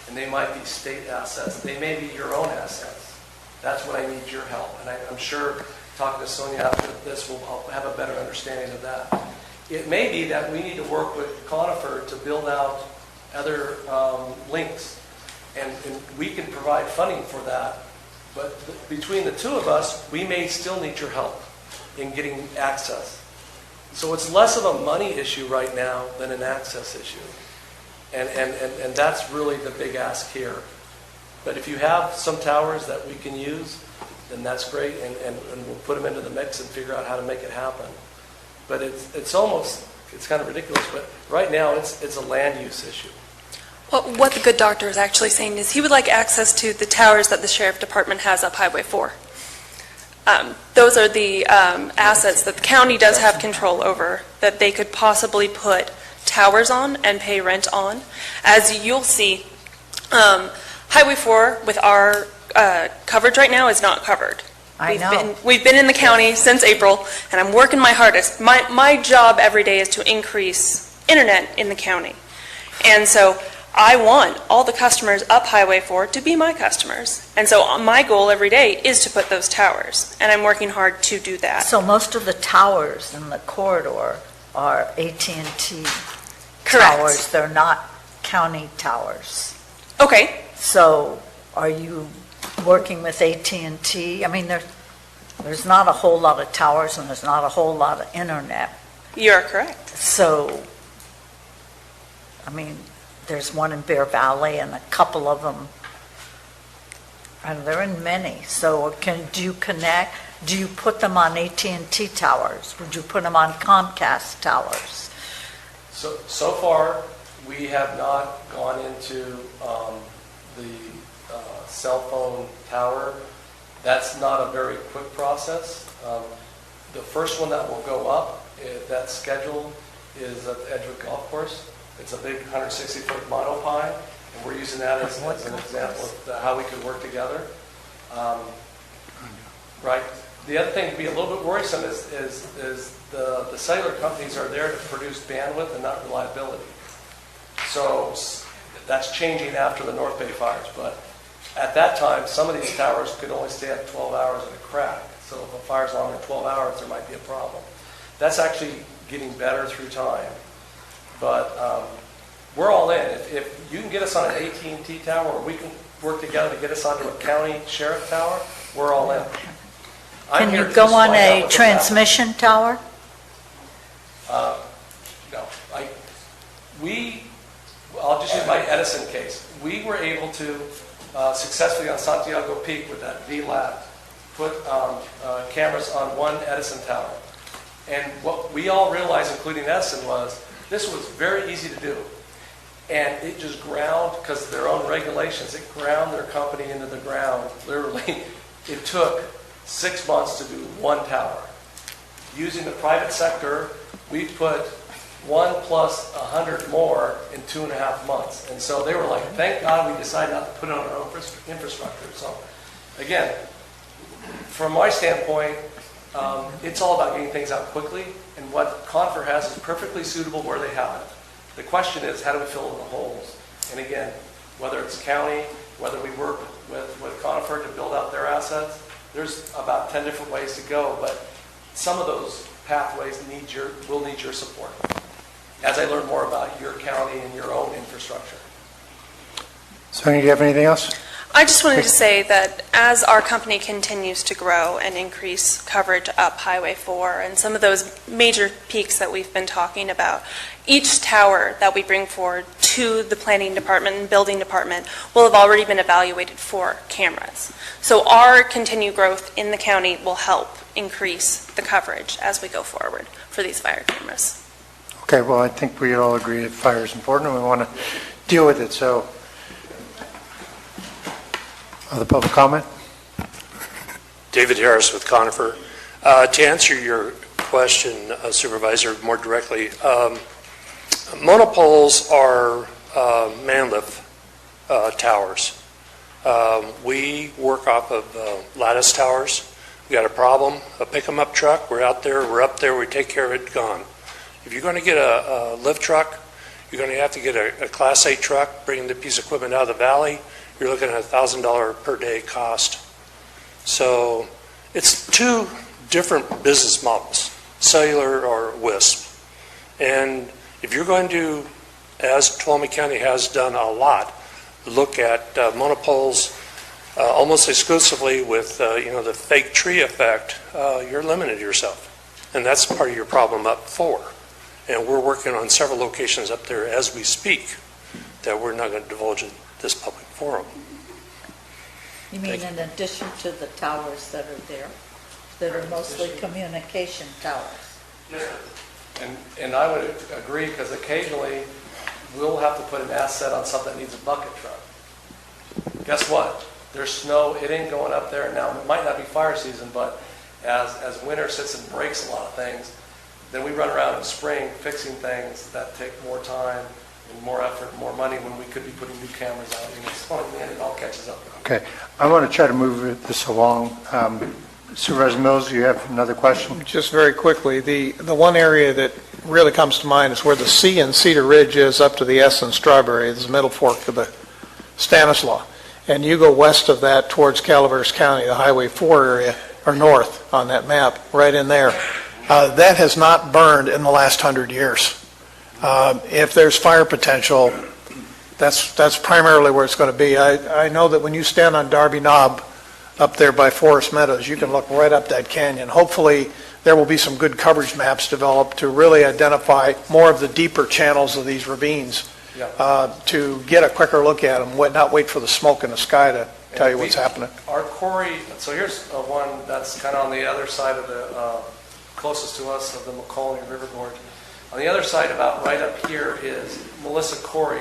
And they might be state assets. They may be your own assets. That's when I need your help. And I'm sure talking to Sonia after this, I'll have a better understanding of that. It may be that we need to work with Conifer to build out other links. And we can provide funding for that. But between the two of us, we may still need your help in getting access. So it's less of a money issue right now than an access issue. And that's really the big ask here. But if you have some towers that we can use, then that's great, and we'll put them into the mix and figure out how to make it happen. But it's kind of ridiculous, but right now it's a land use issue. Well, what the good doctor is actually saying is he would like access to the towers that the sheriff department has up Highway 4. Those are the assets that the county does have control over, that they could possibly put towers on and pay rent on. As you'll see, Highway 4 with our coverage right now is not covered. We've been in the county since April, and I'm working my hardest. My job every day is to increase internet in the county. And so I want all the customers up Highway 4 to be my customers. And so my goal every day is to put those towers, and I'm working hard to do that. So most of the towers in the corridor are AT&T Correct. towers. They're not county towers. Okay. So are you working with AT&T? I mean, there's not a whole lot of towers, and there's not a whole lot of internet. You're correct. So, I mean, there's one in Bear Valley and a couple of them, and they're in many. So do you connect? Do you put them on AT&T towers? Would you put them on Comcast towers? So far, we have not gone into the cell phone tower. That's not a very quick process. The first one that will go up, that schedule, is at the Edgewood Golf Course. It's a big 160-foot monopine, and we're using that as an example of how we could work together. Right. The other thing to be a little bit worrisome is the cellular companies are there to produce bandwidth and not reliability. So that's changing after the North Bay fires. But at that time, some of these towers could only stay up 12 hours in a crack. So if a fire's longer than 12 hours, there might be a problem. That's actually getting better through time. But we're all in. If you can get us on an AT&T tower, or we can work together to get us onto a county sheriff tower, we're all in. Can you go on a transmission tower? No. I'll just use my Edison case. We were able to successfully on Santiago Peak with that VLAB put cameras on one Edison tower. And what we all realized, including Edison, was this was very easy to do. And it just ground, because of their own regulations, it ground their company into the ground. Literally, it took 6 months to do one tower. Using the private sector, we put 1 plus 100 more in 2.5 months. And so they were like, thank God we decided not to put it on our own infrastructure. So again, from my standpoint, it's all about getting things out quickly. And what Conifer has is perfectly suitable where they have it. The question is, how do we fill in the holes? And again, whether it's county, whether we work with Conifer to build out their assets, there's about 10 different ways to go, but some of those pathways will need your support as I learn more about your county and your own infrastructure. Sonia, do you have anything else? I just wanted to say that as our company continues to grow and increase coverage up Highway 4 and some of those major peaks that we've been talking about, each tower that we bring forward to the planning department and building department will have already been evaluated for cameras. So our continued growth in the county will help increase the coverage as we go forward for these fire cameras. Okay, well, I think we all agree that fire is important and we want to deal with it. So, other public comment? David Harris with Conifer. To answer your question, Supervisor, more directly, monopoles are man-lift towers. We work off of lattice towers. We got a problem, pick them up truck, we're out there, we're up there, we take care of it, gone. If you're going to get a lift truck, you're going to have to get a Class 8 truck, bring the piece of equipment out of the valley. You're looking at $1,000 per day cost. So it's two different business models, cellular or WISP. And if you're going to, as Tuolumne County has done a lot, look at monopoles almost exclusively with the fake tree effect, you're limiting yourself. And that's part of your problem up 4. And we're working on several locations up there as we speak that we're not going to divulge in this public forum. You mean in addition to the towers that are there, that are mostly communication towers? And I would agree, because occasionally we'll have to put an asset on something that needs a bucket truck. Guess what? There's snow, it ain't going up there now. It might not be fire season, but as winter sits and breaks a lot of things, then we run around in spring fixing things that take more time and more effort, more money, when we could be putting new cameras out. And it's fun, and it all catches up. Okay, I want to try to move this along. Supervisor Mills, you have another question? Just very quickly, the one area that really comes to mind is where the C in Cedar Ridge is up to the S in Strawberry, this middle fork of the Stanislaus. And you go west of that towards Calaveras County, the Highway 4 area, or north on that map, right in there. That has not burned in the last 100 years. If there's fire potential, that's primarily where it's going to be. I know that when you stand on Darby Knob up there by Forest Meadows, you can look right up that canyon. Hopefully, there will be some good coverage maps developed to really identify more of the deeper channels of these ravines to get a quicker look at them, not wait for the smoke in the sky to tell you what's happening. Our quarry, so here's one that's kind of on the other side of the, closest to us, of the McCall River Gorge. On the other side, about right up here, is Melissa Quarry,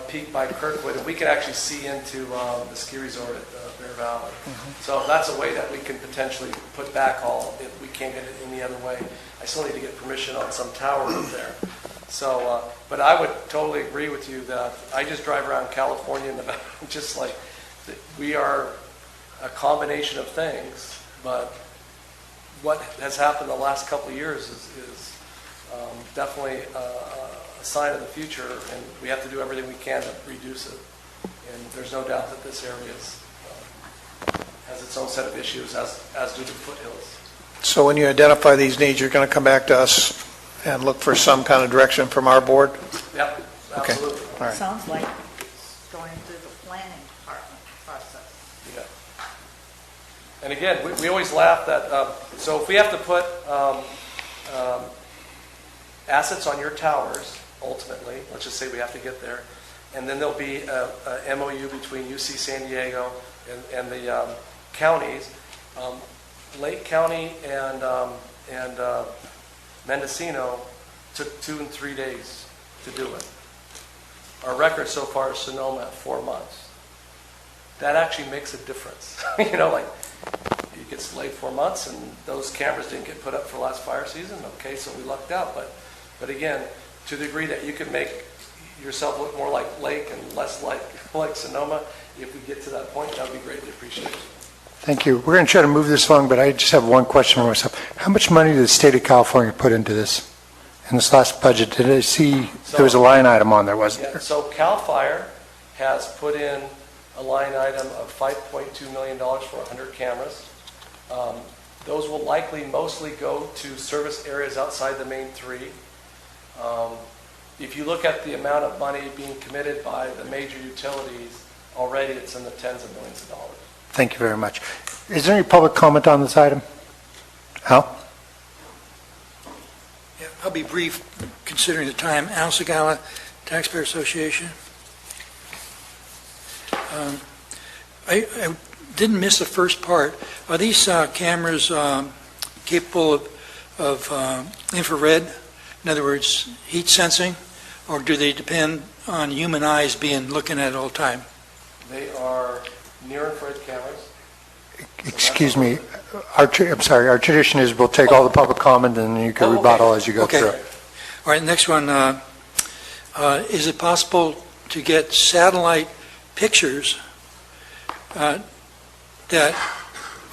peak by Kirkwood, and we can actually see into the ski resort at Bear Valley. So that's a way that we can potentially put backhaul if we can't get it any other way. I still need to get permission on some tower up there. So, but I would totally agree with you that I just drive around California, Nevada, just like we are a combination of things, but what has happened the last couple of years is definitely a sign of the future, and we have to do everything we can to reduce it. And there's no doubt that this area has its own set of issues, as do the foothills. So when you identify these needs, you're going to come back to us and look for some kind of direction from our board? Yep, absolutely. Okay. All right. Sounds like it's going through the planning department process. Yeah. And again, we always laugh that, so if we have to put assets on your towers, ultimately, let's just say we have to get there, and then there'll be a MOU between UC San Diego and the counties. Lake County and Mendocino took 2 and 3 days to do it. Our record so far is Sonoma at 4 months. That actually makes a difference. You know, like, you get delayed 4 months, and those cameras didn't get put up for last fire season. Okay, so we lucked out. But again, to the degree that you can make yourself look more like Lake and less like Sonoma, if we get to that point, that would be greatly appreciated. Thank you. We're going to try to move this along, but I just have one question for myself. How much money did the state of California put into this? In this last budget, did I see there was a line item on there, wasn't there? So CAL FIRE has put in a line item of $5.2 million for 100 cameras. Those will likely mostly go to service areas outside the main three. If you look at the amount of money being committed by the major utilities, already it's in the tens of millions of dollars. Thank you very much. Is there any public comment on this item? Al? Yeah, I'll be brief, considering the time. Al Segala, Taxpayer Association. I didn't miss the first part. Are these cameras capable of infrared? In other words, heat sensing? Or do they depend on human eyes looking at it all the time? They are near-infrared cameras. Excuse me. I'm sorry. Our tradition is we'll take all the public comment and you can rebuttal as you go through. All right, next one. Is it possible to get satellite pictures that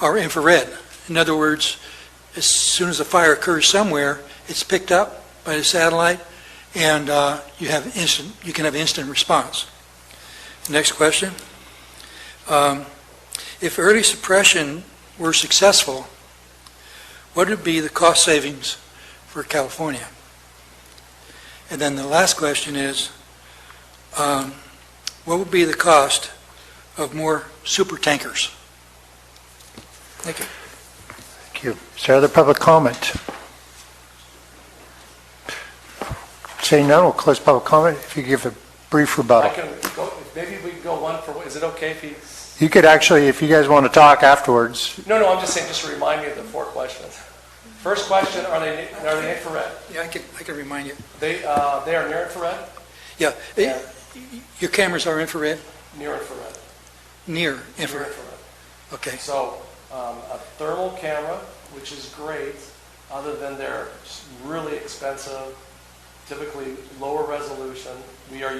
are infrared? In other words, as soon as a fire occurs somewhere, it's picked up by the satellite, and you can have instant response. Next question. If early suppression were successful, what would be the cost savings for California? And then the last question is, what would be the cost of more super tankers? Thank you. Thank you. Is there other public comment? Saying none, we'll close public comment. If you give a brief rebuttal. I can go, maybe we can go one for, is it okay if he? You could actually, if you guys want to talk afterwards. No, I'm just saying, just to remind me of the 4 questions. First question, are they infrared? Yeah, I can remind you. They are near infrared? Yeah. Your cameras are infrared? Near infrared. Near infrared. Near infrared. Okay. So a thermal camera, which is great, other than they're really expensive, typically lower resolution. We are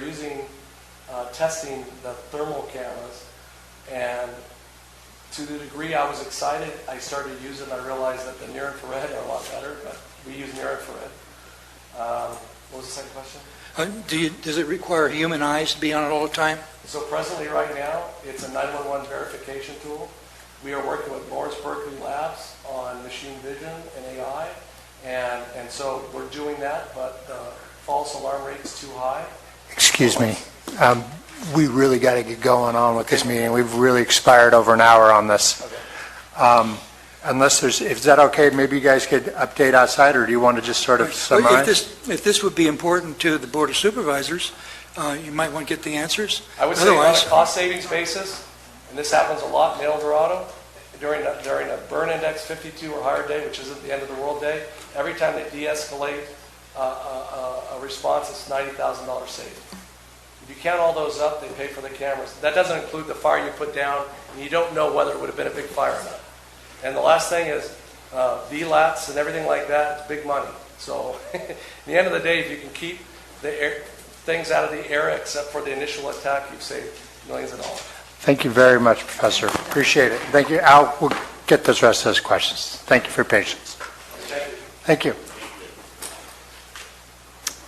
testing the thermal cameras, and to the degree I was excited, I started using them. I realized that the near infrared are a lot better, but we use near infrared. What was the second question? Does it require human eyes to be on it all the time? So presently, right now, it's a 911 verification tool. We are working with Lawrence Berkeley Labs on machine vision and AI, and so we're doing that, but the false alarm rate is too high. Excuse me. We really got to get going on with this meeting. We've really expired over an hour on this. Okay. Unless is that okay? Maybe you guys could update outside, or do you want to just sort of summarize? If this would be important to the Board of Supervisors, you might want to get the answers. I would say on a cost savings basis, and this happens a lot in El Dorado, during a burn index 52 or higher day, which isn't the end of the world day, every time they de-escalate a response, it's $90,000 saved. If you count all those up, they pay for the cameras. That doesn't include the fire you put down, and you don't know whether it would have been a big fire or not. And the last thing is VLATs and everything like that, it's big money. So at the end of the day, if you can keep things out of the air except for the initial attack, you've saved millions of dollars. Thank you very much, Professor. Appreciate it. Thank you. Al, we'll get those rest of those questions. Thank you for your patience. Thank you.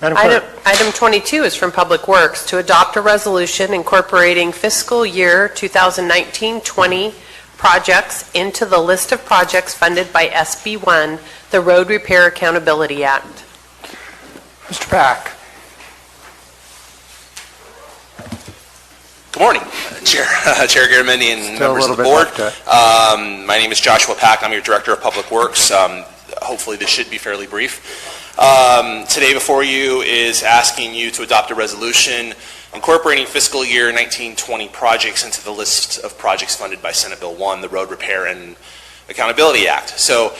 Item 22 is from Public Works to adopt a resolution incorporating fiscal year 2019-20 projects into the list of projects funded by SB 1, the Road Repair Accountability Act. Mr. Pack. Good morning, Chair Garamendi and members of the board. My name is Joshua Pack. I'm your Director of Public Works. Hopefully this should be fairly brief. Today before you is asking you to adopt a resolution incorporating fiscal year 19-20 projects into the list of projects funded by Senate Bill 1, the Road Repair and Accountability Act. So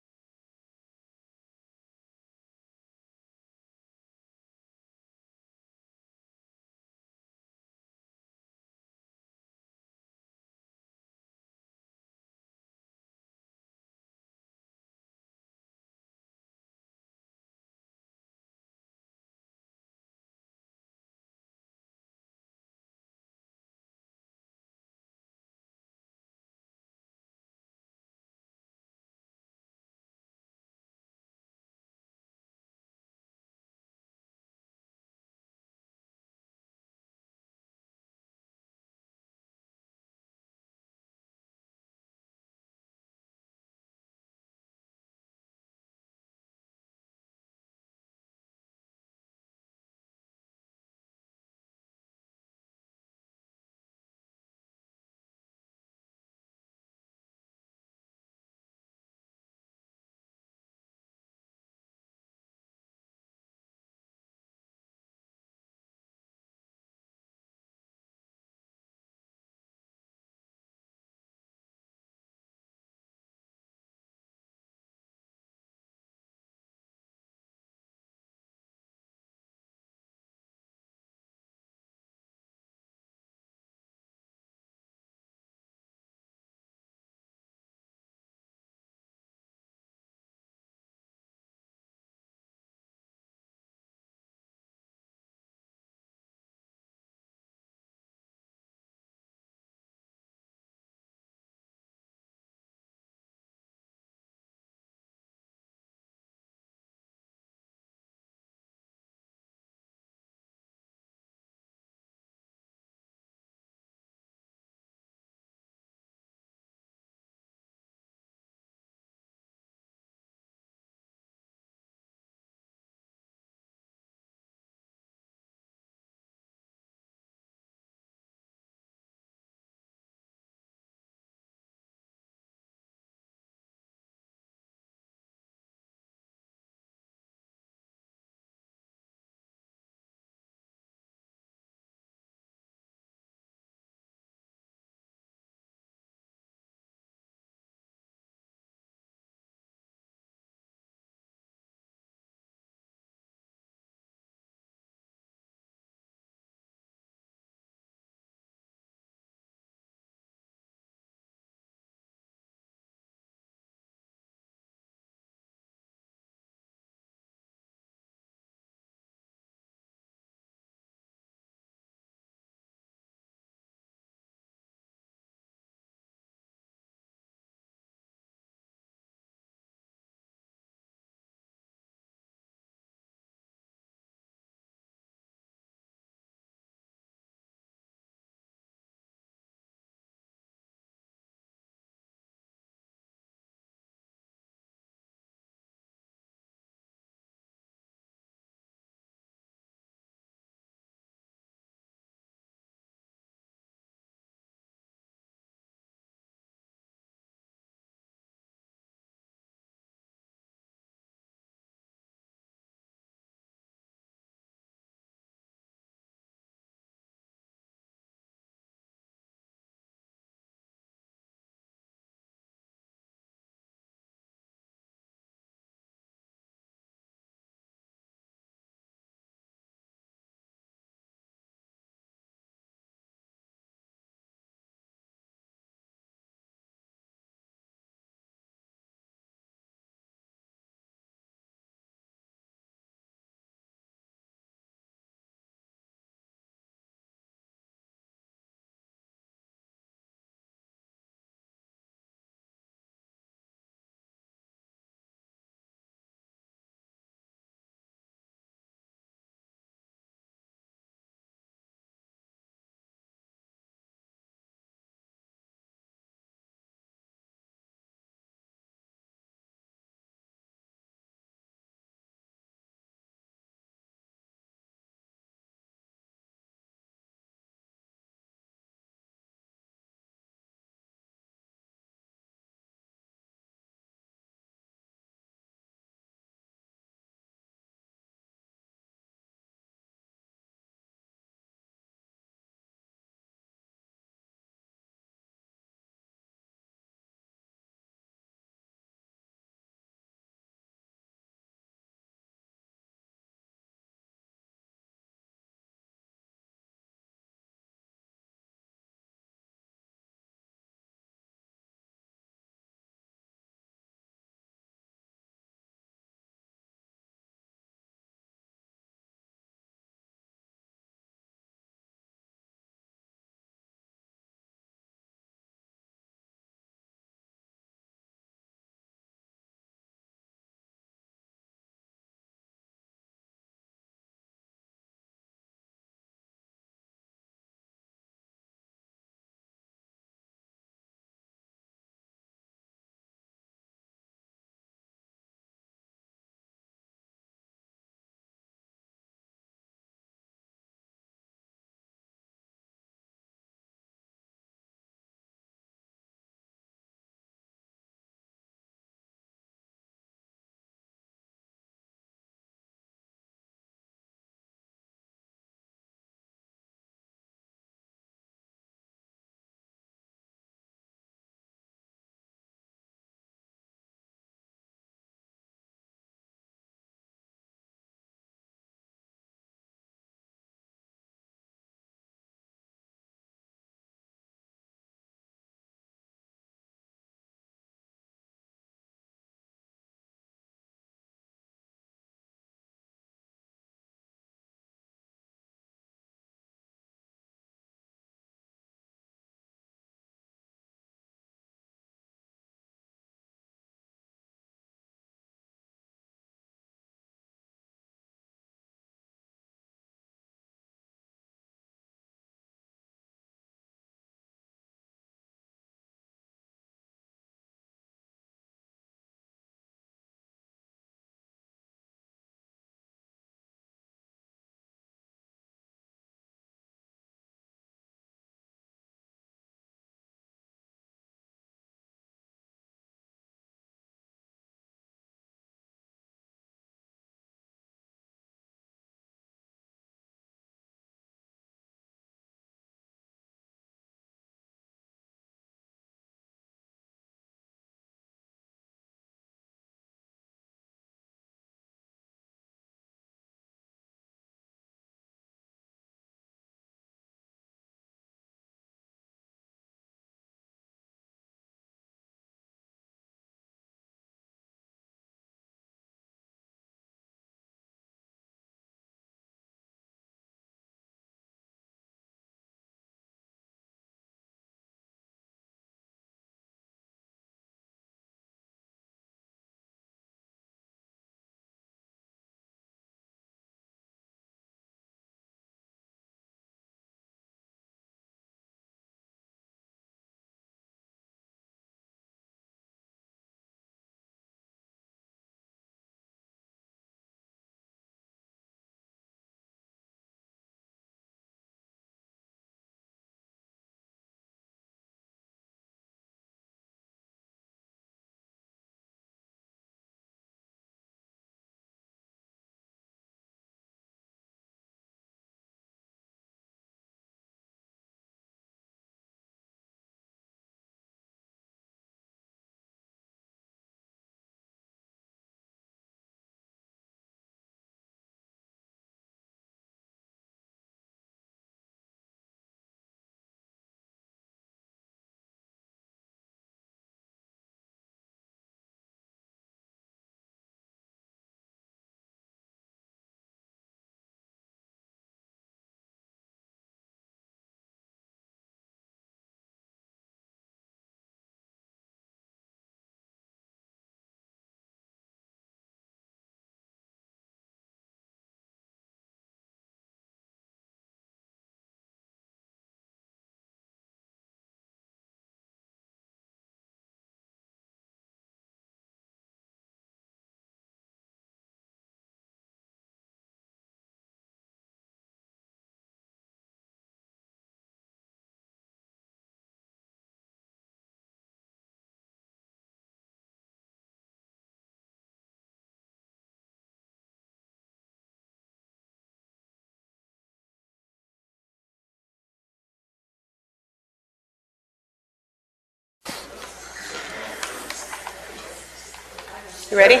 You ready?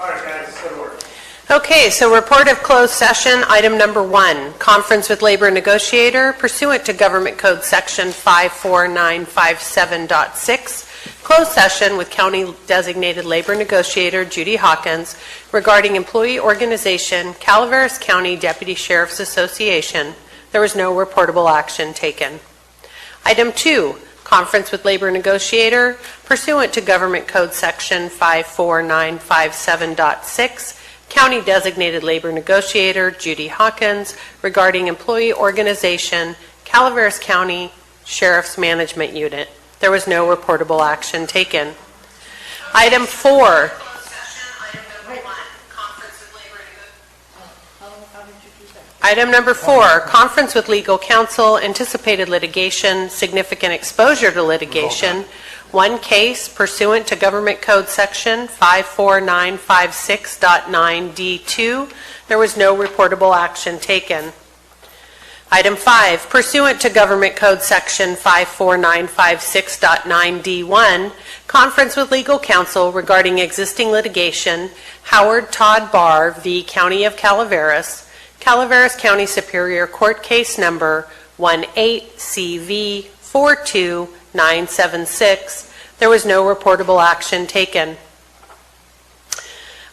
All right, guys, good work. Okay, so report of closed session, item number 1, conference with labor negotiator pursuant to Government Code Section 54957.6, closed session with county designated labor negotiator Judy Hawkins regarding employee organization, Calaveras County Deputy Sheriff's Association. There was no reportable action taken. Item 2, conference with labor negotiator pursuant to Government Code Section 54957.6, County Designated Labor Negotiator Judy Hawkins regarding employee organization, Calaveras County Sheriff's Management Unit. There was no reportable action taken. Item 4. Item number 4, conference with legal counsel, anticipated litigation, significant exposure to litigation. One case pursuant to Government Code Section 54956.9D2. There was no reportable action taken. Item 5, pursuant to Government Code Section 54956.9D1, conference with legal counsel regarding existing litigation, Howard Todd Barr v. County of Calaveras, Calaveras County Superior Court Case Number 18CV42976. There was no reportable action taken.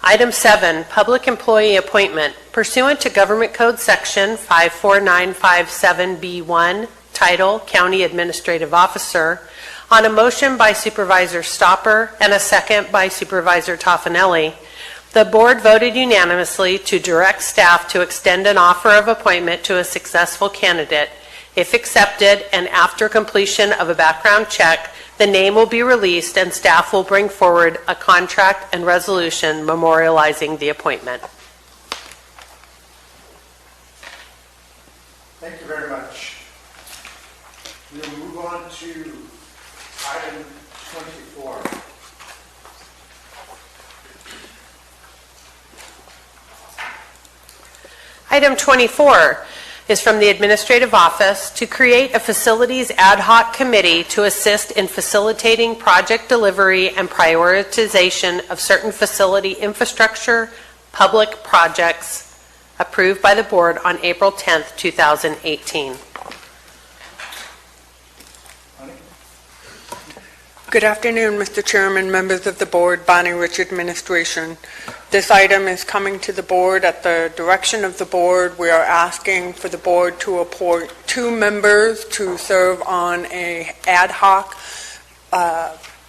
Item 7, public employee appointment. Pursuant to Government Code Section 54957B1, title County Administrative Officer, on a motion by Supervisor Stopper and a second by Supervisor Toffanelli, the board voted unanimously to direct staff to extend an offer of appointment to a successful candidate. If accepted and after completion of a background check, the name will be released and staff will bring forward a contract and resolution memorializing the appointment. Thank you very much. We'll move on to item 24. Item 24 is from the Administrative Office to create a facilities ad hoc committee to assist in facilitating project delivery and prioritization of certain facility infrastructure public projects approved by the board on April 10th, 2018. Good afternoon, Mr. Chairman, members of the board, Bonnie Rich Administration. This item is coming to the board at the direction of the board. We are asking for the board to appoint 2 members to serve on an ad hoc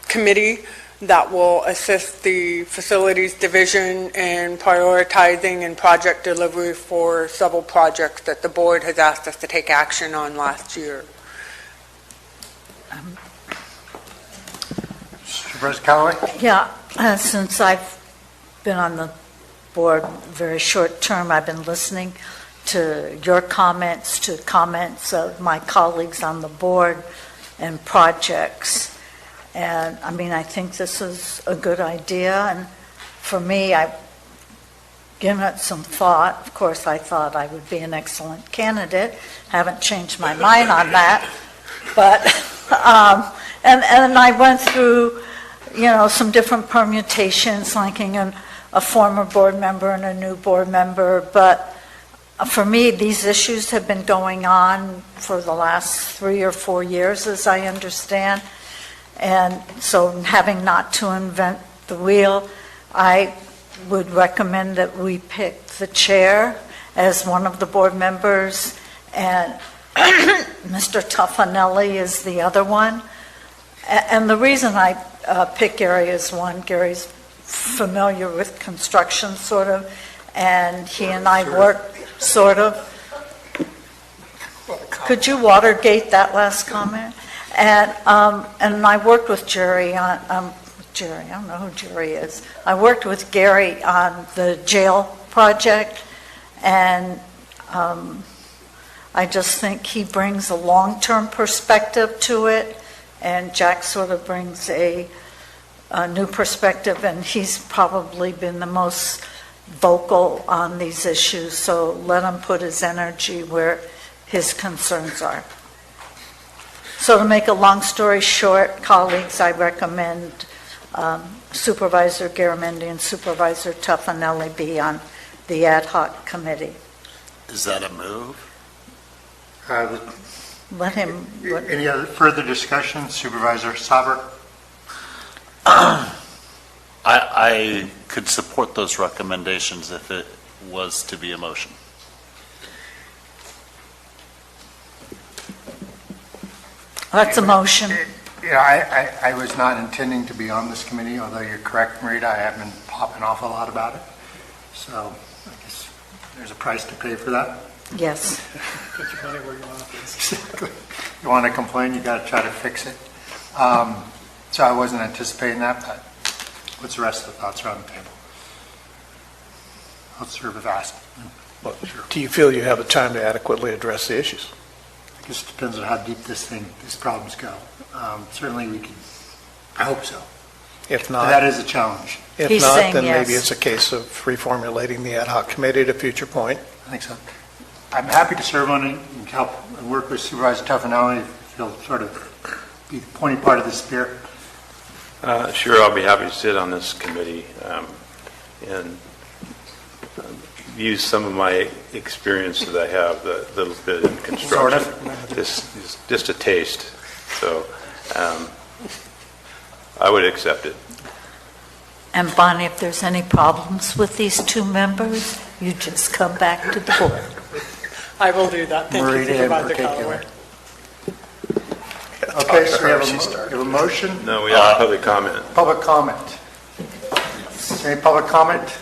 committee that will assist the facilities division in prioritizing and project delivery for several projects that the board has asked us to take action on last year. Supervisor Callaway? Yeah, since I've been on the board very short term, I've been listening to your comments, to comments of my colleagues on the board and projects. And I mean, I think this is a good idea. And for me, I've given it some thought. Of course, I thought I would be an excellent candidate. Haven't changed my mind on that. But, and I went through, you know, some different permutations, liking a former board member and a new board member. But for me, these issues have been going on for the last 3 or 4 years, as I understand. And so having not to invent the wheel, I would recommend that we pick the chair as one of the board members, and Mr. Toffanelli is the other one. And the reason I pick Gary is, one, Gary's familiar with construction, sort of, and he and I work, sort of. Could you Watergate that last comment? And I worked with Jerry on, Jerry, I don't know who Jerry is. I worked with Gary on the jail project, and I just think he brings a long-term perspective to it, and Jack sort of brings a new perspective, and he's probably been the most vocal on these issues, so let him put his energy where his concerns are. So to make a long story short, colleagues, I recommend Supervisor Garamendi and Supervisor Tuffanelli be on the ad hoc committee. Is that a move? Let him, Any other further discussion? Supervisor Sauber? I could support those recommendations if it was to be a motion. that's a motion. Yeah, I was not intending to be on this committee, although you're correct, Marita, I have been popping off a lot about it. So I guess there's a price to pay for that. Yes. Put your money where you want it. Exactly. You want to complain, you got to try to fix it. So I wasn't anticipating that, but what's the rest of the thoughts around the table? I'll serve if asked. Well, do you feel you have the time to adequately address the issues? I guess it depends on how deep these problems go. Certainly we can, I hope so. If not, But that is a challenge. If He's not, saying then yes. maybe it's a case of reformulating the ad hoc committee at a future point. I think so. I'm happy to serve on it and help and work with Supervisor Tuffanelli if he'll sort of be the pointy part of the spear. Sure, I'll be happy to sit on this committee and use some of my experience that I have, the little bit in construction. Sort Just a taste. So I would accept it. And Bonnie, if there's any problems with these two members, you just come back to the board. I will do that. Thank you, Marita in Supervisor particular. Callaway. Okay, so we have a motion. No, we have public comment. Public comment. Is there any public comment?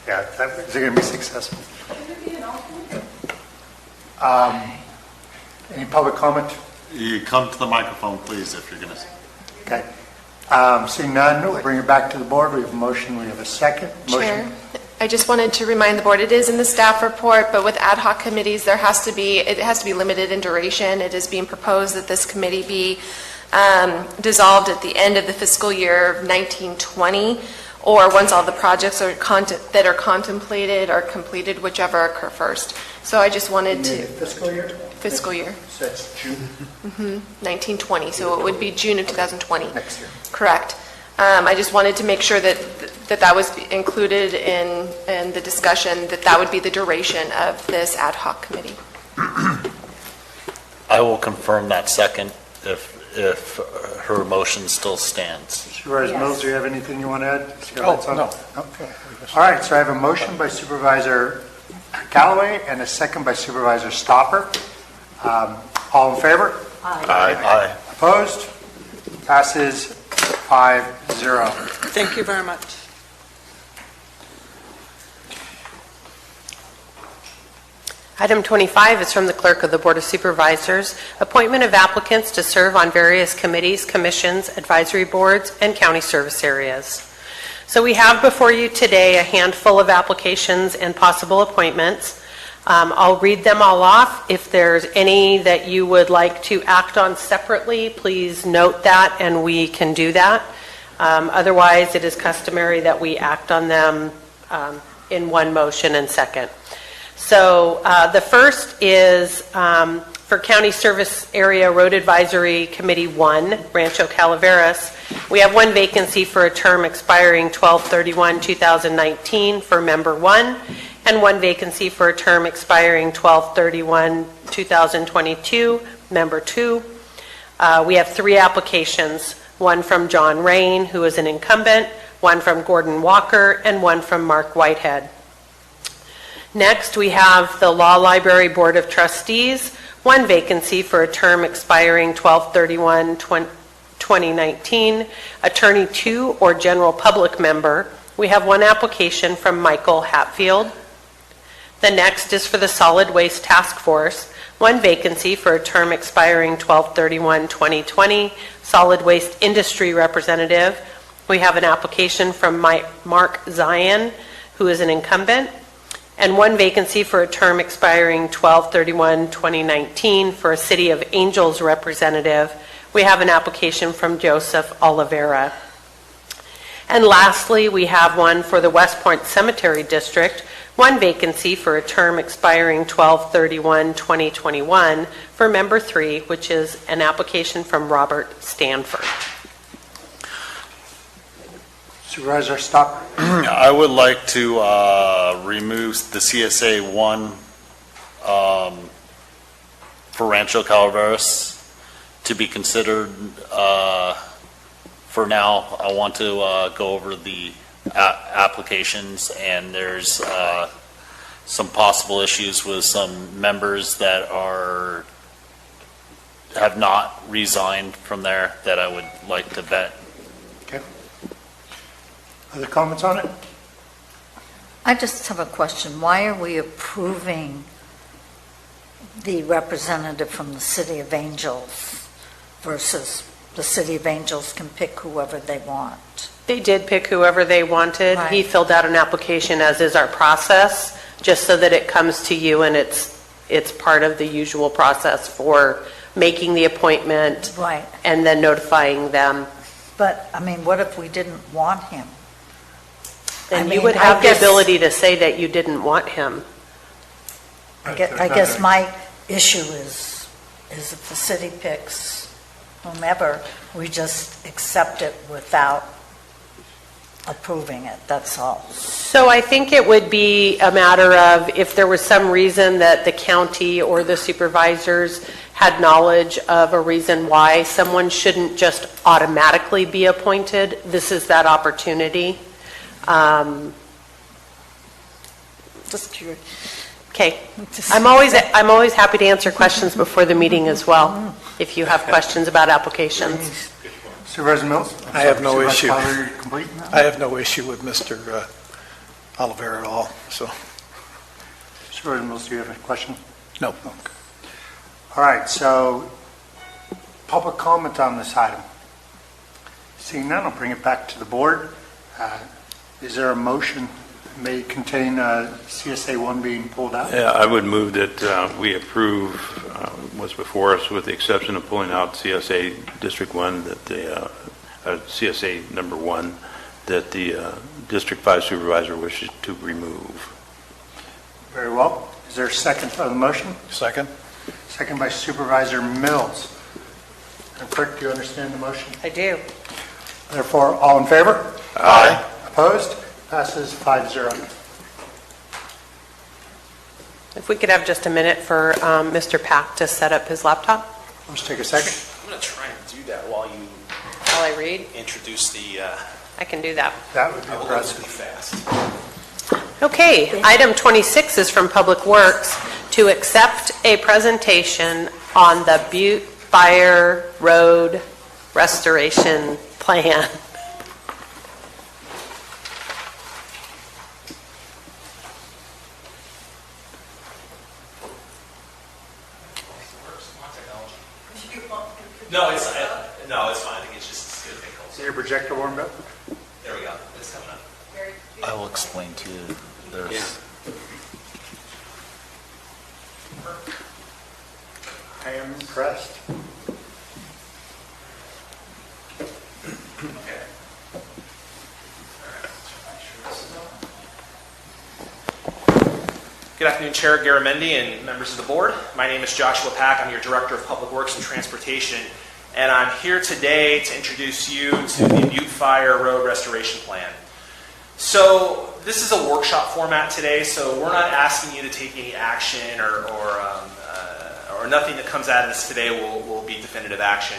Yeah, is it going to be successful? Any public comment? You come to the microphone, please, if you're going to. Okay. Seeing none, we'll bring it back to the board. We have a motion. We have a second. Chair, I just wanted to remind the board, it is in the staff report, but with ad hoc committees, it has to be limited in duration. It is being proposed that this committee be dissolved at the end of the fiscal year 1920, or once all the projects that are contemplated are completed, whichever occur first. So I just wanted to... Fiscal year? Fiscal year. So that's June? 1920, so it would be June of 2020. Next year. Correct. I just wanted to make sure that was included in the discussion, that would be the duration of this ad hoc committee. I will confirm that second if her motion still stands. Supervisor Mills, do you have anything you want to add? Oh, no. All right, so I have a motion by Supervisor Callaway and a second by Supervisor Stopper. All in favor? Aye. Opposed? Passes 5-0. Thank you very much. Item 25 is from the Clerk of the Board of Supervisors, appointment of applicants to serve on various committees, commissions, advisory boards, and county service areas. So we have before you today a handful of applications and possible appointments. I'll read them all off. If there's any that you would like to act on separately, please note that and we can do that. Otherwise, it is customary that we act on them in one motion and second. So the first is for County Service Area Road Advisory Committee 1, Rancho Calaveras. We have one vacancy for a term expiring 12/31/2019 for Member 1, and one vacancy for a term expiring 12/31/2022, Member 2. We have 3 applications, one from John Rain, who is an incumbent, one from Gordon Walker, and one from Mark Whitehead. Next, we have the Law Library Board of Trustees, one vacancy for a term expiring 12/31/2019, Attorney 2 or General Public Member. We have one application from Michael Hatfield. The next is for the Solid Waste Task Force, one vacancy for a term expiring 12/31/2020, Solid Waste Industry Representative. We have an application from Mark Zion, who is an incumbent, and one vacancy for a term expiring 12/31/2019 for a City of Angels representative. We have an application from Joseph Oliveira. And lastly, we have one for the West Point Cemetery District, one vacancy for a term expiring 12/31/2021 for Member 3, which is an application from Robert Stanford. Supervisor Stocker. I would like to remove the CSA 1 for Rancho Calaveras to be considered. For now, I want to go over the applications, and there's some possible issues with some members that have not resigned from there that I would like to vet. Okay. Other comments on it? I just have a question. Why are we approving the representative from the City of Angels versus the City of Angels can pick whoever they want? They did pick whoever they wanted. Right. He filled out an application, as is our process, just so that it comes to you and it's part of the usual process for making the appointment. Right. And then notifying them. But, I mean, what if we didn't want him? Then I you mean, would I have the guess- ability to say that you didn't want him. I guess my issue is if the city picks whomever, we just accept it without approving it, that's all. So I think it would be a matter of if there was some reason that the county or the supervisors had knowledge of a reason why someone shouldn't just automatically be appointed, this is that opportunity. Just curious. Okay. I'm always happy to answer questions before the meeting as well, if you have questions about applications. Supervisor Mills? I have no Supervisor issue. Fowler, you're complete now? I have no issue with Mr. Oliver at all, so. Supervisor Mills, do you have a question? No. All right, so public comment on this item. Seeing none, I'll bring it back to the board. Is there a motion that may contain CSA 1 being pulled out? Yeah, I would move that we approve what's before us with the exception of pulling out CSA District 1, that the CSA number 1, that the District 5 supervisor wishes to remove. Very well. Is there a second on the motion? Second. Second by Supervisor Mills. And clerk, do you understand the motion? I do. Therefore, all in favor? Aye. Opposed? Passes 5-0. If we could have just a minute for Mr. Pack to set up his laptop. Let's take a second. I'm going to try and do that while you While I read, introduce the... I can do that. That would be I will go impressive. really fast. Okay, item 26 is from Public Works to accept a presentation on the Butte Fire Road Restoration Plan. No, it's fine. I think it's just good to Is your projector warmed up? There we go. It's coming up. I will explain to you. There's I am impressed. Okay. Good afternoon, Chair Garamendi and members of the board. My name is Joshua Pack. I'm your Director of Public Works and Transportation, and I'm here today to introduce you to the Butte Fire Road Restoration Plan. So this is a workshop format today, so we're not asking you to take any action or nothing that comes out of this today will be definitive action.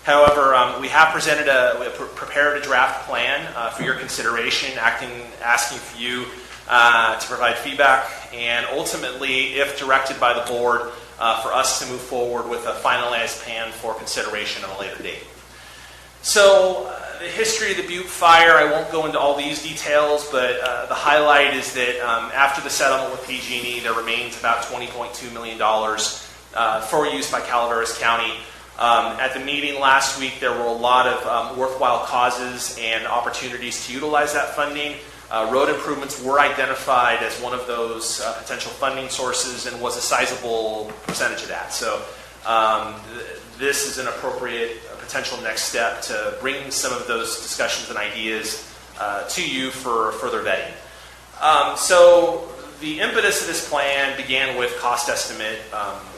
However, we have prepared a draft plan for your consideration, asking for you to provide feedback, and ultimately, if directed by the board, for us to move forward with a finalized plan for consideration at a later date. So, the history of the Butte fire, I won't go into all these details, but the highlight is that after the settlement with PG&E, there remains about $20.2 million for use by Calaveras County. At the meeting last week, there were a lot of worthwhile causes and opportunities to utilize that funding. Road improvements were identified as one of those potential funding sources and was a sizable percentage of that. So this is an appropriate potential next step to bring some of those discussions and ideas to you for further vetting. So the impetus of this plan began with cost estimate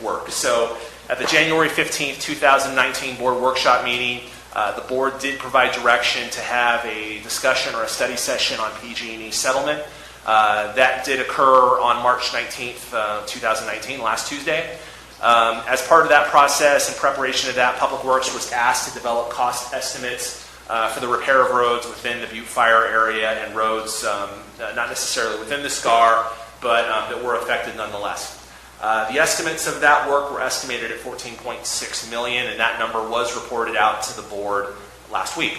work. So at the January 15th, 2019 board workshop meeting, The board did provide direction to have a discussion or a study session on PG&E settlement. That did occur on March 19th, 2019, last Tuesday. As part of that process, in preparation of that, Public Works was asked to develop cost estimates for the repair of roads within the Butte Fire area and roads not necessarily within the SCAR, but that were affected nonetheless. The estimates of that work were estimated at $14.6 million, and that number was reported out to the board last week.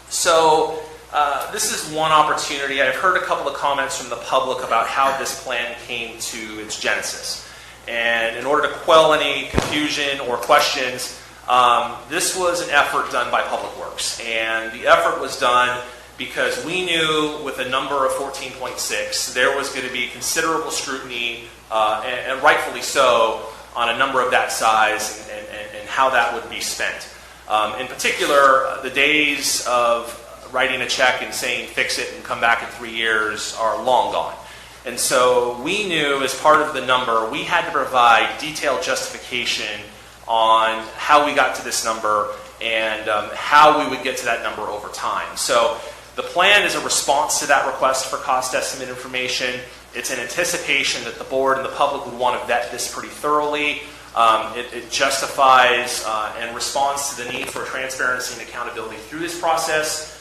So this is one opportunity. I've heard a couple of comments from the public about how this plan came to its genesis. And in order to quell any confusion or questions, this was an effort done by Public Works. And the effort was done because we knew with a number of 14.6, there was going to be considerable scrutiny, and rightfully so, on a number of that size and how that would be spent. In particular, the days of writing a check and saying fix it and come back in 3 years are long gone. And so we knew as part of the number, we had to provide detailed justification on how we got to this number and how we would get to that number over time. So the plan is a response to that request for cost estimate information. It's an anticipation that the board and the public would want to vet this pretty thoroughly. It justifies and responds to the need for transparency and accountability through this process.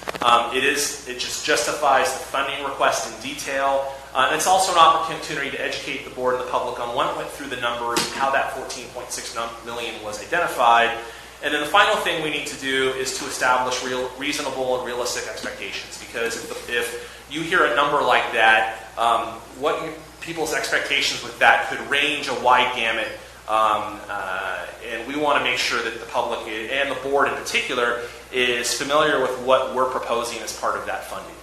It just justifies the funding request in detail. And it's also an opportunity to educate the board and the public on what went through the numbers and how that $14.6 million was identified. And then the final thing we need to do is to establish reasonable and realistic expectations. Because if you hear a number like that, people's expectations with that could range a wide gamut. And we want to make sure that the public and the board in particular is familiar with what we're proposing as part of that funding.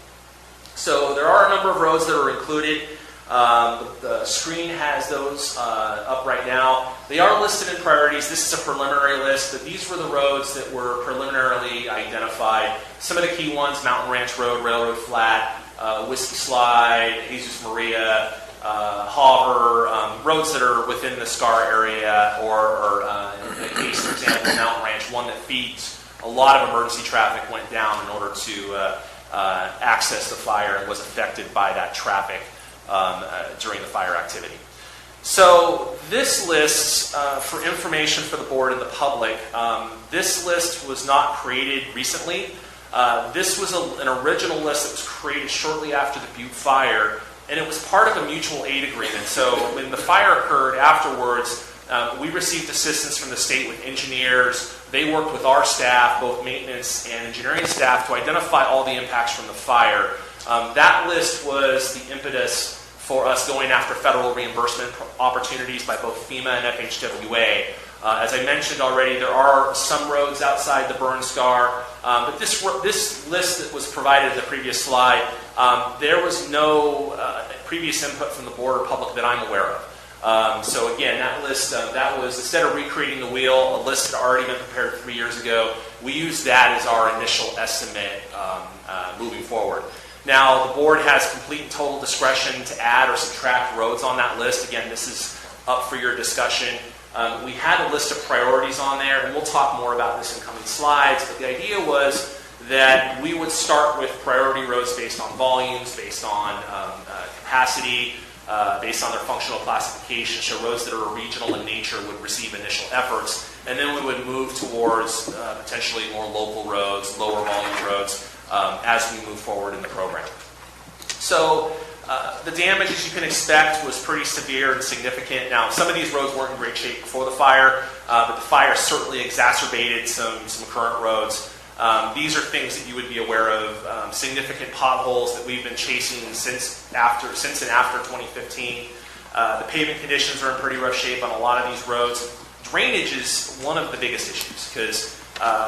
So there are a number of roads that are included. The screen has those up right now. They are listed in priorities. This is a preliminary list, but these were the roads that were preliminarily identified. Some of the key ones: Mountain Ranch Road, Railroad Flat, Whiskey Slide, Jesus Maria, Hawver, roads that are within the SCAR area, or in the case, for example, Mountain Ranch, one that feeds a lot of emergency traffic, went down in order to access the fire and was affected by that traffic during the fire activity. So this list, for information for the board and the public, this list was not created recently. This was an original list that was created shortly after the Butte fire, and it was part of a mutual aid agreement. So when the fire occurred afterwards, we received assistance from the state with engineers. They worked with our staff, both maintenance and engineering staff, to identify all the impacts from the fire. That list was the impetus for us going after federal reimbursement opportunities by both FEMA and FHWA. As I mentioned already, there are some roads outside the burn scar, but this list that was provided in the previous slide, there was no previous input from the board or public that I'm aware of. So again, that list, that was, instead of recreating the wheel, a list had already been prepared 3 years ago. We used that as our initial estimate moving forward. Now, the board has complete and total discretion to add or subtract roads on that list. Again, this is up for your discussion. We had a list of priorities on there, and we'll talk more about this in coming slides, but the idea was that we would start with priority roads based on volumes, based on capacity, based on their functional classification, so roads that are regional in nature would receive initial efforts, and then we would move towards potentially more local roads, lower volume roads, as we move forward in the program. So the damage, as you can expect, was pretty severe and significant. Now, some of these roads weren't in great shape before the fire, but the fire certainly exacerbated some current roads. These are things that you would be aware of. Significant potholes that we've been chasing since and after 2015. The pavement conditions are in pretty rough shape on a lot of these roads. Drainage is one of the biggest issues because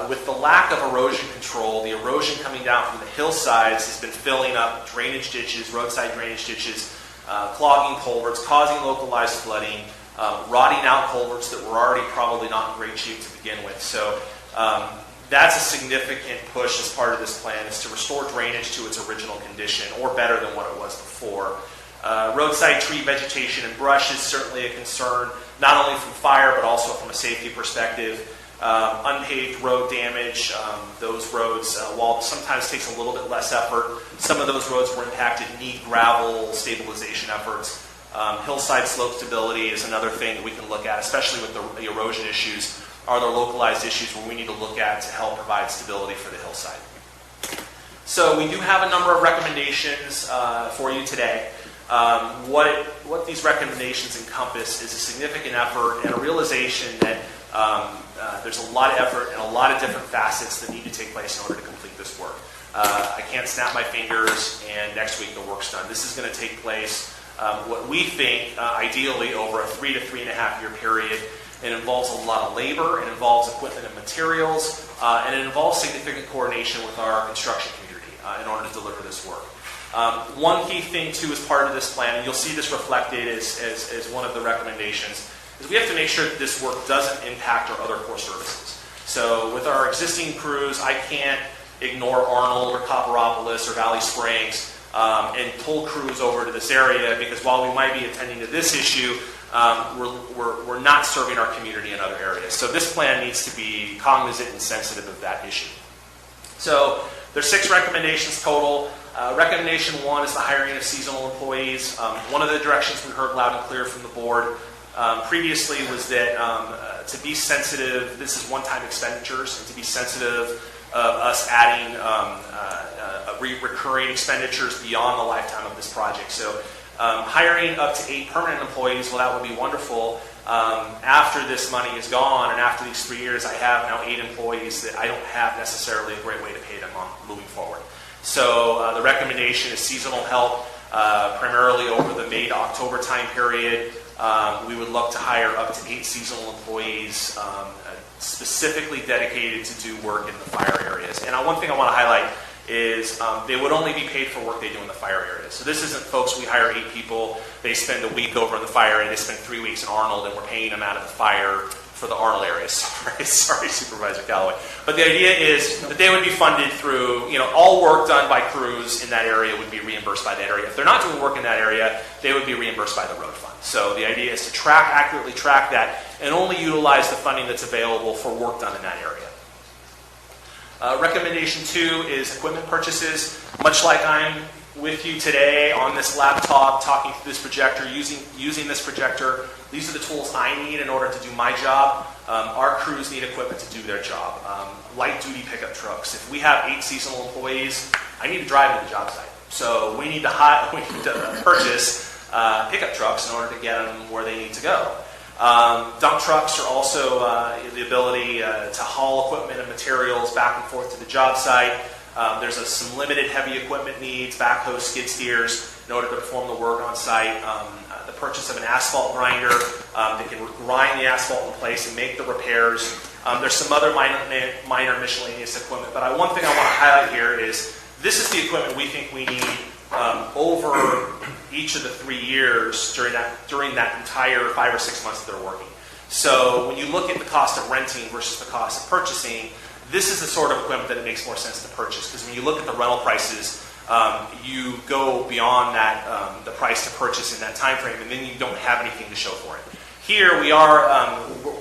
with the lack of erosion control, the erosion coming down from the hillsides has been filling up drainage ditches, roadside drainage ditches, clogging culverts, causing localized flooding, rotting out culverts that were already probably not in great shape to begin with. So that's a significant push as part of this plan, is to restore drainage to its original condition, or better than what it was before. Roadside tree vegetation and brush is certainly a concern, not only from fire, but also from a safety perspective. Unpaved road damage, those roads, while sometimes takes a little bit less effort, some of those roads were impacted, need gravel stabilization efforts. Hillside slope stability is another thing that we can look at, especially with the erosion issues. Are there localized issues where we need to look at to help provide stability for the hillside? So we do have a number of recommendations for you today. What these recommendations encompass is a significant effort and a realization that there's a lot of effort and a lot of different facets that need to take place in order to complete this work. I can't snap my fingers and next week the work's done. This is going to take place, what we think, ideally over a 3 to 3.5 year period. It involves a lot of labor, it involves equipment and materials, and it involves significant coordination with our construction community in order to deliver this work. One key thing, too, as part of this plan, and you'll see this reflected as one of the recommendations, is we have to make sure that this work doesn't impact our other core services. So with our existing crews, I can't ignore Arnold or Copperopolis or Valley Springs and pull crews over to this area, because while we might be attending to this issue, we're not serving our community in other areas. So this plan needs to be cognizant and sensitive of that issue. So there's 6 recommendations total. Recommendation 1 is the hiring of seasonal employees. One of the directions we heard loud and clear from the board previously was that to be sensitive, this is one-time expenditures, and to be sensitive of us adding recurring expenditures beyond the lifetime of this project. So hiring up to 8 permanent employees, well, that would be wonderful. After this money is gone and after these 3 years, I have now 8 employees that I don't have necessarily a great way to pay them on moving forward. So the recommendation is seasonal help, primarily over the May to October time period. We would look to hire up to 8 seasonal employees specifically dedicated to do work in the fire areas. And one thing I want to highlight is they would only be paid for work they do in the fire areas. So this isn't folks, we hire 8 people, they spend a week over in the fire area, they spend 3 weeks in Arnold, and we're paying them out of the fire for the Arnold area. Sorry, Supervisor Calloway. But the idea is that they would be funded through, all work done by crews in that area would be reimbursed by that area. If they're not doing work in that area, they would be reimbursed by the road fund. So the idea is to accurately track that, and only utilize the funding that's available for work done in that area. Recommendation 2 is equipment purchases. Much like I'm with you today on this laptop, talking through this projector, using this projector, these are the tools I need in order to do my job. Our crews need equipment to do their job. Light duty pickup trucks. If we have 8 seasonal employees, I need to drive to the job site. So we need to purchase pickup trucks in order to get them where they need to go. Dump trucks are also the ability to haul equipment and materials back and forth to the job site. There's some limited heavy equipment needs, backhoes, skid steers, in order to perform the work on site. The purchase of an asphalt grinder that can grind the asphalt in place and make the repairs. There's some other minor miscellaneous equipment, but one thing I want to highlight here is this is the equipment we think we need over each of the 3 years during that entire 5 or 6 months that they're working. So when you look at the cost of renting versus the cost of purchasing, this is the sort of equipment that it makes more sense to purchase, because when you look at the rental prices, you go beyond that the price to purchase in that time frame, and then you don't have anything to show for it. Here we are.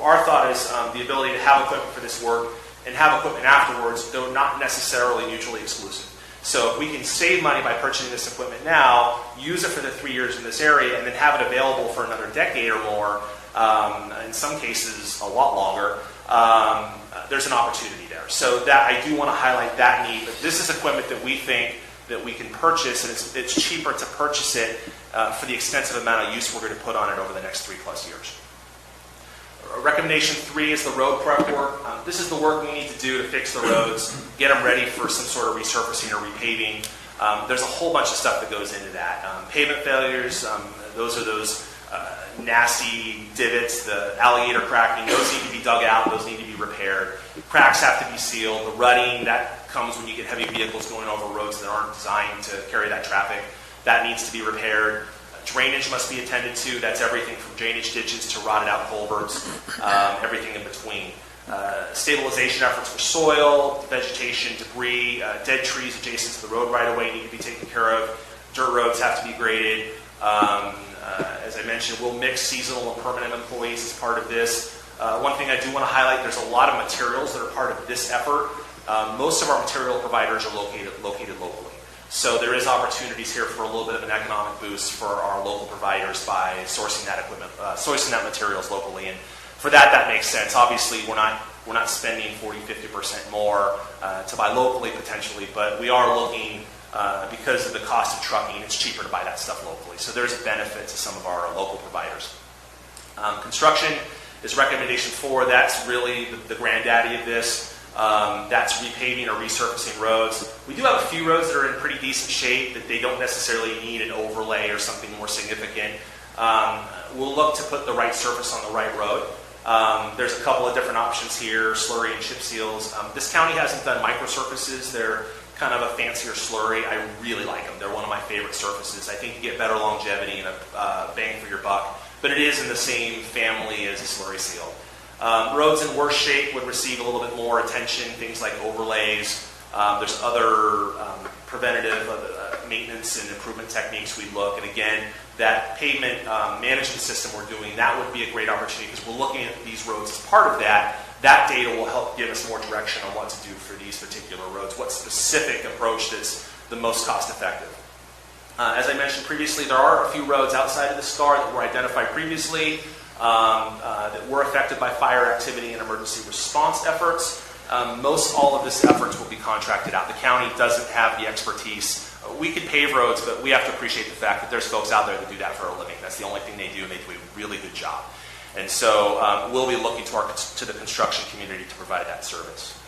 Our thought is the ability to have equipment for this work and have equipment afterwards, though not necessarily mutually exclusive. So if we can save money by purchasing this equipment now, use it for the 3 years in this area, and then have it available for another decade or more, in some cases a lot longer, there's an opportunity there. So that I do want to highlight that need. But this is equipment that we think that we can purchase, and it's cheaper to purchase it for the extensive amount of use we're going to put on it over the next 3+ years. Recommendation 3 is the road prep work. This is the work we need to do to fix the roads, get them ready for some sort of resurfacing or repaving. There's a whole bunch of stuff that goes into that. Pavement failures, those are those nasty divots, the alligator cracking, those need to be dug out, those need to be repaired. Cracks have to be sealed. The rutting, that comes when you get heavy vehicles going over roads that aren't designed to carry that traffic. That needs to be repaired. Drainage must be attended to. That's everything from drainage ditches to rotted out culverts, everything in between. Stabilization efforts for soil, vegetation, debris, dead trees adjacent to the road right-of-way need to be taken care of. Dirt roads have to be graded. As I mentioned, we'll mix seasonal and permanent employees as part of this. One thing I do want to highlight, there's a lot of materials that are part of this effort. Most of our material providers are located locally. So there is opportunities here for a little bit of an economic boost for our local providers by sourcing that equipment, sourcing that materials locally. And for that makes sense. Obviously, we're not spending 40-50% more to buy locally potentially, but we are looking, because of the cost of trucking, it's cheaper to buy that stuff locally. So there's a benefit to some of our local providers. Construction is recommendation 4. That's really the granddaddy of this. That's repaving or resurfacing roads. We do have a few roads that are in pretty decent shape that they don't necessarily need an overlay or something more significant. We'll look to put the right surface on the right road. There's a couple of different options here, slurry and chip seals. This county hasn't done microsurfaces. They're kind of a fancier slurry. I really like them. They're one of my favorite surfaces. I think you get better longevity and a bang for your buck, but it is in the same family as a slurry seal. Roads in worse shape would receive a little bit more attention, things like overlays. There's other preventative maintenance and improvement techniques we look. And again, that pavement management system we're doing, that would be a great opportunity because we're looking at these roads as part of that. That data will help give us more direction on what to do for these particular roads, what specific approach that's the most cost effective. As I mentioned previously, there are a few roads outside of the SCAR that were identified previously that were affected by fire activity and emergency response efforts. Most all of this efforts will be contracted out. The county doesn't have the expertise. We could pave roads, but we have to appreciate the fact that there's folks out there that do that for a living. That's the only thing they do, and they do a really good job. And so we'll be looking to the construction community to provide that service.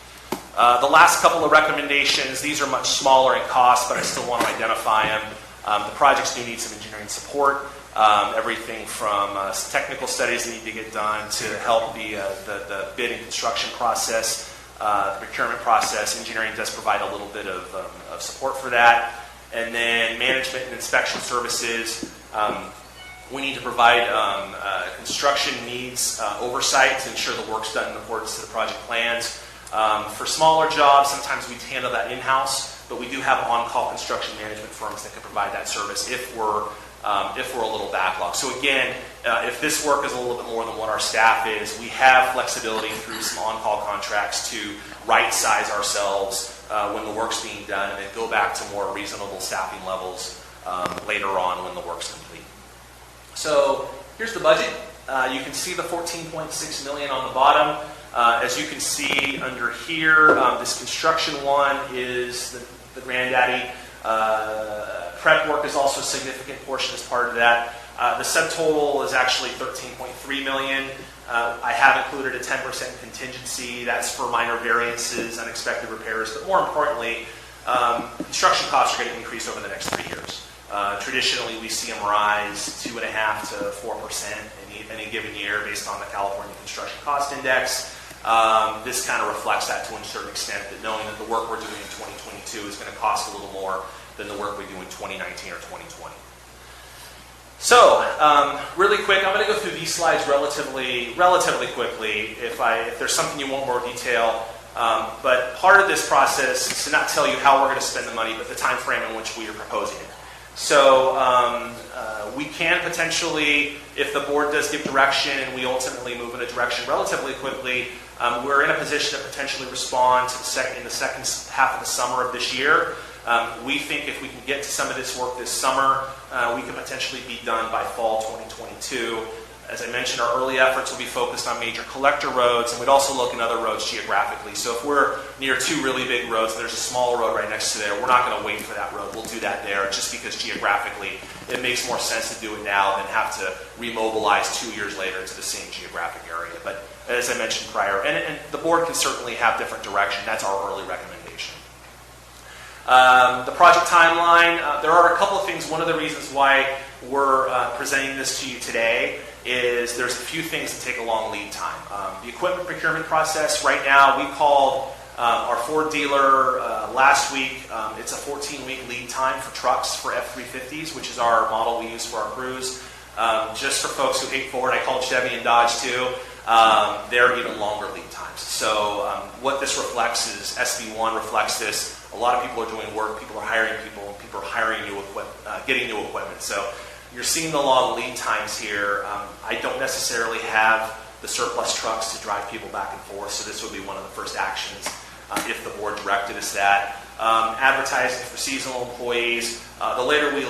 The last couple of recommendations, these are much smaller in cost, but I still want to identify them. The projects do need some engineering support. Everything from technical studies that need to get done to help the bid and construction process, the procurement process. Engineering does provide a little bit of support for that. And then management and inspection services. We need to provide construction needs oversight to ensure the work's done in accordance to the project plans. For smaller jobs, sometimes we handle that in-house, but we do have on-call construction management firms that can provide that service if we're a little backlogged. So again, if this work is a little bit more than what our staff is, we have flexibility through some on-call contracts to right-size ourselves when the work's being done and then go back to more reasonable staffing levels later on when the work's complete. So here's the budget. You can see the $14.6 million on the bottom. As you can see under here, this construction one is the granddaddy. Prep work is also a significant portion as part of that. The subtotal is actually $13.3 million. I have included a 10% contingency. That's for minor variances, unexpected repairs, but more importantly, construction costs are going to increase over the next 3 years. Traditionally, we see them rise 2.5% to 4% in any given year based on the California Construction Cost Index. This kind of reflects that to a certain extent, that knowing that the work we're doing in 2022 is going to cost a little more than the work we do in 2019 or 2020. So, really quick, I'm going to go through these slides relatively quickly. If there's something you want more detail, but part of this process is to not tell you how we're going to spend the money, but the time frame in which we are proposing it. So we can potentially, if the board does give direction and we ultimately move in a direction relatively quickly, we're in a position to potentially respond to in the second half of the summer of this year. We think if we can get to some of this work this summer, we can potentially be done by fall 2022. As I mentioned, our early efforts will be focused on major collector roads, and we'd also look in other roads geographically. So if we're near 2 really big roads and there's a small road right next to there, we're not going to wait for that road. We'll do that there just because geographically it makes more sense to do it now than have to remobilize 2 years later to the same geographic area. But as I mentioned prior, and the board can certainly have different direction. That's our early recommendation. The project timeline, there are a couple of things. One of the reasons why we're presenting this to you today is there's a few things that take a long lead time. The equipment procurement process, right now, we called our Ford dealer last week. It's a 14-week lead time for trucks for F-350s, which is our model we use for our crews. Just for folks who hate Ford, I called Chevy and Dodge too. They're even longer lead times. So what this reflects is, SB1 reflects this. A lot of people are doing work, people are hiring people, and people are hiring new equipment, getting new equipment. So you're seeing the long lead times here. I don't necessarily have the surplus trucks to drive people back and forth. So this would be one of the first actions if the board directed us that. Advertising for seasonal employees. The later we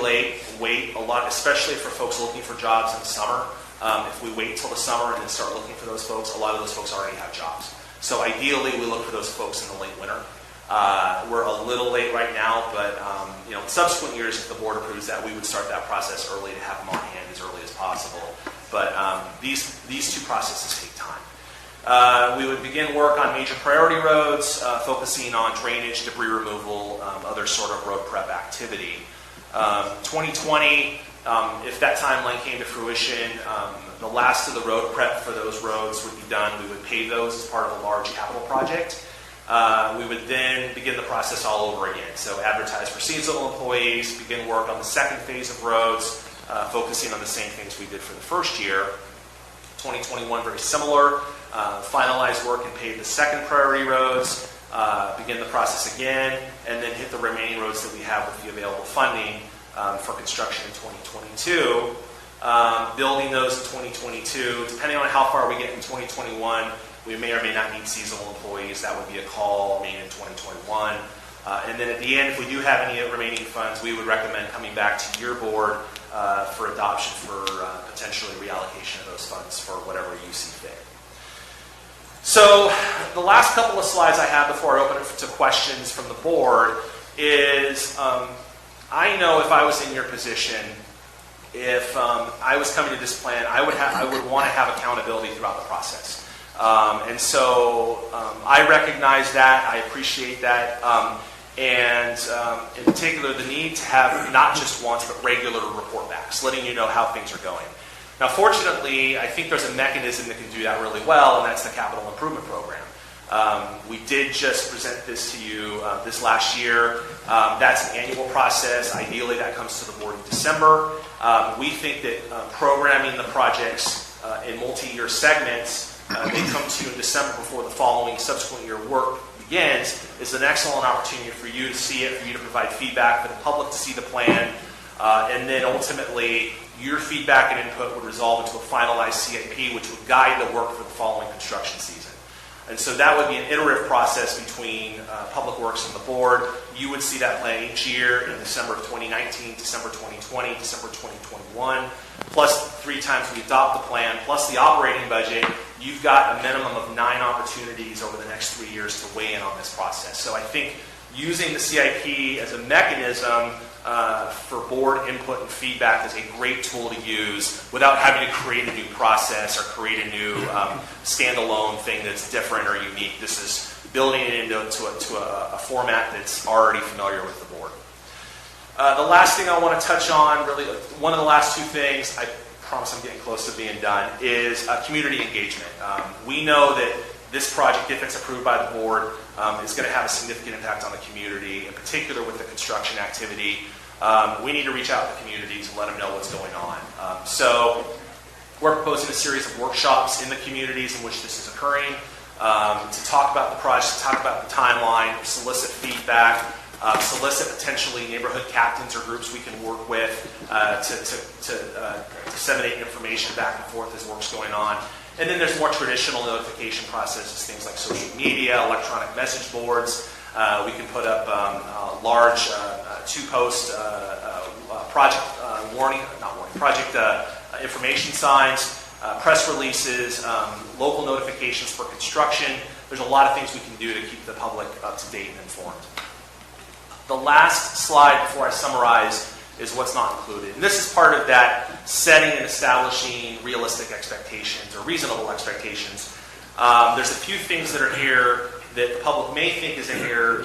wait, a lot, especially for folks looking for jobs in the summer. If we wait until the summer and then start looking for those folks, a lot of those folks already have jobs. So ideally, we look for those folks in the late winter. We're a little late right now, but in subsequent years, if the board approves that, we would start that process early to have them on hand as early as possible. But these two processes take time. We would begin work on major priority roads, focusing on drainage, debris removal, other sort of road prep activity. 2020, if that timeline came to fruition, the last of the road prep for those roads would be done. We would pave those as part of a large capital project. We would then begin the process all over again. So advertise for seasonal employees, begin work on the second phase of roads, focusing on the same things we did for the first year. 2021, very similar. Finalize work and pave the second priority roads, begin the process again, and then hit the remaining roads that we have with the available funding for construction in 2022. Building those in 2022, depending on how far we get in 2021, we may or may not need seasonal employees. That would be a call made in 2021. And then at the end, if we do have any remaining funds, we would recommend coming back to your board for adoption for potentially reallocation of those funds for whatever you see fit. So the last couple of slides I have before I open it to questions from the board is I know if I was in your position, if I was coming to this plan, I would want to have accountability throughout the process. And so I recognize that, I appreciate that, and in particular the need to have not just once but regular report backs, letting you know how things are going. Now fortunately, I think there's a mechanism that can do that really well, and that's the Capital Improvement Program. We did just present this to you this last year. That's an annual process. Ideally that comes to the board in December. We think that programming the projects in multi-year segments, they come to you in December before the following subsequent year work begins, is an excellent opportunity for you to see it, for you to provide feedback, for the public to see the plan, and then ultimately your feedback and input would resolve into a finalized CIP, which would guide the work for the following construction season. And so that would be an iterative process between Public Works and the board. You would see that plan each year in December of 2019, December 2020, December 2021, plus 3 times we adopt the plan, plus the operating budget. You've got a minimum of 9 opportunities over the next 3 years to weigh in on this process. So I think using the CIP as a mechanism for board input and feedback is a great tool to use without having to create a new process or create a new standalone thing that's different or unique. This is building it into a format that's already familiar with the board. The last thing I want to touch on, really one of the last 2 things, I promise I'm getting close to being done, is community engagement. We know that this project, if it's approved by the board, is going to have a significant impact on the community, in particular with the construction activity. We need to reach out to the communities and let them know what's going on. So we're proposing a series of workshops in the communities in which this is occurring to talk about the project, to talk about the timeline, solicit feedback, solicit potentially neighborhood captains or groups we can work with to disseminate information back and forth as work's going on. And then there's more traditional notification processes, things like social media, electronic message boards. We can put up large 2-post project information signs, press releases, local notifications for construction. There's a lot of things we can do to keep the public up to date and informed. The last slide before I summarize is what's not included. And this is part of that setting and establishing realistic expectations or reasonable expectations. There's a few things that are here that the public may think is in here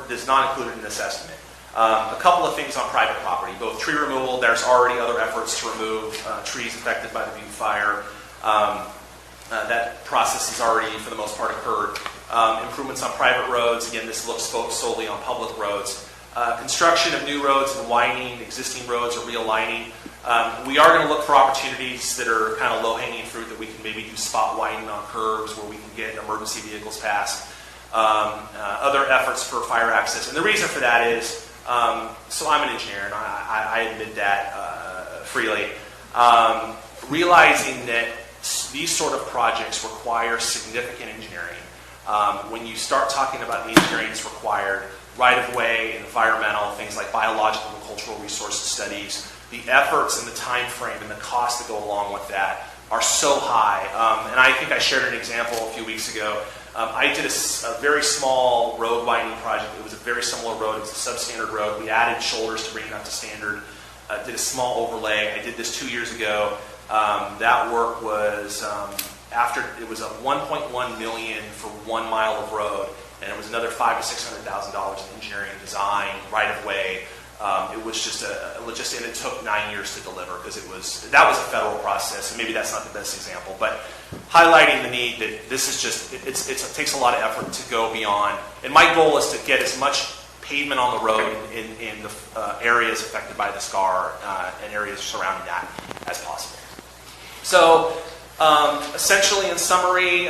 that's not included in this estimate. A couple of things on private property, both tree removal. There's already other efforts to remove trees affected by the Butte fire. That process has already, for the most part, occurred. Improvements on private roads. Again, this looks solely on public roads. Construction of new roads and widening existing roads or realigning. We are going to look for opportunities that are kind of low-hanging fruit that we can maybe do spot widening on curbs where we can get emergency vehicles past. Other efforts for fire access. And the reason for that is, so I'm an engineer and I admit that freely. Realizing that these sort of projects require significant engineering. When you start talking about the engineering that's required, right-of-way, environmental, things like biological and cultural resources studies, the efforts and the time frame and the cost that go along with that are so high. And I think I shared an example a few weeks ago. I did a very small road widening project. It was a very similar road. It was a substandard road. We added shoulders to bring it up to standard. Did a small overlay. I did this 2 years ago. That work was it was a $1.1 million for 1 mile of road, and it was another $500,000 to $600,000 in engineering, design, right of way. It was just and it took 9 years to deliver because that was a federal process, and maybe that's not the best example, but highlighting the need that this is just it takes a lot of effort to go beyond. And my goal is to get as much pavement on the road in the areas affected by the SCAR and areas surrounding that as possible. So essentially, in summary,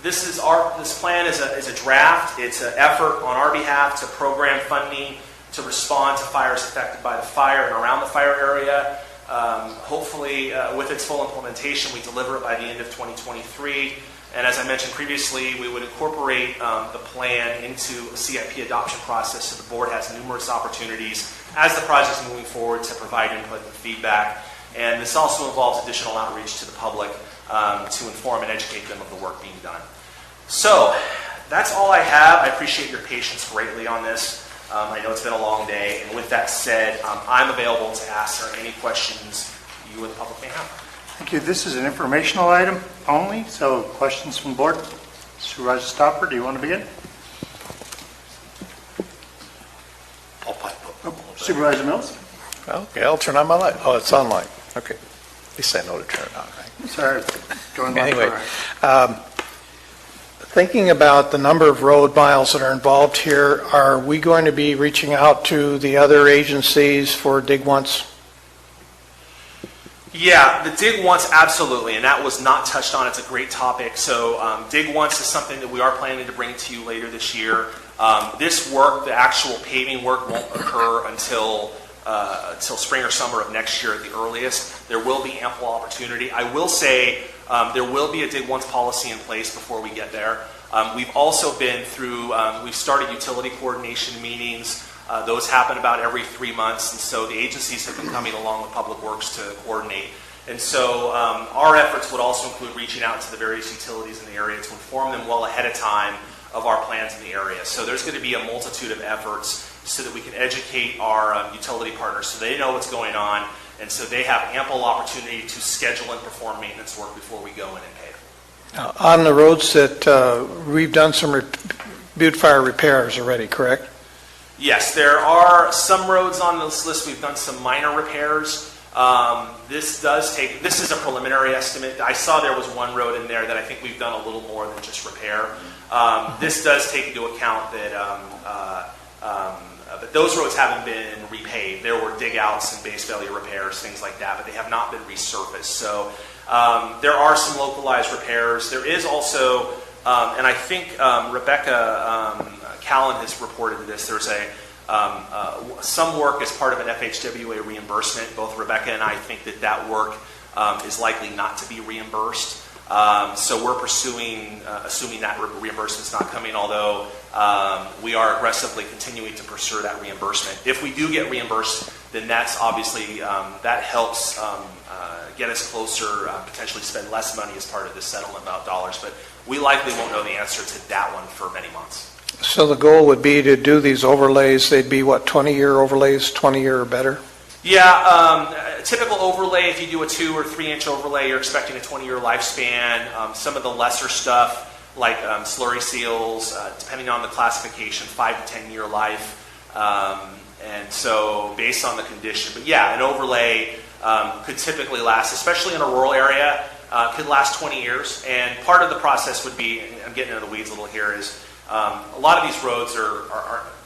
this plan is a draft. It's an effort on our behalf to program funding to respond to fires affected by the fire and around the fire area. Hopefully, with its full implementation, we deliver it by the end of 2023. And as I mentioned previously, we would incorporate the plan into a CIP adoption process, so the board has numerous opportunities as the project is moving forward to provide input and feedback. And this also involves additional outreach to the public to inform and educate them of the work being done. So that's all I have. I appreciate your patience greatly on this. I know it's been a long day. And with that said, I'm available to answer any questions you and the public may have. Thank you. This is an informational item only, so questions from the board. Supervisor Stopper, do you want to begin? Supervisor Mills? Okay, I'll turn on my light. Oh, it's on light. Okay. At least I know to turn it on, right? Sorry, going back. Anyway, thinking about the number of road miles that are involved here, are we going to be reaching out to the other agencies for dig once? Yeah, the dig once, absolutely, and that was not touched on. It's a great topic. So dig once is something that we are planning to bring to you later this year. This work, the actual paving work, won't occur until spring or summer of next year at the earliest. There will be ample opportunity. I will say there will be a dig once policy in place before we get there. We've also been through, we've started utility coordination meetings. Those happen about every 3 months, and so the agencies have been coming along with Public Works to coordinate. And so our efforts would also include reaching out to the various utilities in the area to inform them well ahead of time of our plans in the area. So there's going to be a multitude of efforts so that we can educate our utility partners so they know what's going on, and so they have ample opportunity to schedule and perform maintenance work before we go in and pave. On the roads that we've done some Butte Fire repairs already, correct? Yes, there are some roads on this list. We've done some minor repairs. This is a preliminary estimate. I saw there was one road in there that I think we've done a little more than just repair. This does take into account that but those roads haven't been repaved. There were dig outs and base failure repairs, things like that, but they have not been resurfaced. So there are some localized repairs. There is also, and I think Rebecca Callan has reported this, there's some work as part of an FHWA reimbursement. Both Rebecca and I think that work is likely not to be reimbursed. So we're pursuing, assuming that reimbursement's not coming, although we are aggressively continuing to pursue that reimbursement. If we do get reimbursed, then that's obviously, that helps get us closer, potentially spend less money as part of this settlement about dollars, but we likely won't know the answer to that one for many months. So the goal would be to do these overlays, they'd be what, 20-year overlays, 20-year or better? Yeah, typical overlay, if you do a 2 or 3 inch overlay, you're expecting a 20-year lifespan. Some of the lesser stuff, like slurry seals, depending on the classification, 5 to 10-year life. And so based on the condition. But yeah, an overlay could typically last, especially in a rural area, could last 20 years. And part of the process would be, and I'm getting into the weeds a little here, is a lot of these roads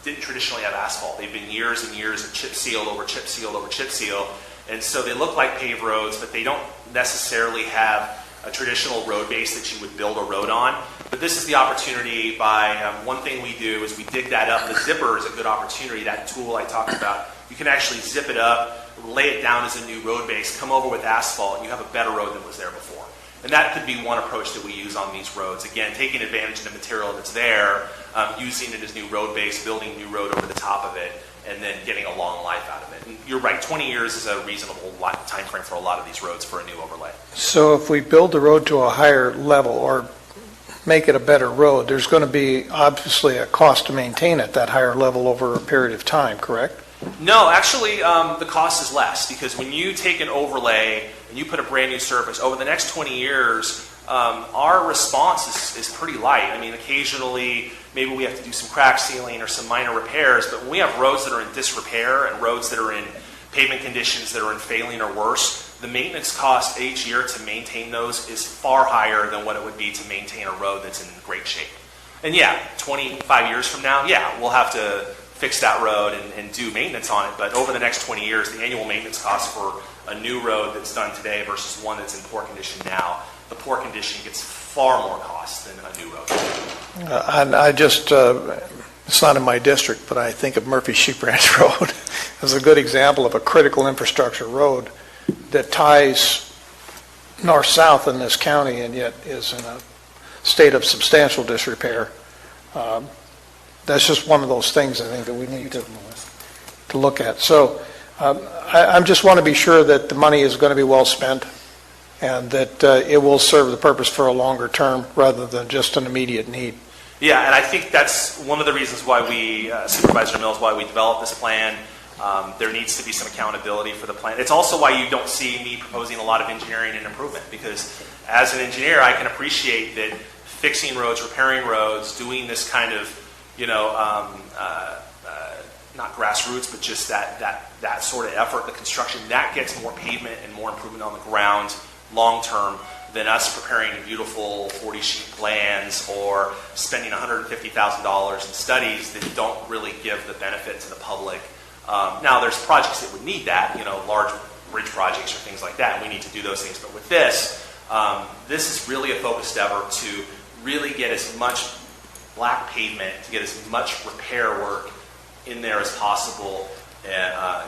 didn't traditionally have asphalt. They've been years and years of chip seal over chip seal over chip seal. And so they look like paved roads, but they don't necessarily have a traditional road base that you would build a road on. But this is the opportunity by, one thing we do is we dig that up. The zipper is a good opportunity, that tool I talked about. You can actually zip it up, lay it down as a new road base, come over with asphalt, and you have a better road than was there before. And that could be one approach that we use on these roads. Again, taking advantage of the material that's there, using it as new road base, building a new road over the top of it, and then getting a long life out of it. And you're right, 20 years is a reasonable time frame for a lot of these roads for a new overlay. So if we build the road to a higher level or make it a better road, there's going to be obviously a cost to maintain at that higher level over a period of time, correct? No, actually, the cost is less, because when you take an overlay and you put a brand new surface, over the next 20 years, our response is pretty light. I mean, occasionally, maybe we have to do some crack sealing or some minor repairs, but when we have roads that are in disrepair and roads that are in pavement conditions that are in failing or worse, the maintenance cost each year to maintain those is far higher than what it would be to maintain a road that's in great shape. And yeah, 25 years from now, yeah, we'll have to fix that road and do maintenance on it, but over the next 20 years, the annual maintenance cost for a new road that's done today versus one that's in poor condition now, the poor condition gets far more cost than a new road. And I just, it's not in my district, but I think of Murphy Sheep Ranch Road as a good example of a critical infrastructure road that ties north-south in this county and yet is in a state of substantial disrepair. That's just one of those things I think that we need to look at. So I just want to be sure that the money is going to be well spent and that it will serve the purpose for a longer term rather than just an immediate need. Yeah, and I think that's one of the reasons why we, Supervisor Mills, why we developed this plan. There needs to be some accountability for the plan. It's also why you don't see me proposing a lot of engineering and improvement, because as an engineer, I can appreciate that fixing roads, repairing roads, doing this kind of, not grassroots, but just that sort of effort, the construction, that gets more pavement and more improvement on the ground long term than us preparing beautiful 40-sheet plans or spending $150,000 in studies that don't really give the benefit to the public. Now, there's projects that would need that, large bridge projects or things like that, and we need to do those things. But with this, this is really a focused effort to really get as much black pavement, to get as much repair work in there as possible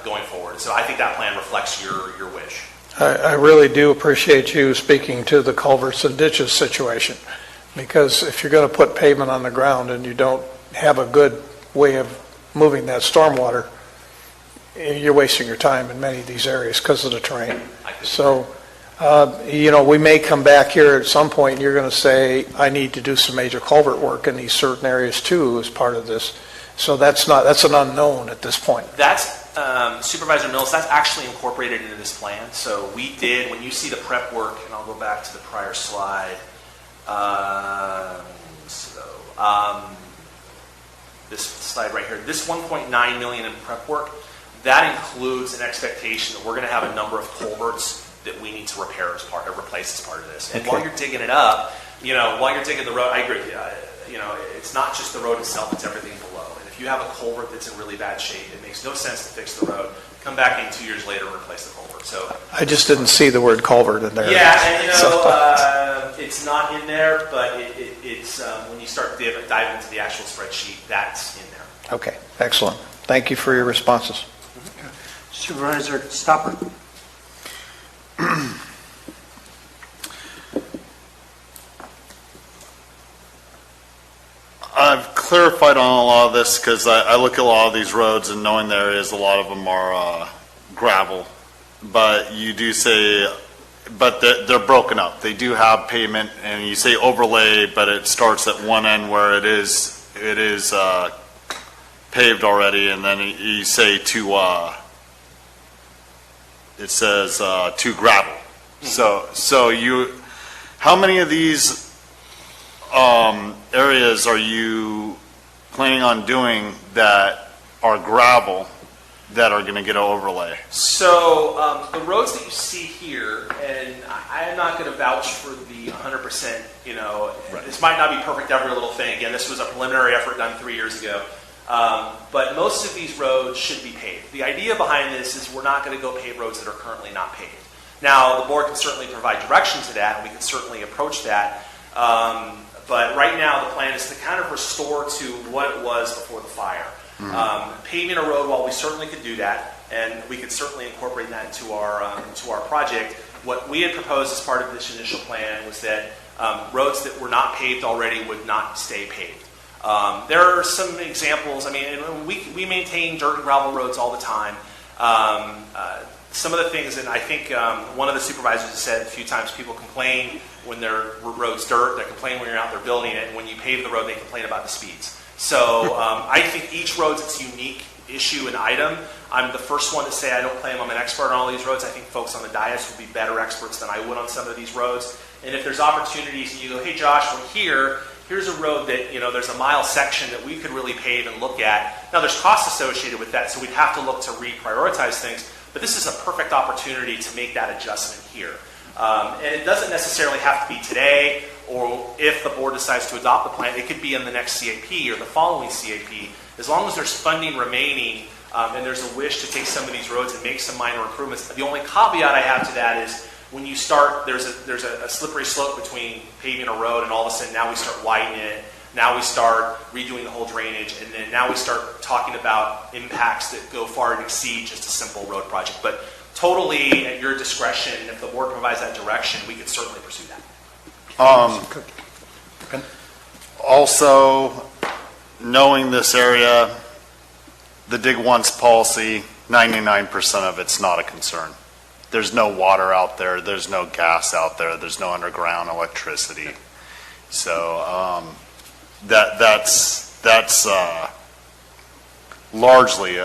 going forward. So I think that plan reflects your wish. I really do appreciate you speaking to the culverts and ditches situation, because if you're going to put pavement on the ground and you don't have a good way of moving that stormwater, you're wasting your time in many of these areas because of the terrain. So, we may come back here at some point and you're going to say, I need to do some major culvert work in these certain areas too as part of this. So that's an unknown at this point. That's, Supervisor Mills, that's actually incorporated into this plan. So we did, when you see the prep work, and I'll go back to the prior slide. This slide right here, this $1.9 million in prep work, that includes an expectation that we're going to have a number of culverts that we need to repair as part, or replace as part of this. And while you're digging it up, while you're digging the road, I agree with you. It's not just the road itself; it's everything below. And if you have a culvert that's in really bad shape, it makes no sense to fix the road. Come back in 2 years later and replace the culvert. So I just didn't see the word culvert in there. Yeah, and it's not in there, but it's when you start diving into the actual spreadsheet, that's in there. Okay, excellent. Thank you for your responses. Supervisor Stopper. I've clarified on a lot of this because I look at a lot of these roads and knowing there is a lot of them are gravel, but you do say, but they're broken up. They do have pavement, and you say overlay, but it starts at one end where it is paved already, and then you say it says to gravel. So how many of these areas are you planning on doing that are gravel that are going to get an overlay? So the roads that you see here, and I am not going to vouch for the 100%, right. This might not be perfect every little thing. Again, this was a preliminary effort done 3 years ago. But most of these roads should be paved. The idea behind this is we're not going to go pave roads that are currently not paved. Now, the board can certainly provide direction to that, and we can certainly approach that. But right now, the plan is to kind of restore to what it was before the fire. Mm-hmm. Paving a road, while we certainly could do that, and we could certainly incorporate that into our project, What we had proposed as part of this initial plan was that roads that were not paved already would not stay paved. There are some examples. I mean, we maintain dirt and gravel roads all the time. Some of the things, and I think one of the supervisors has said a few times, people complain when their road's dirt, they complain when you're out there building it, and when you pave the road, they complain about the speeds. So I think each road's its unique issue and item. I'm the first one to say I don't claim I'm an expert on all these roads. I think folks on the dais would be better experts than I would on some of these roads. And if there's opportunities and you go, hey Josh, from here, here's a road that, there's a mile section that we could really pave and look at. Now there's costs associated with that, so we'd have to look to reprioritize things, but this is a perfect opportunity to make that adjustment here. And it doesn't necessarily have to be today, or if the board decides to adopt the plan, it could be in the next CAP or the following CAP. As long as there's funding remaining and there's a wish to take some of these roads and make some minor improvements. The only caveat I have to that is when you start, there's a slippery slope between paving a road and all of a sudden now we start widening it. Now we start redoing the whole drainage, and then now we start talking about impacts that go far and exceed just a simple road project. But totally at your discretion, if the board provides that direction, we could certainly pursue that. Also, knowing this area, the dig once policy, 99% of it's not a concern. There's no water out there, there's no gas out there, there's no underground electricity. So that's largely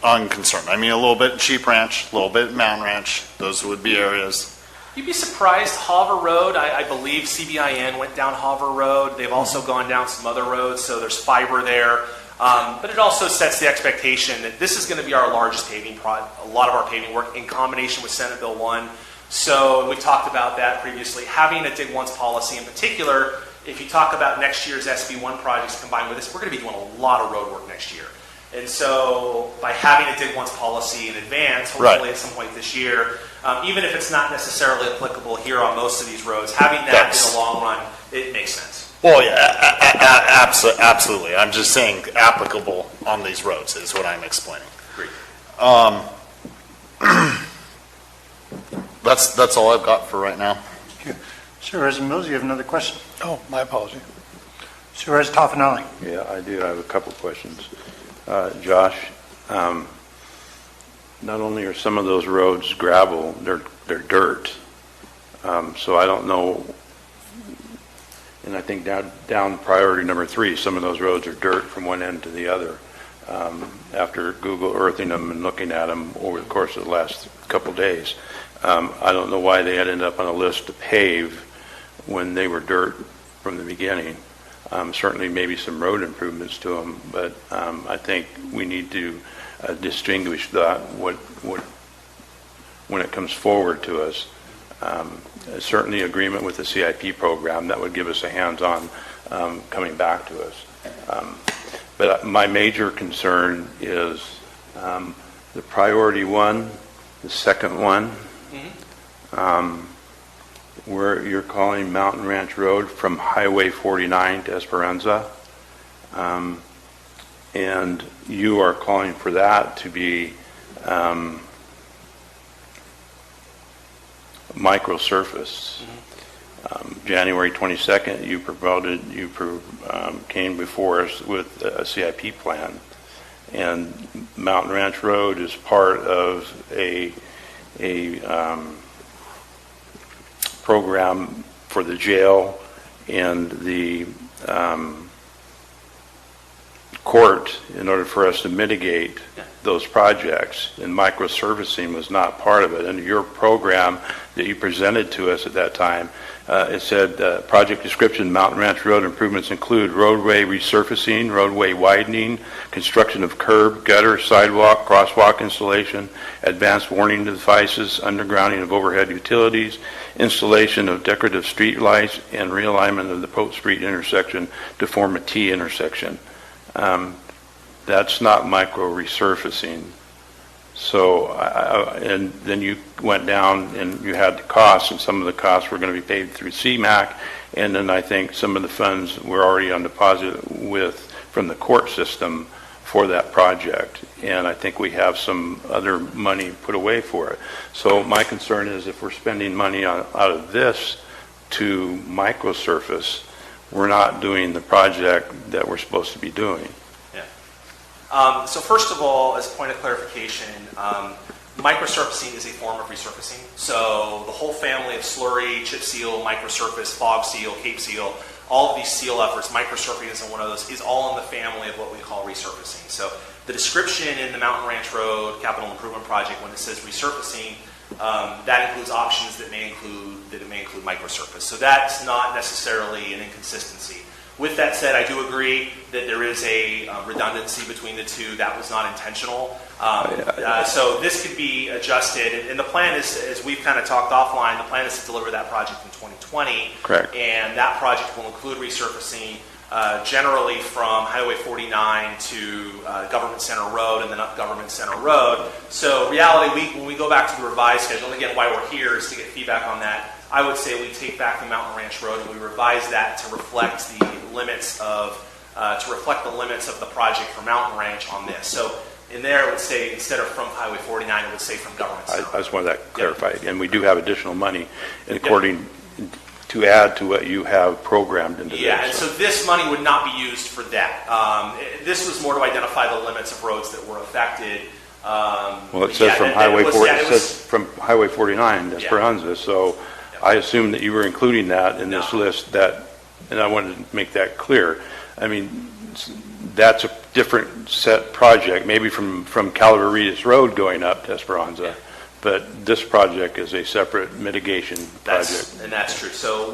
unconcerned. I mean, a little bit in Sheep Ranch, a little bit in Mountain Ranch, those would be areas. You'd be surprised, Hoover Road, I believe CBIN went down Hoover Road. They've also gone down some other roads, so there's fiber there. But it also sets the expectation that this is going to be our largest paving a lot of our paving work in combination with Senate Bill 1. So we talked about that previously. Having a dig once policy in particular, if you talk about next year's SB1 projects combined with this, we're going to be doing a lot of road work next year. And so by having a dig once policy in advance, hopefully at some point this year, even if it's not necessarily applicable here on most of these roads, having that in the long run, it makes sense. Well, yeah, absolutely. I'm just saying applicable on these roads is what I'm explaining. Agreed. That's all I've got for right now. Supervisor Mills, you have another question? Oh, my apology. Supervisor Toffenali. Yeah, I do. I have a couple questions. Josh, not only are some of those roads gravel, they're dirt. So I don't know, and I think down priority number 3, some of those roads are dirt from one end to the other. After Google earthing them and looking at them over the course of the last couple days, I don't know why they ended up on a list to pave when they were dirt from the beginning. Certainly maybe some road improvements to them, but I think we need to distinguish that when it comes forward to us. Certainly agreement with the CIP program, that would give us a hands-on coming back to us. But my major concern is the priority 1, the second one, where you're calling Mountain Ranch Road from Highway 49 to Esperanza. And you are calling for that to be microsurface. January 22nd, you came before us with a CIP plan, and Mountain Ranch Road is part of a program for the jail and the court in order for us to mitigate those projects, and microservicing was not part of it. And your program that you presented to us at that time, it said project description: Mountain Ranch Road improvements include roadway resurfacing, roadway widening, construction of curb, gutter, sidewalk, crosswalk installation, advanced warning devices, undergrounding of overhead utilities, installation of decorative street lights, and realignment of the Pope Street intersection to form a T intersection. That's not micro resurfacing. So, and then you went down and you had the costs, and some of the costs were going to be paid through CMAQ, and then I think some of the funds were already on deposit from the court system for that project, and I think we have some other money put away for it. So my concern is if we're spending money out of this to microsurface, we're not doing the project that we're supposed to be doing. So first of all, as a point of clarification, microsurfacing is a form of resurfacing. So the whole family of slurry, chip seal, microsurface, fog seal, cape seal, all of these seal efforts, microsurfacing isn't one of those, is all in the family of what we call resurfacing. So the description in the Mountain Ranch Road Capital Improvement Project, when it says resurfacing, that includes options that may include microsurface. So that's not necessarily an inconsistency. With that said, I do agree that there is a redundancy between the two. That was not intentional. So this could be adjusted. And the plan is, as we've kind of talked offline, the plan is to deliver that project in 2020. Correct. And that project will include resurfacing generally from Highway 49 to Government Center Road and then up Government Center Road. So reality, when we go back to the revised schedule, and again, why we're here is to get feedback on that. I would say we take back the Mountain Ranch Road and we revise that to reflect the limits of the project for Mountain Ranch on this. So in there, it would say instead of from Highway 49, it would say from Government Center. I just wanted that clarified. And we do have additional money according to add to what you have programmed into Yeah, this. and so this money would not be used for that. This was more to identify the limits of roads that were affected. Well, it says from Highway 49, Esperanza, so I assume that you were including that in this list, and I wanted to make that clear. I mean, that's a different set project, maybe from Calaveras Road going up to Esperanza, but this project is a separate mitigation project. And that's true. So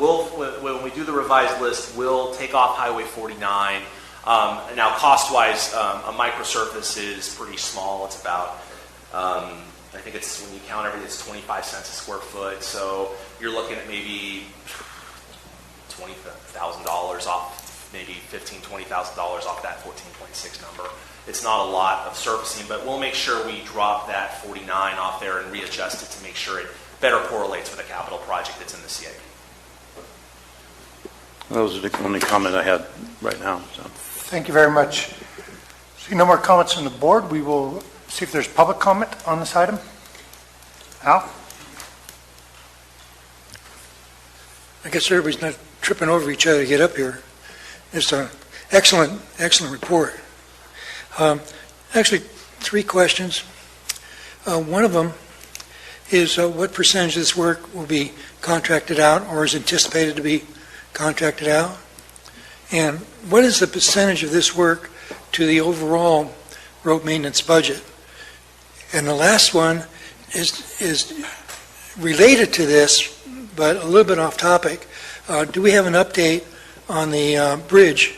when we do the revised list, we'll take off Highway 49. Now, cost-wise, a microsurface is pretty small. It's about, I think it's, when you count everything, it's 25 cents a square foot. So you're looking at maybe $20,000 off, maybe $15,000, $20,000 off that 14.6 number. It's not a lot of surfacing, but we'll make sure we drop that 49 off there and readjust it to make sure it better correlates with a capital project that's in the CIP. Those are the only comment I had right now. So. Thank you very much. See no more comments from the board. We will see if there's public comment on this item. Al? I guess everybody's not tripping over each other to get up here. It's an excellent report. Actually, 3 questions. One of them is what percentage of this work will be contracted out or is anticipated to be contracted out? And what is the percentage of this work to the overall road maintenance budget? And the last one is related to this, but a little bit off topic. Do we have an update on the bridge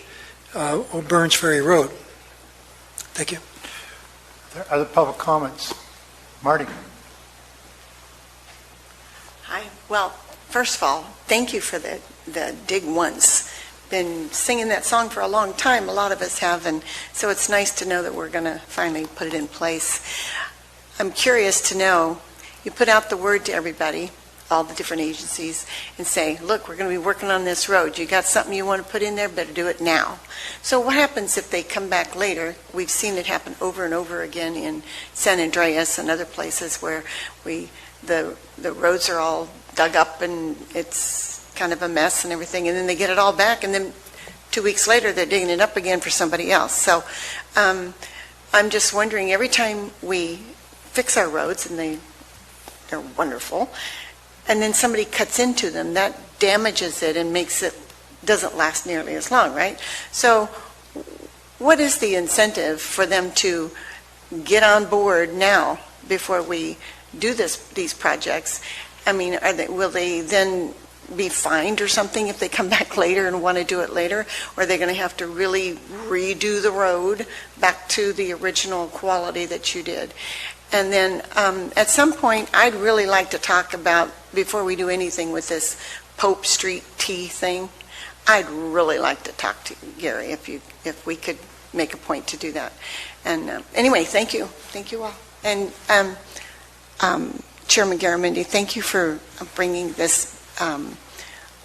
on Burns Ferry Road? Thank you. Are there other public comments? Marty? Hi. Well, first of all, thank you for the Dig Once. Been singing that song for a long time, a lot of us have, and so it's nice to know that we're going to finally put it in place. I'm curious to know, you put out the word to everybody, all the different agencies, and say, look, we're going to be working on this road. You got something you want to put in there, better do it now. So what happens if they come back later? We've seen it happen over and over again in San Andreas and other places where the roads are all dug up and it's kind of a mess and everything, and then they get it all back, and then 2 weeks later they're digging it up again for somebody else. So I'm just wondering, every time we fix our roads, and they're wonderful, and then somebody cuts into them, that damages it and makes it, doesn't last nearly as long, right? So what is the incentive for them to get on board now before we do these projects? I mean, will they then be fined or something if they come back later and want to do it later? Or are they going to have to really redo the road back to the original quality that you did? And then at some point, I'd really like to talk about, before we do anything with this Pope Street T thing, I'd really like to talk to Gary if we could make a point to do that. And anyway, thank you. Thank you all. And Chairman Garamendi, thank you for bringing this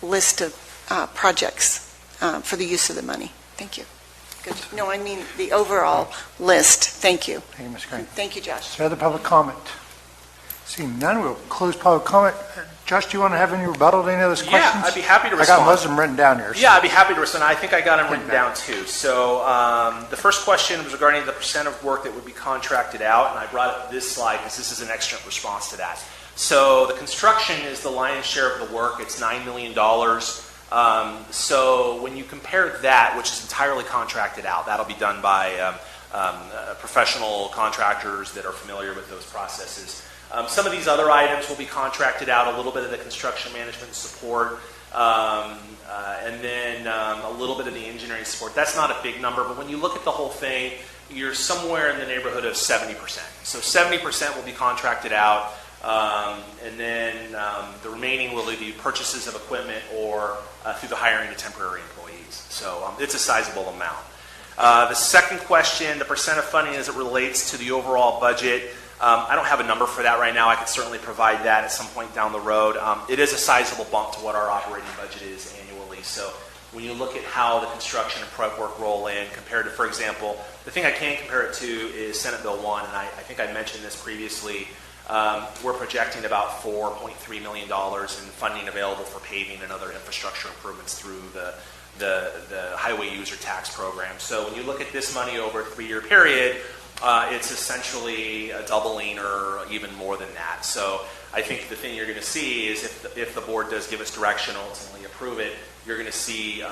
list of projects for the use of the money. Thank you. Good. No, I mean the overall list. Thank you. Thank you, Ms. Green. Thank you, Josh. Is there other public comment? Seeing none, we'll close public comment. Josh, do you want to have any rebuttal to any of those questions? Yeah, I'd be happy to I respond. got most of them written down here. Yeah, I'd be happy to respond. I think I got them written down too. So the first question was regarding the percent of work that would be contracted out, and I brought up this slide because this is an extra response to that. So the construction is the lion's share of the work. It's $9 million. So when you compare that, which is entirely contracted out, that'll be done by professional contractors that are familiar with those processes. Some of these other items will be contracted out, a little bit of the construction management support, and then a little bit of the engineering support. That's not a big number, but when you look at the whole thing, you're somewhere in the neighborhood of 70%. So 70% will be contracted out, and then the remaining will either be purchases of equipment or through the hiring of temporary employees. So it's a sizable amount. The second question, the percent of funding as it relates to the overall budget. I don't have a number for that right now. I could certainly provide that at some point down the road. It is a sizable bump to what our operating budget is annually. So when you look at how the construction and prep work roll in compared to, for example, the thing I can compare it to is Senate Bill 1, and I think I mentioned this previously. We're projecting about $4.3 million in funding available for paving and other infrastructure improvements through the highway user tax program. So when you look at this money over a 3-year period, it's essentially a doubling or even more than that. So I think the thing you're going to see is if the board does give us direction and ultimately approve it, you're going to see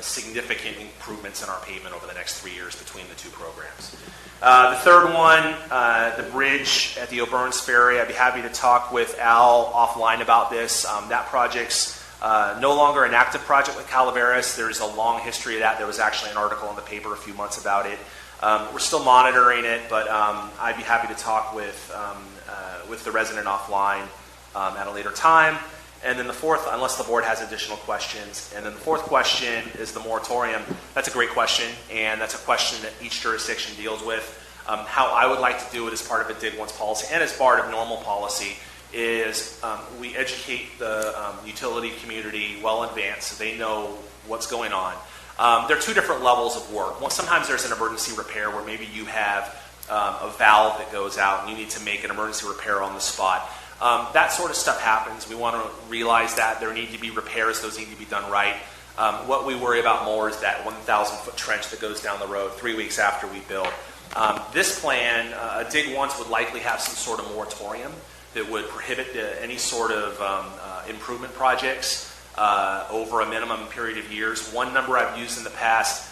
significant improvements in our pavement over the next 3 years between the two programs. The third one, the bridge at the O'Burns Ferry, I'd be happy to talk with Al offline about this. That project's no longer an active project with Calaveras. There's a long history of that. There was actually an article in the paper a few months about it. We're still monitoring it, but I'd be happy to talk with the resident offline at a later time. And then the fourth, unless the board has additional questions, and then the fourth question is the moratorium. That's a great question, and that's a question that each jurisdiction deals with. How I would like to do it as part of a dig once policy and as part of normal policy is we educate the utility community well in advance so they know what's going on. There are two different levels of work. Sometimes there's an emergency repair where maybe you have a valve that goes out and you need to make an emergency repair on the spot. That sort of stuff happens. We want to realize that there need to be repairs. Those need to be done right. What we worry about more is that 1,000-foot trench that goes down the road 3 weeks after we build. This plan, a dig once, would likely have some sort of moratorium that would prohibit any sort of improvement projects over a minimum period of years. One number I've used in the past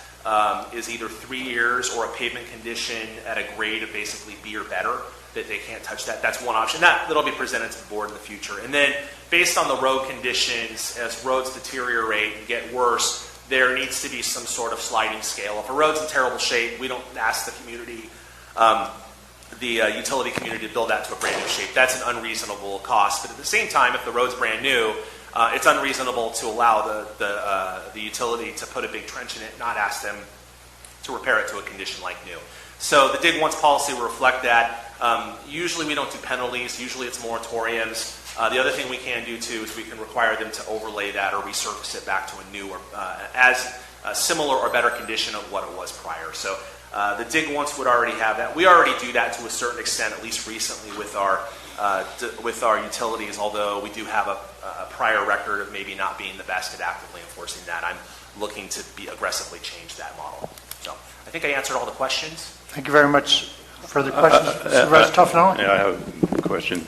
is either 3 years or a pavement condition at a grade of basically B or better, that they can't touch that. That's one option. That'll be presented to the board in the future. And then based on the road conditions, as roads deteriorate and get worse, there needs to be some sort of sliding scale. If a road's in terrible shape, we don't ask the community, the utility community, to build that to a brand new shape. That's an unreasonable cost. But at the same time, if the road's brand new, it's unreasonable to allow the utility to put a big trench in it, not ask them to repair it to a condition like new. So the dig once policy will reflect that. Usually we don't do penalties. Usually it's moratoriums. The other thing we can do too is we can require them to overlay that or resurface it back to a new or as similar or better condition of what it was prior. So the dig once would already have that. We already do that to a certain extent, at least recently with our utilities, although we do have a prior record of maybe not being the best at actively enforcing that. I'm looking to aggressively change that model. So I think I answered all the questions. Thank you very much. Further questions? Supervisor Toffenali? Yeah, I have a question.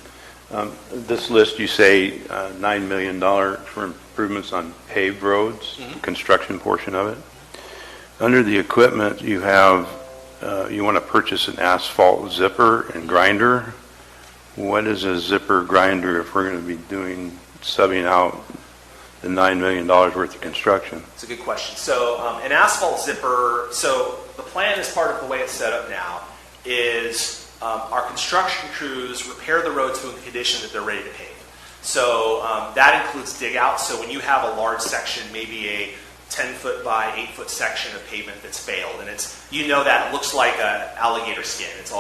This list, you say $9 million for improvements on paved roads, construction portion of it. Under the equipment, you have, you want to purchase an asphalt zipper and grinder. What is a zipper grinder if we're going to be subbing out the $9 million worth of construction? It's a good question. So an asphalt zipper, so the plan as part of the way it's set up now is our construction crews repair the road to a condition that they're ready to pave. So that includes dig out. So when you have a large section, maybe a 10-foot by 8-foot section of pavement that's failed, and it's, you know, that it looks like an alligator skin. It's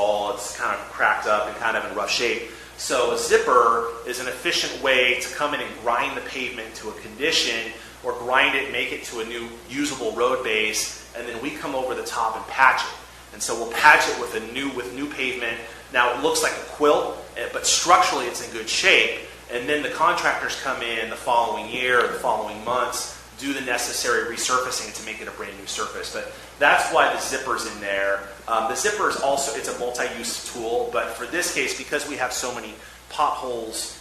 kind of cracked up and kind of in rough shape. So a zipper is an efficient way to come in and grind the pavement to a condition or grind it, make it to a new usable road base, and then we come over the top and patch it. And so we'll patch it with new pavement. Now it looks like a quilt, but structurally it's in good shape. And then the contractors come in the following year or the following months, do the necessary resurfacing to make it a brand new surface. But that's why the zipper's in there. The zipper is also, it's a multi-use tool, but for this case, because we have so many potholes,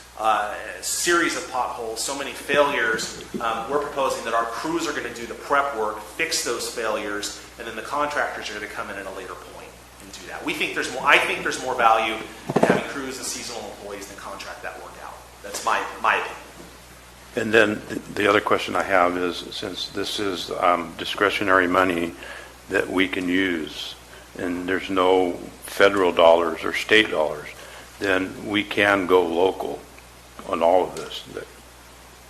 series of potholes, so many failures, we're proposing that our crews are going to do the prep work, fix those failures, and then the contractors are going to come in at a later point and do that. We think there's more. I think there's more value in having crews and seasonal employees than contract that work out. That's my opinion. And then the other question I have is, since this is discretionary money that we can use, and there's no federal dollars or state dollars, then we can go local on all of this.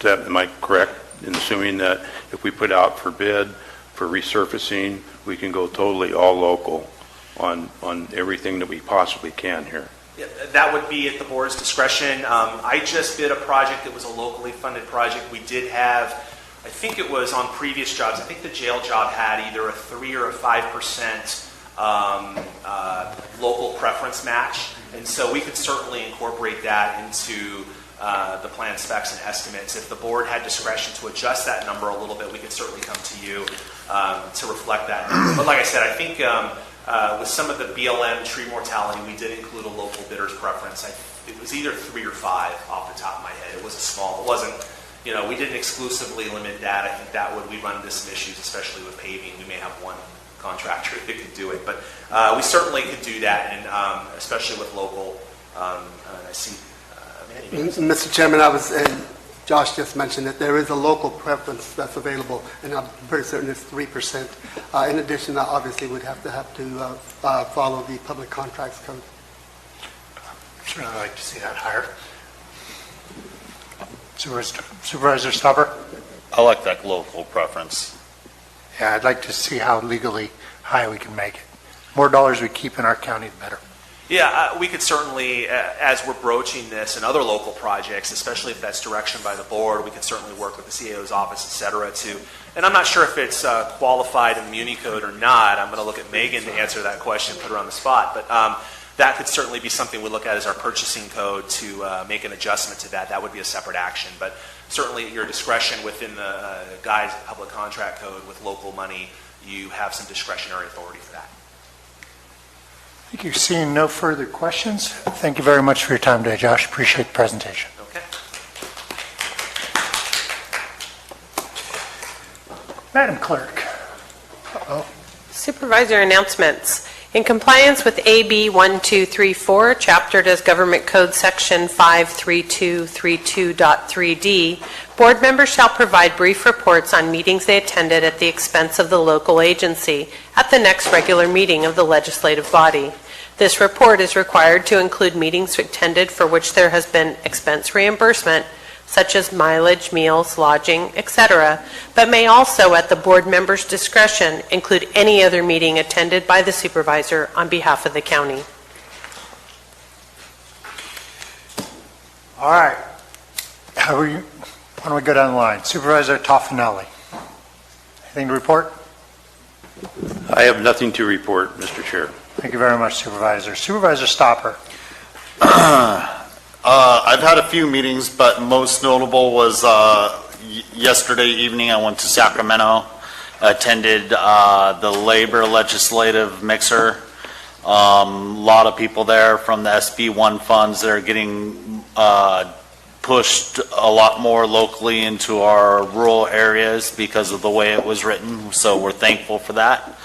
Am I correct in assuming that if we put out for bid for resurfacing, we can go totally all local on everything that we possibly can here? Yeah, that would be at the board's discretion. I just bid a project that was a locally funded project. We did have, I think it was on previous jobs, I think the jail job had either a 3 or a 5% local preference match. And so we could certainly incorporate that into the plan specs and estimates. If the board had discretion to adjust that number a little bit, we could certainly come to you to reflect that. But like I said, I think with some of the BLM tree mortality, we did include a local bidder's preference. It was either 3 or 5 off the top of my head. It was a small, it wasn't, we didn't exclusively limit that. I think that we run into some issues, especially with paving. We may have one contractor that could do it, but we certainly could do that, and especially with local. I see. Mr. Chairman, Josh just mentioned that there is a local preference that's available, and I'm pretty certain it's 3%. In addition, obviously, we'd have to follow the public contracts code. I'd really like to see that higher. Supervisor Stopper? I like that local preference. Yeah, I'd like to see how legally high we can make it. More dollars we keep in our county, the better. Yeah, we could certainly, as we're broaching this and other local projects, especially if that's direction by the board, we could certainly work with the CAO's office, et cetera, and I'm not sure if it's qualified in the Muni Code or not. I'm going to look at Megan to answer that question, put her on the spot, but that could certainly be something we look at as our purchasing code to make an adjustment to that. That would be a separate action, but certainly at your discretion within the guise of public contract code with local money, you have some discretionary authority for that. Thank you. Seeing no further questions, thank you very much for your time today, Josh. Appreciate the presentation. Okay. Madam Clerk. Supervisor announcements. In compliance with AB 1234, Chapter Does Government Code Section 53232.3D, board members shall provide brief reports on meetings they attended at the expense of the local agency at the next regular meeting of the legislative body. This report is required to include meetings attended for which there has been expense reimbursement, such as mileage, meals, lodging, etc., but may also, at the board member's discretion, include any other meeting attended by the supervisor on behalf of the county. All right. Why don't we go down the line? Supervisor Toffanelli. Anything to report? I have nothing to report, Mr. Chair. Thank you very much, Supervisor. Supervisor Stopper. I've had a few meetings, but most notable was yesterday evening. I went to Sacramento, attended the labor legislative mixer. A lot of people there from the SB1 funds that are getting pushed a lot more locally into our rural areas because of the way it was written. So we're thankful for that.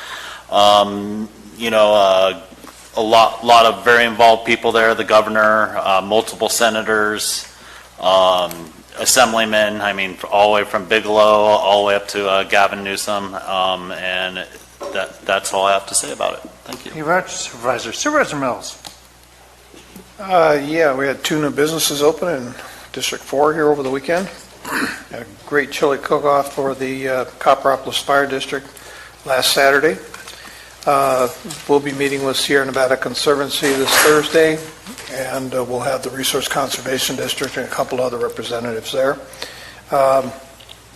A lot of very involved people there, the governor, multiple senators, assemblymen, all the way from Bigelow, all the way up to Gavin Newsom, and that's all I have to say about it. Thank you. Thank you very much, Supervisor. Supervisor Mills. Yeah, we had 2 new businesses open in District 4 here over the weekend. Had a great chili cook-off for the Copperopolis Fire District last Saturday. We'll be meeting with Sierra Nevada Conservancy this Thursday, and we'll have the Resource Conservation District and a couple other representatives there.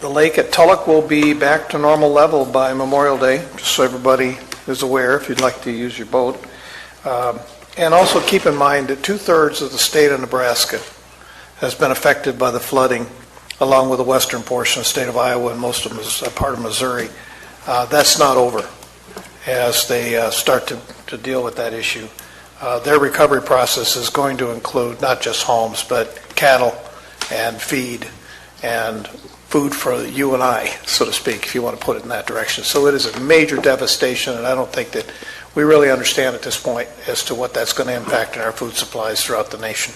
The lake at Tulloch will be back to normal level by Memorial Day, just so everybody is aware if you'd like to use your boat. And also keep in mind that 2/3 of the state of Nebraska has been affected by the flooding, along with the western portion of the state of Iowa and most of a part of Missouri. That's not over as they start to deal with that issue. Their recovery process is going to include not just homes, but cattle and feed and food for you and I, so to speak, if you want to put it in that direction. So it is a major devastation, and I don't think that we really understand at this point as to what that's going to impact in our food supplies throughout the nation.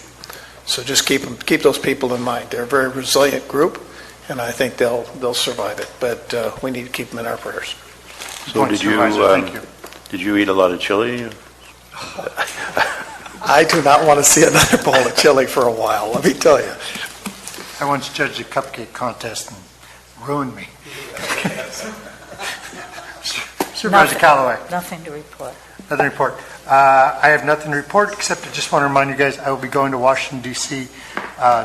So just keep those people in mind. They're a very resilient group, and I think they'll survive it. But we need to keep them in our prayers. So did you eat a lot of chili? I do not want to see another bowl of chili for a while, let me tell you. I once judged a cupcake contest and ruined me. Supervisor Callaway. Nothing to report. Nothing to report. I have nothing to report, except I just want to remind you guys, I will be going to Washington, D.C.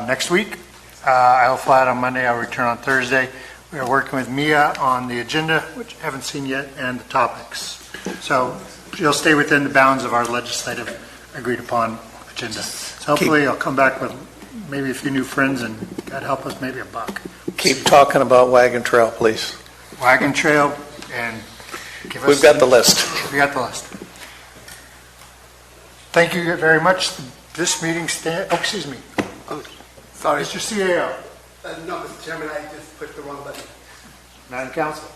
Next week. I will fly out on Monday. I'll return on Thursday. We are working with Mia on the agenda, which I haven't seen yet, and the topics. So you'll stay within the bounds of our legislative agreed-upon agenda. So hopefully I'll come back with maybe a few new friends, and God help us, maybe $1. Keep talking about Wagon Trail, please. Wagon Trail, and give us... We've got the list. We got the list. Thank you very much. This meeting stands... Oh, excuse me. Oh, sorry. Mr. CAO. No, Mr. Chairman, I just pushed the wrong button. Madam Council.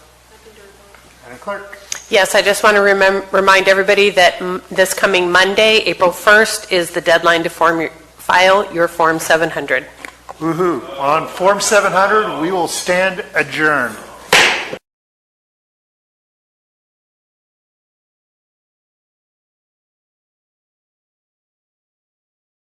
Madam Clerk. Yes, I just want to remind everybody that this coming Monday, April 1st, is the deadline to file your Form 700. Woohoo. On Form 700, we will stand adjourned.